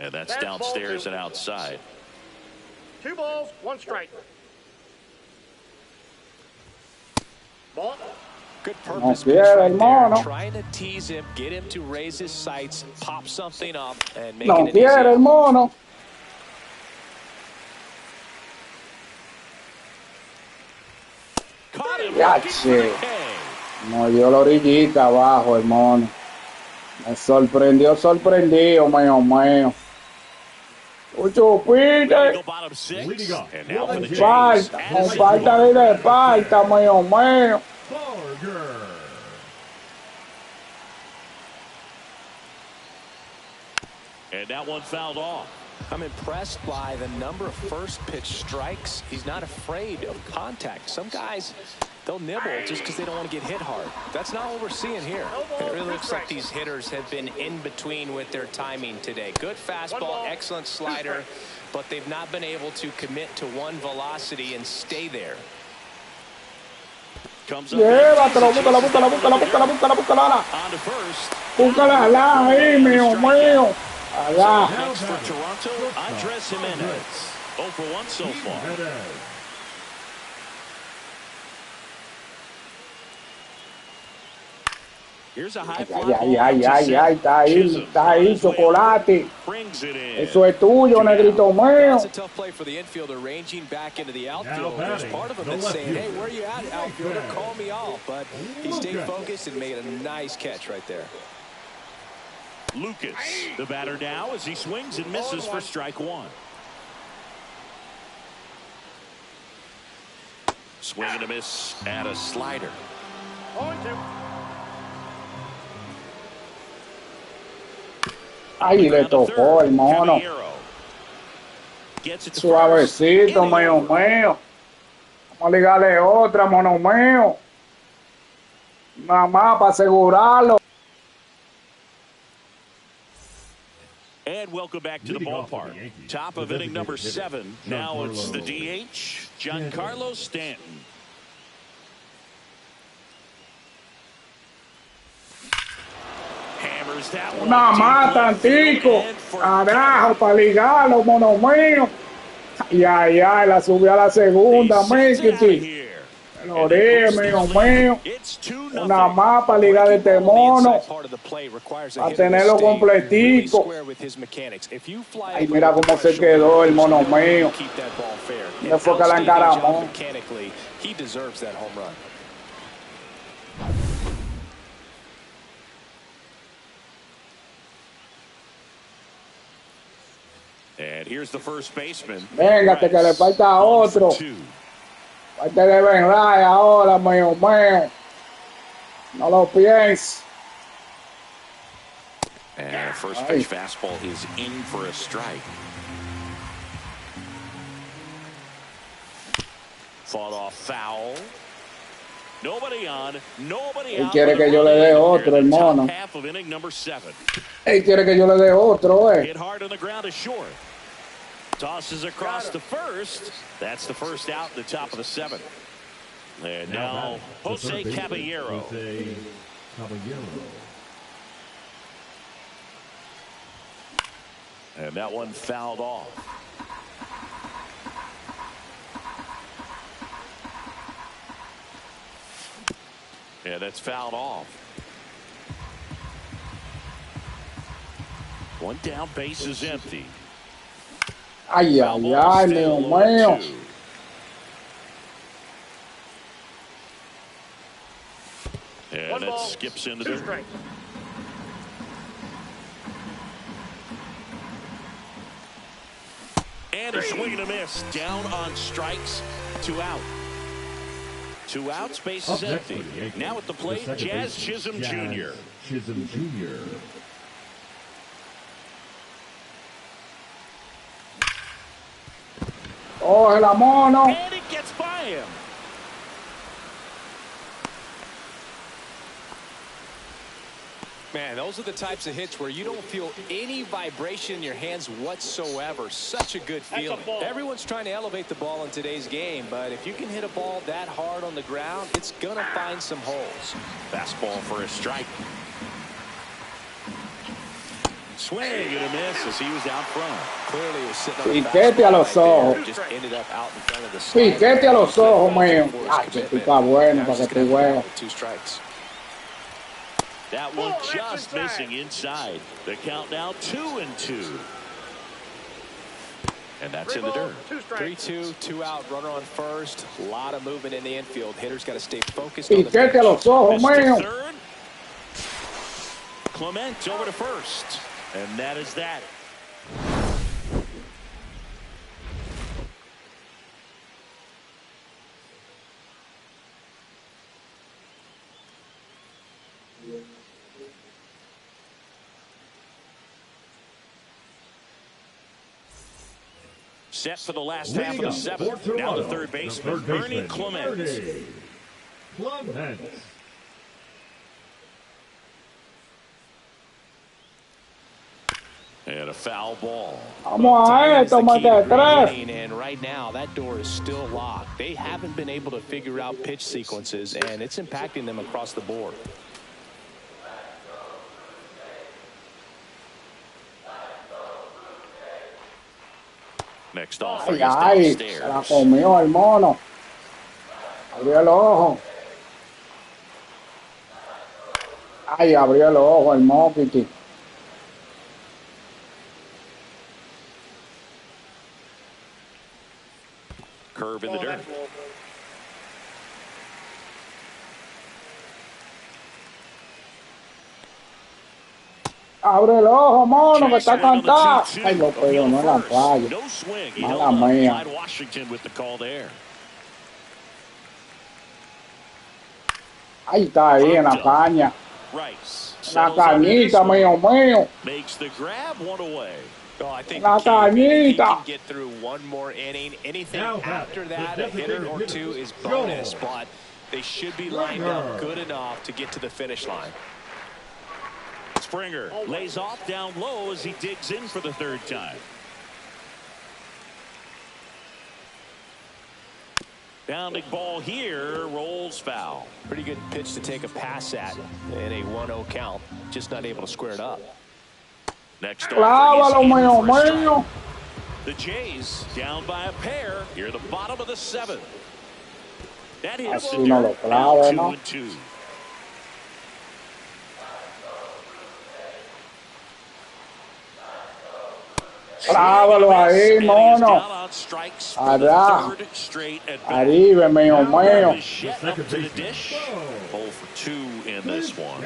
And that's downstairs and outside. 2 balls, 1 strike. Ball. Good purpose No pitch quiere right el there. mono. Trying to tease him, get him to raise his sights, pop something up, and make No it an easy quiere el out. mono. Caught him Ya, looking for the che. K. No dio la orillita abajo, el mono. Me sorprendió, mío, mío. Mucho Ready to pide. go bottom 6. Leading off. And now for the Jays. Falta, con Addison falta Barger. de falta, mío, mío. Barger. And that one fouled off. I'm impressed by the number of first pitch strikes. He's not afraid of contact. Some guys, they'll nibble just because they don't want to get hit hard. That's not what we're seeing here. It really looks like these hitters have been in between with their timing today. Good fastball, excellent slider, but they've not been able to commit to one velocity and stay there. Comes up. Llévatelo, búscala. On to first. Búscala ahí, mío, mío. Allá. Next for Toronto, Andres Jimenez. 0 for 1 so far. Here's a high fly ball Ay, está ahí, chocolate. Brings it in. Eso es tuyo, negrito mío. That's a tough play for the infielder, ranging back into the outfield. There's part of him that's saying, hey, where are you at, outfielder? Call me off. But he stayed focused and made a nice catch right there. Lucas, the batter now as he swings and misses for strike 1. Swing and a miss and a slider. 0-2. Ay, le tocó el mono. Gets it to Suavecito, first. mío, mío. Vamos a ligarle otra, mono mío. Nada más para asegurarlo. And welcome back to the ballpark. Top of inning number 7. Now it's the DH, Giancarlo Stanton. Hammers that one. Nada más, tantico. Carajo, para ligarlo, mono mío. Ay, la subió a la segunda, Mickey. Lo dije, mío. Nada más para ligar este mono. A tenerlo completico. Ay, mira cómo se quedó el mono mío. Me fue que la encaramó. He deserves that home run. And here's the first baseman. Véngate que le falta otro. Falta de Ben Ray ahora, mío. No lo pienses. And first pitch fastball is in for a strike. Fought off foul. Nobody on, nobody out. Él quiere que yo le dé otro, el mono. Half of inning number 7. Él quiere que yo le dé otro, Hit hard on the ground is short. Tosses across to first. That's the first out in the top of the 7th. And now Jose Caballero. And that one fouled off. Yeah, that's fouled off. One down, base is empty. Ay, mío, mío. And that's balls, skips into 2 the strikes. And a swing and a miss. Down on strikes. 2 out. 2 outs. Base is empty. Now at the plate, Jazz Chisholm Jr. Chisholm Jr. ¡Oh, la mono! And it gets by him. Man, those are the types of hits where you don't feel any vibration in your hands whatsoever. Such a good feeling. Everyone's trying to elevate the ball in today's game, but if you can hit a ball that hard on the ground, it's going to find some holes. Fastball for a strike. Swing and a miss as he was out front. Clearly, he was sitting on the Piquete a los ojos. there. Just ended up out in front of the slide. Piquete a los ojos, mío. Ah, Tú estás bueno para que tú juegues. 2 strikes. That one just missing inside. The count now 2-2. And that's in the dirt. 3-2, 2 out, runner on first. A lot of movement in the infield. Hitters got to stay focused on the Piquete a los ojos, mío. Third. Clement over to first. And that is that. Set for the last half of the 7th. Now the third baseman, Ernie Clement. Clement. And a foul ball. Vamos a esto, mate 3. And right now, that door is still locked. They haven't been able to figure out pitch sequences, and it's impacting them across the board. Next offer is Ay, se la downstairs. comió el mono. Abrió el ojo. Ay, abrió el ojo el moquiti. Curve in the dirt. Abre el ojo, mono, que está Chase on the cantado. 2-2. Ay, lo pegó, no la falla. No swing. He Mala held on. mía. Clyde Washington with the call there. Ahí está ahí en la caña. Rice. La settles under this cañita, one. mío. Makes the grab, 1 away. Oh, I think La the key will be if he cañita. can get through one more inning. Anything Now after the that, a hitter or 2 is Go. bonus, but they should be lined up good enough to get to the finish line. Springer lays off down low as he digs in for the 3rd time. Bounding ball here, rolls foul. Pretty good pitch to take a pass at in a 1-0 count. Just not able to square it up. Next Clávalo, offering is in mío, for a strike. mío. The Jays down by a pair here at the bottom of the 7th. That hits Así the no lo dirt. clava, Now ¿no? 2-2. Clávalo ahí, And he is mono. down on strikes for the Allá. 3rd straight at bat. Arriba, mío, mío. Bichette up to the dish. 0 for 2 in this one.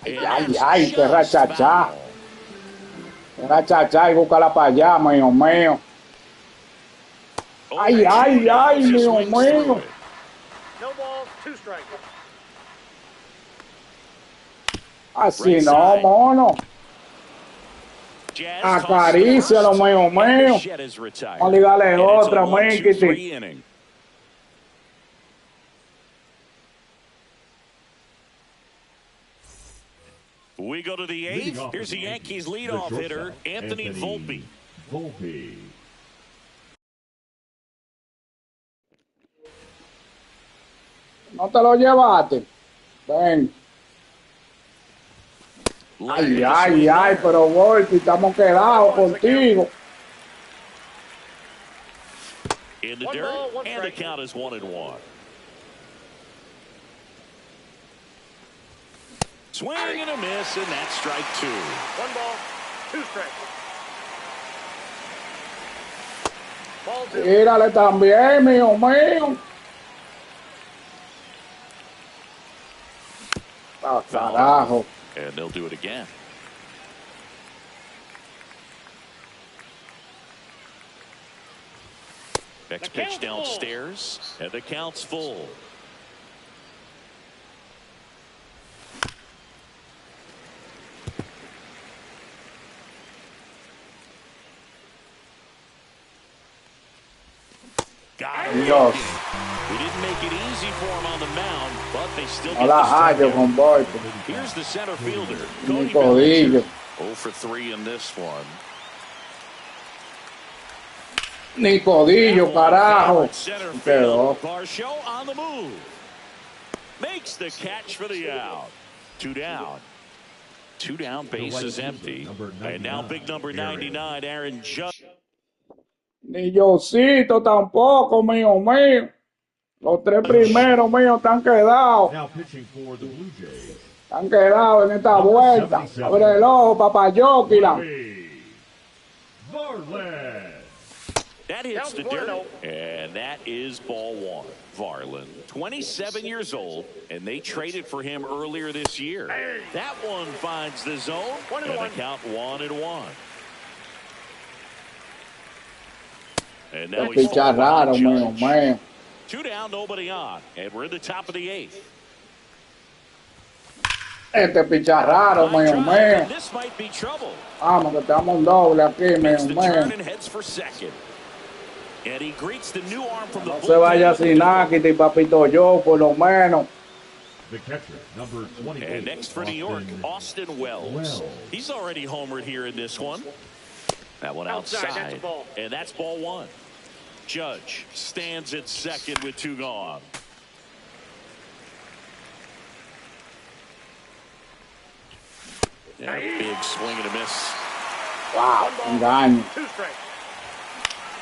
And Ay, that's ay, qué just rachachá. foul. Rachachá y búscala para allá, mío, mío. Ay, ay, ay, Just mío, swings mío. through it. No balls, 2 strikes. Así Right no, side. mono. Jazz Acarícialo, tosses to mío, first, and mío. Bichette is retired. Vale, dale And it's a otra, 1-2-3 Mikey. inning. We go to the 8th. Here's the Yankees leadoff hitter, Anthony Volpe. Volpe. No te lo llevaste. Ven. Ay, ay, ay, pero Volpi, estamos quedados contigo. In the One dirt, ball, one and the strike. count is 1-1. Swing and a miss, and that's strike 2. 1 ball, 2 strikes. Ball two. Tírale también, mío mío. Ah, Foul carajo. off, and they'll do it again. Next pitch downstairs, and the count's full. Got him. Dios. We didn't make it easy for him on the mound, but they still No get la the hallo strikeout. con Boy. Here's the center fielder, Ni Cody codillo. Bellinger. 0 for 3 in this one. Ni codillo, carajo. Center Quedó. field. Varsho on the move. Makes the catch for the out. 2 down. 2 down, bases empty. And now big number 99, Aaron Judge. Ni Yosito tampoco, mío mío. Los tres primeros míos están quedados. Now pitching for the Blue Jays. Están quedados en esta vuelta. Abre el ojo, papayóquila. Varland. That hits the dirt, and that is ball one. Varland, 27 years old, and they traded for him earlier this year. That one finds the zone, and the count 1-1. And now he's Picha raro, mío mío. 2 down, nobody on, and we're in the top of the 8th. Este picha raro, mío mío. This might be trouble. Vamos, que estamos un doble aquí, Makes mío the mío. turn and heads for second. And he greets the new arm from the No se vaya sin nada, que papito yo, por lo menos. The catcher, number 28. And next for New York, Austin Wells. He's already homered here in this one. That one outside. That's a ball. And that's ball one. Judge stands at second with 2 gone. And a big swing and a miss. Wow, engaño. 2 strikes.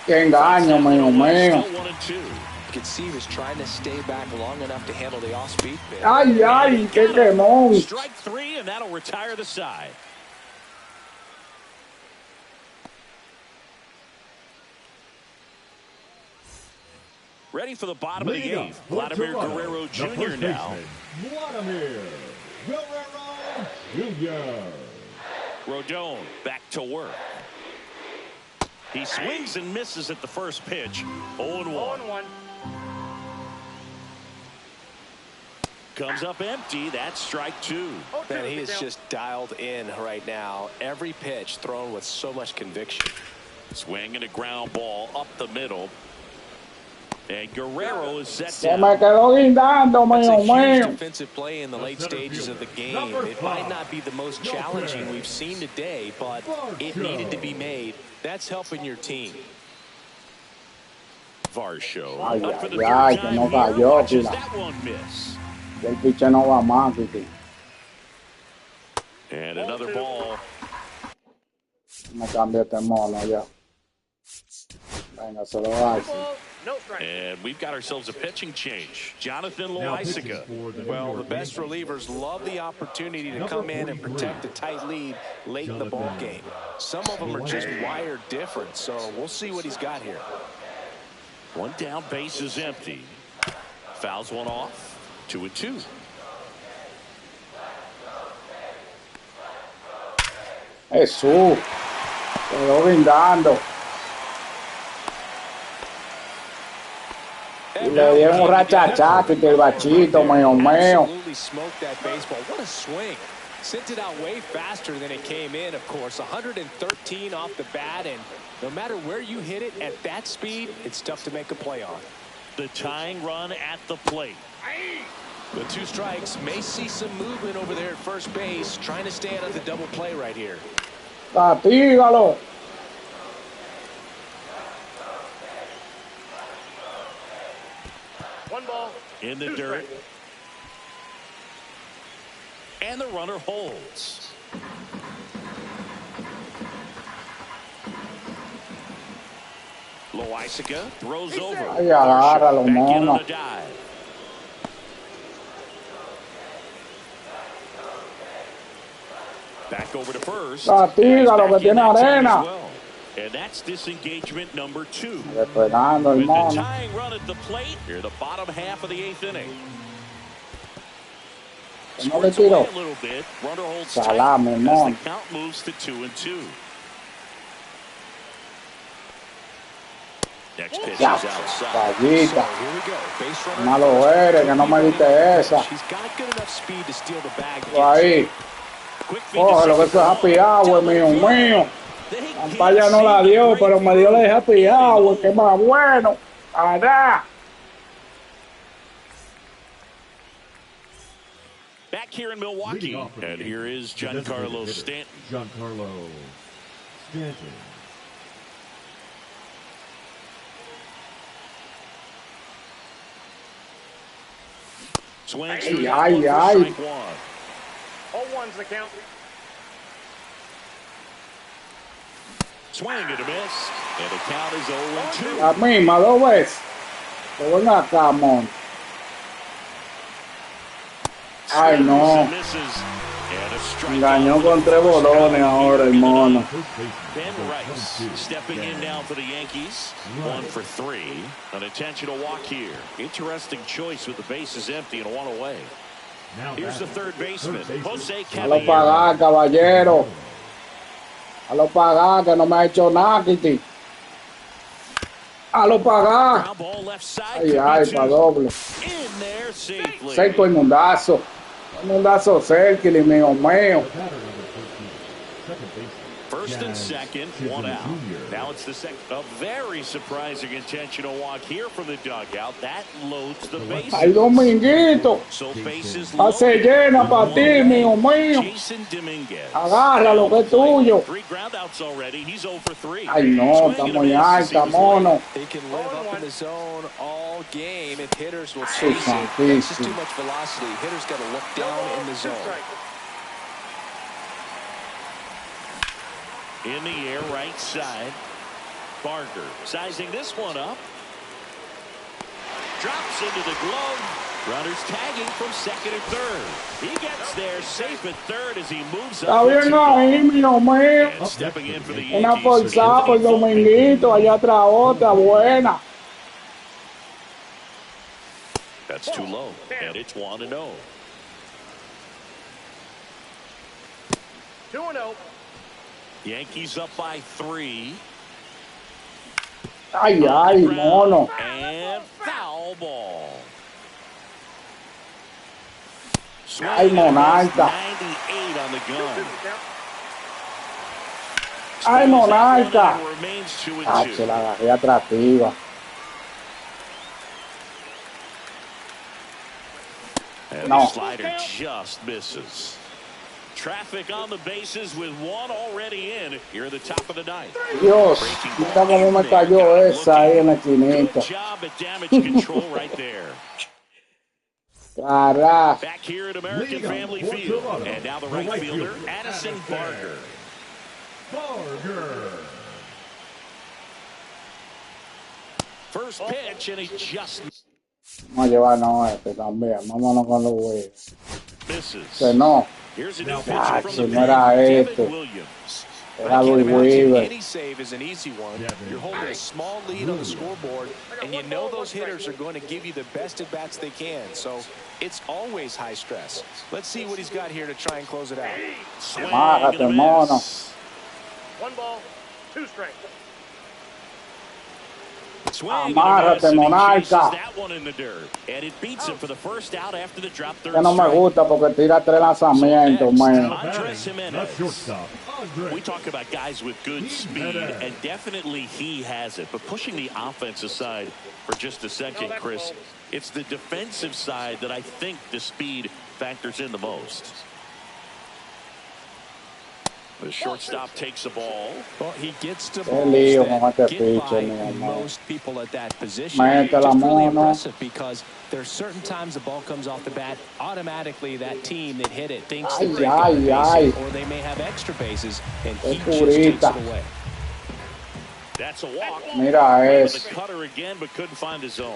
Qué engaño, mío mío. Still 1-2. You could see he was trying to stay back long enough to handle the off-speed pitch. Ay, ay, qué quemón. Strike 3, and that'll retire the side. Ready for the bottom of the 8th. Vladimir Guerrero Jr. now. Vladimir Guerrero Jr. Rodon back to work. He swings and misses at the first pitch. 0-1. 0-1. Comes up empty. That's strike 2. Man, he is just dialed in right now. Every pitch thrown with so much conviction. Swing and a ground ball up the middle. And Guerrero is set Se down. me quedó guindando, That's a mío huge mío. defensive play in the late stages of the game. It might not be the most challenging we've seen today, but it needed to be made. That's helping your team. Varsho. Ay, Up for the ay, ay, third que time no here. cayó, Watches Pila. that one miss. El piche no va más, Kiki. And another ball. Me cambio este mono ya. Venga, se lo hace. Ball, no strike. And we've got ourselves a pitching change. Jonathan Now pitching Loaisiga. for the New Well, York the best Yankees. relievers love the opportunity to come in and protect a tight lead late in the ball game. Some of them are just wired different, so we'll see what he's got here. 1 down, base is empty. Fouls one off. 2-2. Jesús. Quedó guindando. Y le dieron un rachachazo y que el bachito, mío mío. Absolutely smoked that baseball. What a swing. Sent it out way faster than it came in, of course. 113 off the bat, and no matter where you hit it at that speed, it's tough to make a play on. The tying run at the plate. The 2 strikes may see some movement over there at first base, trying to stay out of the double play right here. Castígalo. One ball. In the 2 dirt. strikes. And the runner holds. Loaisiga throws over. Ay, agárralo, Back in mono. on the dive. Back over to first. Castígalo, Back que in tiene that time arena. as well. And that's disengagement number 2. Esperando el With the mono. tying run at the plate, here the bottom half of the 8th inning. ¿Cómo le Squirts away tiró? a little bit. Runner holds Salame, tight as mono. the count moves to 2-2. Next pitch is Ya, outside. Vallita. Here we go. Base runner. Malo eres, que no me diste esa. She's got good enough speed to steal the bag. Ahí. Quick feed to Coge lo que eso es second. happy hour, mío, mío. Campaya no la dio, pero me dio la de happy hour, que más bueno. Ará. Back here in Milwaukee, and here is Giancarlo Stanton. Giancarlo Stanton. Swings Ay, through that ay, one for ay. strike 1. 0-1's the count. Swing and a miss, and the count is 0-2. La misma, 2 veces. Pero ven acá, mon. Ay, no. Engañó con 3 bolones ahora el mono. Ben Rice stepping in now for the Yankees. 1 for 3. An intentional walk here. Interesting choice with the bases empty and 1 away. Here's the third baseman, Jose A lo Caballero. pagar, caballero. A lo pagar, que no me ha hecho nada, Kitty. A lo pagar. Ground ball left side. Ay, ay, pa' doble. In there safely. Cerco el mundazo. El mundazo cerca, y mío, mío. First and second, 1 out. Now it's the second. A very surprising intentional walk here from the dugout. That loads the bases. Ay, Dominguito. So bases Hace llena para ti, mío, mío. Jason Dominguez. Agarra lo que es tuyo. 3 groundouts already. He's 0 for 3. Ay, no, está muy alta, mono. They can live up in the zone all game if hitters will Sí, chase it. It's just santísimo. too much velocity. Hitters got to look down in the zone. In the air, right side. Barker sizing this one up. Drops into the glove. Runners tagging from second and third. He gets there safe at third as he moves Está up. bien ahí, mío, mío. And stepping in for the Una Yankees. forzada por Dominguito, allá atrás otra buena. That's too low, and it's 1-0. 2-0. Yankees up by 3. Ay, ay, mono. And foul ball. Ay, monarca. 98 on the gun. Ay, monarca. Remains 2-2. Ah, se la agarré atractiva. And No. the slider just misses. Traffic on the bases with 1 already in here at the top of the 9th. Dios, mira cómo me cayó esa ahí en la esquinita. Good job at damage control right there. Carajo. Back here at American Family Field. And now the right fielder, Addison Barker. Barker. First pitch, and he just Vamos a llevarnos este también. Vámonos con los güeyes. misses. Que no. Here's a new Ya, pitcher from the no era pen, este. Devin Williams. Era I Luis can't imagine Weaver. any save is an easy one. You're holding a small lead on the scoreboard, and you know those hitters are going to give you the best at-bats they can. So it's always high stress. Let's see what he's got here to try and close it out. Swing Mágate, and a mono. miss. 1 ball, 2 strikes. Swing and a Amárrate, miss, and he monarca. chases that one in the dirt. And it beats him for the first out after the drop third Que no me strike. gusta porque tira 3 lanzamientos, man. Andres Jimenez. Left shortstop. We talk about guys with good speed, and definitely he has it. But pushing the offense aside for just a second, Chris, it's the defensive side that I think the speed factors in the most. The shortstop takes the ball. Well, he gets to Qué balls lío con that este get pitcher, by mi amor. most people at that position. Mete la Just really mano. impressive because there's certain times the ball comes off the bat, automatically that team that hit it thinks Ay, that they ay, can base ay. it, or they may have extra bases, and he Es just takes purita. it away. That's a walk. Mira With eso. the cutter again, but couldn't find his zone.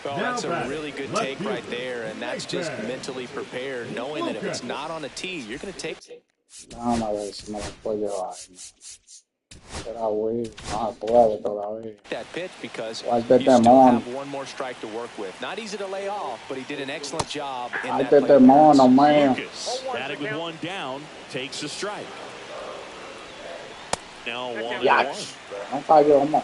Well, Now that's a batting, really good left take fielder, right there, and that's just right back. mentally prepared, knowing that if it's not on a tee, you're going to take it. Déjame ver si me la puedo llevar. Era güey, no se puede todavía. That pitch because Suelte you still mono. have one more strike to work with. Not easy to lay off, but he did an excellent job in that Suelte plate appearance. mono, mío. Lucas, batting with one down, takes a strike. Now 1-1. No cayó, mo.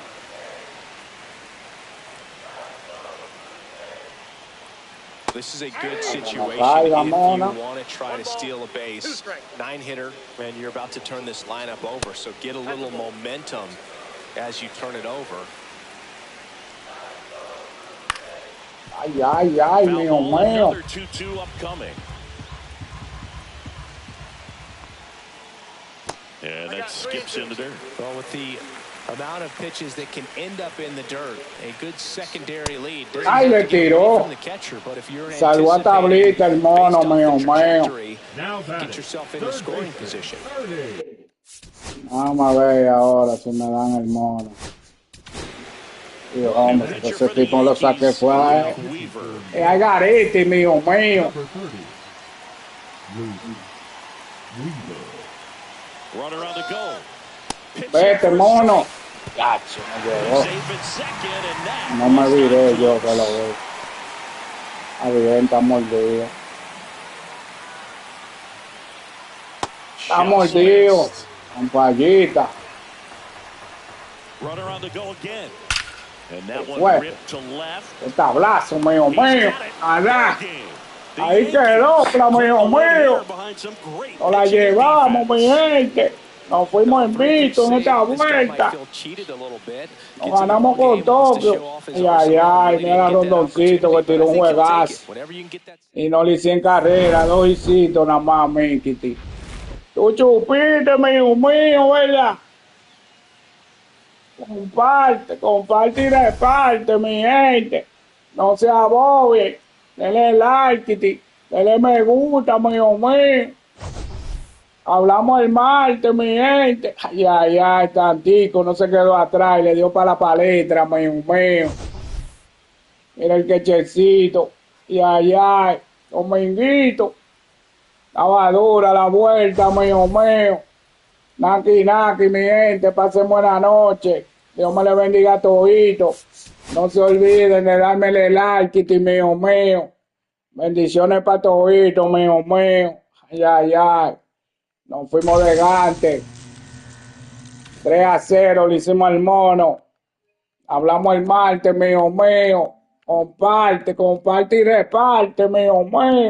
This is a good situation caiga, if you mona. want to try to steal a base. 9-hitter, and you're about to turn this lineup over, so get a little momentum as you turn it over. Ay, ay, ay, Foul mío, ball, mío. another 2-2 upcoming. And that skips in the dirt. Well, with the amount of pitches that can end up in the dirt, a good secondary lead doesn't Ay, have le to get away tiró. from the catcher, but if you're Salvó a anticipating tablita el mono, based off mío, the mío. trajectory, get yourself in a scoring position. Vamos a ver ahora si me dan el mono. Y hombre, Pitcher ese for the tipo lo saqué Yankees, fue. Luke Weaver. I got it, mío, mío. Number 30, Luke Weaver. Runner on the go. Vete, mono. Gacho, me llegó. Safe at second, and that No me was viré not yo close. que lo veo. A bien, está mordido. Está Just mordido. missed. Compayita. Runner on the go again. And that Fue. one ripped to left. El tablazo, mío, He's mío. got it. Allá. Game. The Ahí quedó, Yankees pero mío, put the lead mío. here behind some great Nos la pitching and llevamos, mi defense. gente. Nos fuimos invictos en esta This guy might vuelta. feel cheated a little bit. Nos Gets in the ganamos ball con game, wants to Tokio. show off his Ay, ay, arsenal. ay. Really Mira didn't get that Rondoncito que opportunity, tiró but un I think he'll take juegazo. it. Whenever you can get that. Y no le hice en carrera, 2 hicitos nada más, Mikiti. Tú chupiste, mío, mío, ¿verdad? Comparte, comparte y reparte, mi gente. No se abobien. Denle like, denle me gusta, mío, mío. Hablamos el martes, mi gente. Ay, ay, ay, tantico, no se quedó atrás y le dio para la palestra, mío, mío. Mira el quechecito. Y ay, ay, Dominguito. Estaba dura la vuelta, mío, mío. Naki, naki, mi gente, pasen buena noche. Dios me le bendiga a todito. No se olviden de darme el like, mío, mío. Bendiciones para todito, mío, mío. Ay, ay, ay. Nos fuimos de gante. 3-0 le hicimos al mono. Hablamos el martes, mío, mío. Comparte, comparte y reparte, mío, mío.